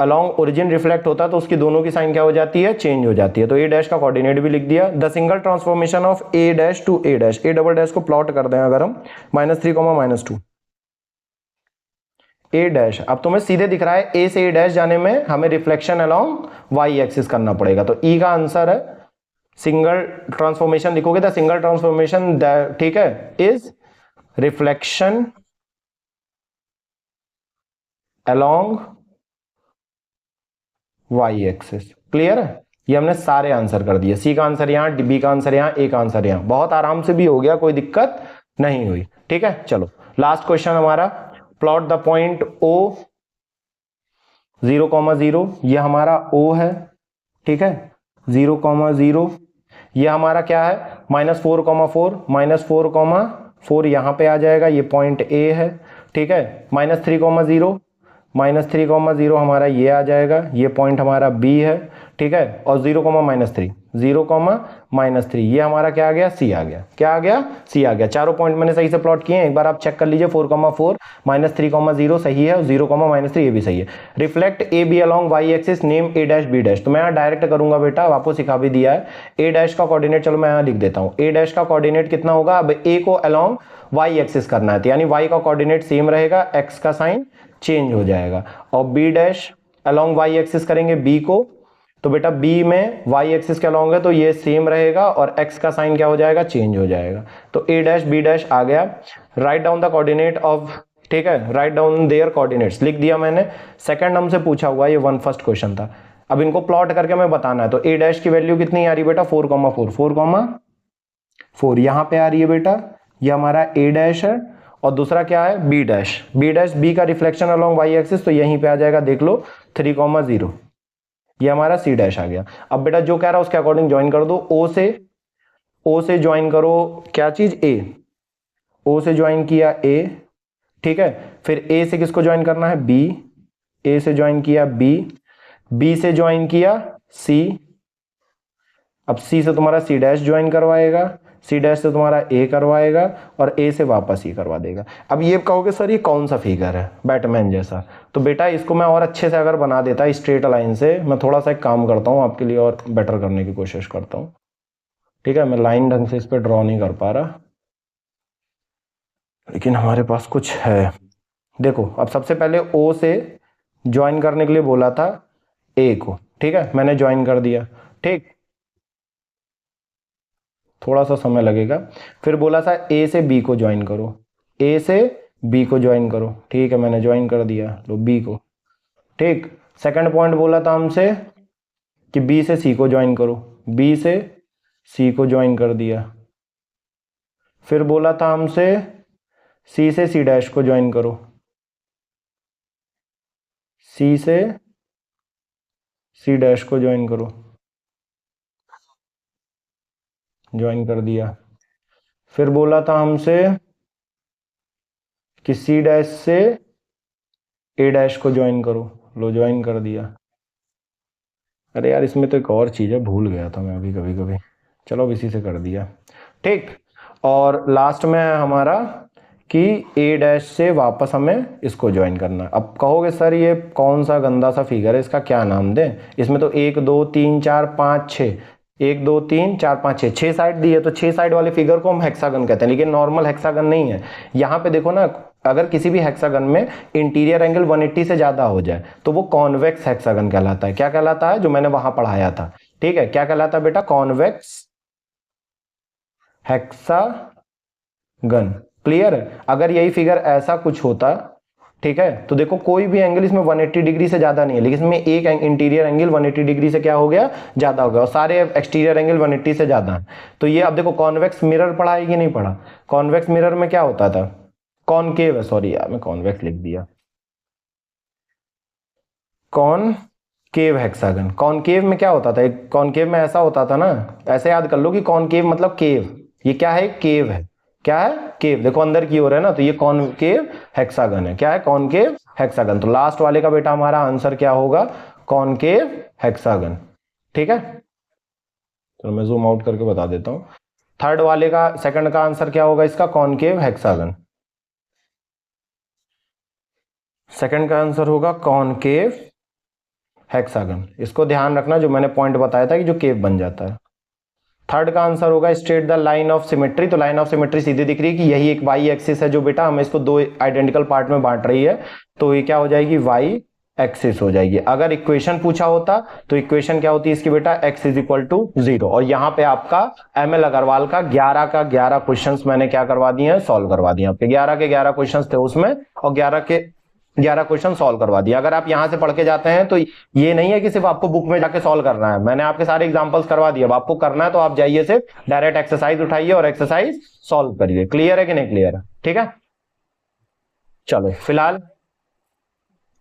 अलोंग ओरिजिन रिफ्लेक्ट होता है तो उसकी दोनों की साइन क्या हो जाती है? चेंज हो जाती है। तो ए डैश का कोऑर्डिनेट भी लिख दिया। The single transformation of A dash to A dash, A double dash को प्लॉट कर दें अगर हम, -3, -2, ए डैश, अब तुम्हें सीधे दिख रहा है ए से ए डैश जाने में हमें रिफ्लेक्शन अलोंग वाई एक्सिस करना पड़ेगा, तो ई का आंसर है सिंगल ट्रांसफॉर्मेशन लिखोगे द सिंगल ट्रांसफॉर्मेशन, ठीक है, is reflection along Y axis. Clear है? ये हमने सारे आंसर कर दिए, सी का आंसर यहां, बी का आंसर यहां, ए का आंसर यहां, बहुत आराम से भी हो गया, कोई दिक्कत नहीं हुई। ठीक है, चलो लास्ट क्वेश्चन हमारा, प्लॉट द पॉइंट ओ 0,0, ये हमारा ओ है, ठीक है, 0,0, ये हमारा क्या है, -4,4, -4,4 यहां पे आ जाएगा, ये पॉइंट ए है, ठीक है, -3,0, -3,0 हमारा ये आ जाएगा, ये पॉइंट हमारा बी है, ठीक है, और 0,-3, 0,-3 ये हमारा क्या आ गया, सी आ गया, क्या आ गया, सी आ गया। चारों पॉइंट मैंने सही से प्लॉट किए हैं, एक बार आप चेक कर लीजिए, 4,4 -3,0 सही है और 0,-3 ये भी सही है। Reflect A B along y axis, name A dash B dash, तो मैं यहाँ डायरेक्ट करूंगा बेटा, अब आपको सिखा भी दिया है। ए डैश का कोऑर्डिनेट, चलो मैं यहाँ लिख देता हूँ, ए डैश का कोऑर्डिनेट कितना होगा, अब ए को अलॉन्ग वाई एक्सिस करना है, तो यानी वाई का कोऑर्डिनेट सेम रहेगा, एक्स का साइन चेंज हो जाएगा, और B dash along y axis करेंगे बी को, तो बेटा बी में वाई एक्सिस के अलॉन्ग है तो ये सेम रहेगा और एक्स का साइन क्या हो जाएगा, चेंज हो जाएगा, तो ए डैश बी डैश आ गया। Right down the coordinate of, ठीक है, राइट डाउन देयर कोऑर्डिनेट्स लिख दिया मैंने। सेकंड हमसे पूछा हुआ, ये फर्स्ट क्वेश्चन था, अब इनको प्लॉट करके हमें बताना है, तो ए डैश की वैल्यू कितनी आ रही है बेटा, 4,4, 4,4 यहां पे आ रही है बेटा, ये हमारा ए डैश है, और दूसरा क्या है, बी डैश, बी का रिफ्लेक्शन अलॉन्ग वाई एक्सिस, तो यहीं पे आ जाएगा, देख लो 3,0, ये हमारा सी डैश आ गया। अब बेटा जो कह रहा है उसके अकॉर्डिंग ज्वाइन कर दो, ओ से ज्वाइन करो, क्या चीज, ए, ओ से ज्वाइन किया ए, ठीक है, फिर ए से किसको ज्वाइन करना है, बी, ए से ज्वाइन किया बी, बी से ज्वाइन किया सी, अब सी से तुम्हारा सी डैश ज्वाइन करवाएगा, सी डैश से तुम्हारा ए करवाएगा, और ए से वापस ई करवा देगा। अब ये कहोगे सर ये कौन सा फिगर है बैटमैन जैसा, तो बेटा इसको मैं और अच्छे से अगर बना देता स्ट्रेट लाइन से, मैं थोड़ा सा एक काम करता हूँ आपके लिए और बेटर करने की कोशिश करता हूँ, ठीक है, मैं लाइन ढंग से इस पर ड्रॉ नहीं कर पा रहा, लेकिन हमारे पास कुछ है। देखो अब सबसे पहले ओ से ज्वाइन करने के लिए बोला था ए को, ठीक है, मैंने ज्वाइन कर दिया, ठीक, थोड़ा सा समय लगेगा, फिर बोला था ए से बी को ज्वाइन करो, ए से बी को ज्वाइन करो, ठीक है, मैंने ज्वाइन कर दिया, लो बी को, ठीक, सेकंड पॉइंट बोला था हमसे कि बी से सी को ज्वाइन करो, बी से सी को ज्वाइन कर दिया, फिर बोला था हमसे सी से सी डैश को ज्वाइन करो, सी से सी डैश को ज्वाइन करो, ज्वाइन कर दिया, फिर बोला था हमसे कि सी डैश से ए डैश को ज्वाइन करो, लो ज्वाइन कर दिया। अरे यार इसमें तो एक और चीज़ है, भूल गया था मैं अभी, कभी चलो अब इसी से कर दिया, ठीक, और लास्ट में है हमारा कि ए डैश से वापस हमें इसको ज्वाइन करना है। अब कहोगे सर ये कौन सा गंदा सा फिगर है, इसका क्या नाम दें, इसमें तो 1 2 3 4 5 6, 1 2 3 4 5 6, 6 साइड दी है, तो 6 साइड वाले फिगर को हम हेक्सागन कहते हैं, लेकिन नॉर्मल हेक्सागन नहीं है। यहाँ पे देखो ना, अगर किसी भी हेक्सागन में इंटीरियर एंगल 180 से ज्यादा हो जाए तो वो कॉन्वेक्स हेक्सागन कहलाता है। क्या कहलाता है, जो मैंने वहां पढ़ाया था, ठीक है, क्या कहलाता है बेटा, कॉन्वेक्स हेक्सागन। क्लियर है? अगर यही फिगर ऐसा कुछ होता, ठीक है, तो देखो कोई भी एंगल इसमें 180 डिग्री से ज्यादा नहीं है, लेकिन इसमें एक इंटीरियर एंगल 180 डिग्री से क्या हो गया, ज्यादा हो गया, और सारे एक्सटीरियर एंगल 180 से ज्यादा है। तो ये अब देखो कॉन्वेक्स मिरर पढ़ा है कि नहीं पढ़ा, कॉन्वेक्स मिरर में क्या होता था, कॉनकेव है, सॉरी यार मैं कॉन्वेक्स लिख दिया, कॉनकेव हेक्सागन। कॉनकेव में क्या होता था, कॉनकेव में ऐसा होता था ना, ऐसे याद कर लो कि कॉनकेव मतलब केव, ये क्या है, केव है, क्या है, केव, देखो अंदर की ओर है ना, तो ये कॉनकेव हेक्सागन है, क्या है, कॉनकेव हेक्सागन। तो लास्ट वाले का बेटा हमारा आंसर क्या होगा, कॉनकेव हेक्सागन, ठीक है। तो मैं जूम आउट करके बता देता हूं, थर्ड वाले का, सेकंड का आंसर क्या होगा इसका, कॉनकेव हेक्सागन, सेकंड का आंसर होगा कॉनकेव हेक्सागन। इसको ध्यान रखना, जो मैंने पॉइंट बताया था कि जो केव बन जाता है, थर्ड का आंसर होगा straight the line of symmetry. तो लाइन ऑफ सिमेट्री सीधी दिख रही है कि यही एक वाई एक्सिस है जो बेटा हमें इसको दो आइडेंटिकल पार्ट में बांट रही है, तो ये क्या हो जाएगी, वाई एक्सिस हो जाएगी। अगर इक्वेशन पूछा होता तो इक्वेशन क्या होती है इसकी बेटा, x इज इक्वल टू 0। और यहाँ पे आपका ML अग्रवाल का 11 का 11 क्वेश्चंस मैंने क्या करवा दिए हैं, सॉल्व करवा दिए। आपके 11 के 11 क्वेश्चंस थे उसमें, और 11 के 11 क्वेश्चन सॉल्व करवा दिया। अगर आप यहां से पढ़ के जाते हैं तो ये नहीं है कि सिर्फ आपको बुक में जाके सॉल्व करना है, मैंने आपके सारे एग्जांपल्स करवा दिए। अब आपको करना है तो आप जाइए सिर्फ डायरेक्ट एक्सरसाइज उठाइए और एक्सरसाइज सॉल्व करिए। क्लियर है कि नहीं क्लियर है? ठीक है, चलो फिलहाल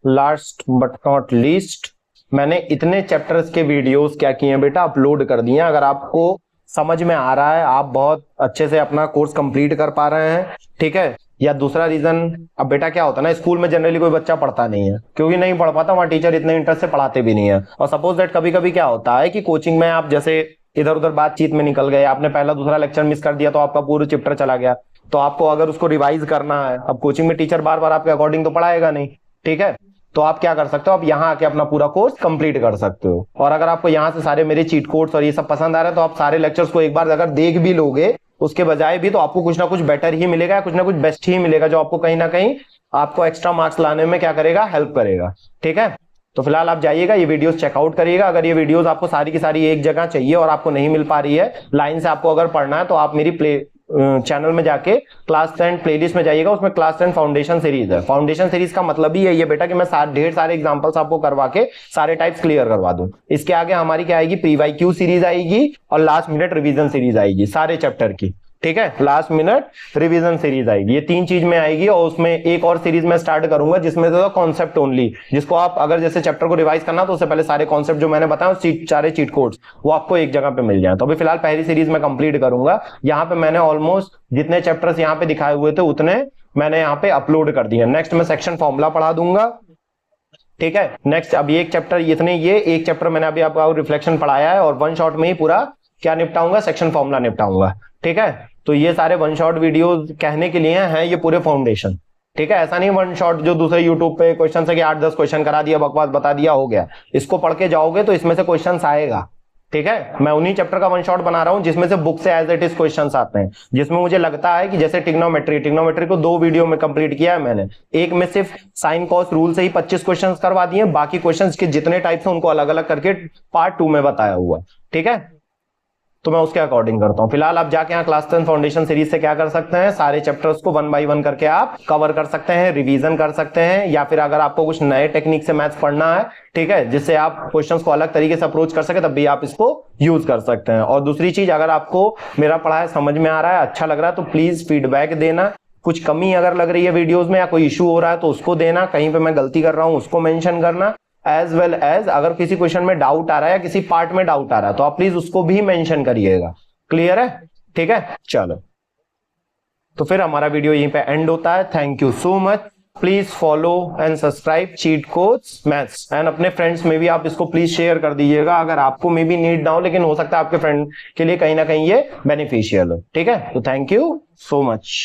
लास्ट बट नॉट लीस्ट, मैंने इतने चैप्टर्स के वीडियोस क्या किए हैं बेटा, अपलोड कर दिए हैं। अगर आपको समझ में आ रहा है, आप बहुत अच्छे से अपना कोर्स कंप्लीट कर पा रहे हैं, ठीक है। या दूसरा रीजन, अब बेटा क्या होता है ना, स्कूल में जनरली कोई बच्चा पढ़ता नहीं है, क्योंकि नहीं पढ़ पाता, वहां टीचर इतने इंटरेस्ट से पढ़ाते भी नहीं है। और सपोज दैट कभी कभी क्या होता है कि कोचिंग में आप जैसे इधर उधर बातचीत में निकल गए, आपने पहला दूसरा लेक्चर मिस कर दिया तो आपका पूरा चैप्टर चला गया। तो आपको अगर उसको रिवाइज करना है, अब कोचिंग में टीचर बार बार आपके अकॉर्डिंग तो पढ़ाएगा नहीं, ठीक है। तो आप क्या कर सकते हो, आप यहाँ आके अपना पूरा कोर्स कंप्लीट कर सकते हो। और अगर आपको यहाँ से सारे मेरे चीट कोड्स और ये सब पसंद आ रहा है तो आप सारे लेक्चर्स को एक बार अगर देख भी लोगे उसके बजाय भी, तो आपको कुछ ना कुछ बेटर ही मिलेगा, कुछ ना कुछ बेस्ट ही मिलेगा, जो आपको कहीं ना कहीं आपको एक्स्ट्रा मार्क्स लाने में क्या करेगा, हेल्प करेगा, ठीक है। तो फिलहाल आप जाइएगा, ये वीडियोस चेकआउट करिएगा। अगर ये वीडियोस आपको सारी की सारी एक जगह चाहिए और आपको नहीं मिल पा रही है लाइन से, आपको अगर पढ़ना है तो आप मेरी चैनल में जाके क्लास 10 प्लेलिस्ट में जाइएगा, उसमें क्लास 10 फाउंडेशन सीरीज है। फाउंडेशन सीरीज का मतलब ही है बेटा कि मैं ढेर सारे एग्जांपल्स आपको करवा के सारे टाइप्स क्लियर करवा दूं। इसके आगे हमारी क्या आएगी, प्री वाई क्यू सीरीज आएगी और लास्ट मिनट रिवीजन सीरीज आएगी सारे चैप्टर की, ठीक है। लास्ट मिनट रिवीजन सीरीज आएगी, ये 3 चीज में आएगी। और उसमें एक और सीरीज में स्टार्ट करूंगा जिसमें तो कॉन्सेप्ट ओनली, जिसको आप अगर जैसे चैप्टर को रिवाइज करना तो उससे पहले सारे कॉन्सेप्ट जो मैंने बताया सारे चीट कोड्स वो आपको एक जगह पे मिल जाए। तो अभी फिलहाल पहली सीरीज में कंप्लीट करूंगा। यहाँ पे मैंने ऑलमोस्ट जितने चैप्टर्स यहाँ पे दिखाए हुए थे उतने मैंने यहाँ पे अपलोड कर दिए। नेक्स्ट मैं सेक्शन फॉर्मूला पढ़ा दूंगा, ठीक है। नेक्स्ट अब ये एक चैप्टर, इतने ये एक चैप्टर मैंने अभी आपको रिफ्लेक्शन पढ़ाया है और वन शॉट में ही पूरा क्या निपटाऊंगा, सेक्शन फॉर्मूला निपटाऊंगा, ठीक है। तो ये सारे वन शॉट वीडियोस कहने के लिए हैं ये पूरे फाउंडेशन, ठीक है। ऐसा नहीं वन शॉट जो दूसरे यूट्यूब पे क्वेश्चन है कि 8-10 क्वेश्चन करा दिया, बकवास बता दिया, हो गया। इसको पढ़ के जाओगे तो इसमें से क्वेश्चन आएगा, ठीक है। मैं उन्हीं चैप्टर का वन शॉट बना रहा हूं जिसमें से बुक से एज इट इज क्वेश्चंस आते हैं, जिसमें मुझे लगता है कि जैसे ट्रिग्नोमेट्री को 2 वीडियो में कंप्लीट किया है मैंने। एक में सिर्फ साइन कॉस रूल से ही 25 क्वेश्चंस करवा दिए, बाकी क्वेश्चंस के जितने टाइप्स हैं उनको अलग अलग करके पार्ट 2 में बताया हुआ, ठीक है। तो मैं उसके अकॉर्डिंग करता हूं। फिलहाल आप जाके यहाँ क्लास 10 फाउंडेशन सीरीज से क्या कर सकते हैं, सारे चैप्टर्स को 1 बाय 1 करके आप कवर कर सकते हैं, रिवीजन कर सकते हैं। या फिर अगर आपको कुछ नए टेक्निक से मैथ्स पढ़ना है, ठीक है, जिससे आप क्वेश्चंस को अलग तरीके से अप्रोच कर सके, तब भी आप इसको यूज कर सकते हैं। और दूसरी चीज, अगर आपको मेरा पढ़ाया समझ में आ रहा है, अच्छा लग रहा है, तो प्लीज फीडबैक देना। कुछ कमी अगर लग रही है वीडियोस में या कोई इशू हो रहा है तो उसको देना, कहीं पे मैं गलती कर रहा हूं उसको मेंशन करना। एज वेल एज अगर किसी क्वेश्चन में डाउट आ रहा है या किसी पार्ट में डाउट आ रहा है तो आप प्लीज उसको भी मेंशन करिएगा। क्लियर है? ठीक है, चलो तो फिर हमारा वीडियो यहीं पे एंड होता है। Thank you so much. Please follow and subscribe cheat codes maths, and अपने फ्रेंड्स में भी आप इसको प्लीज शेयर कर दीजिएगा। अगर आपको मे बी नीड ना हो, लेकिन हो सकता है आपके फ्रेंड के लिए कहीं ना कहीं ये बेनिफिशियल हो, ठीक है। तो थैंक यू सो मच।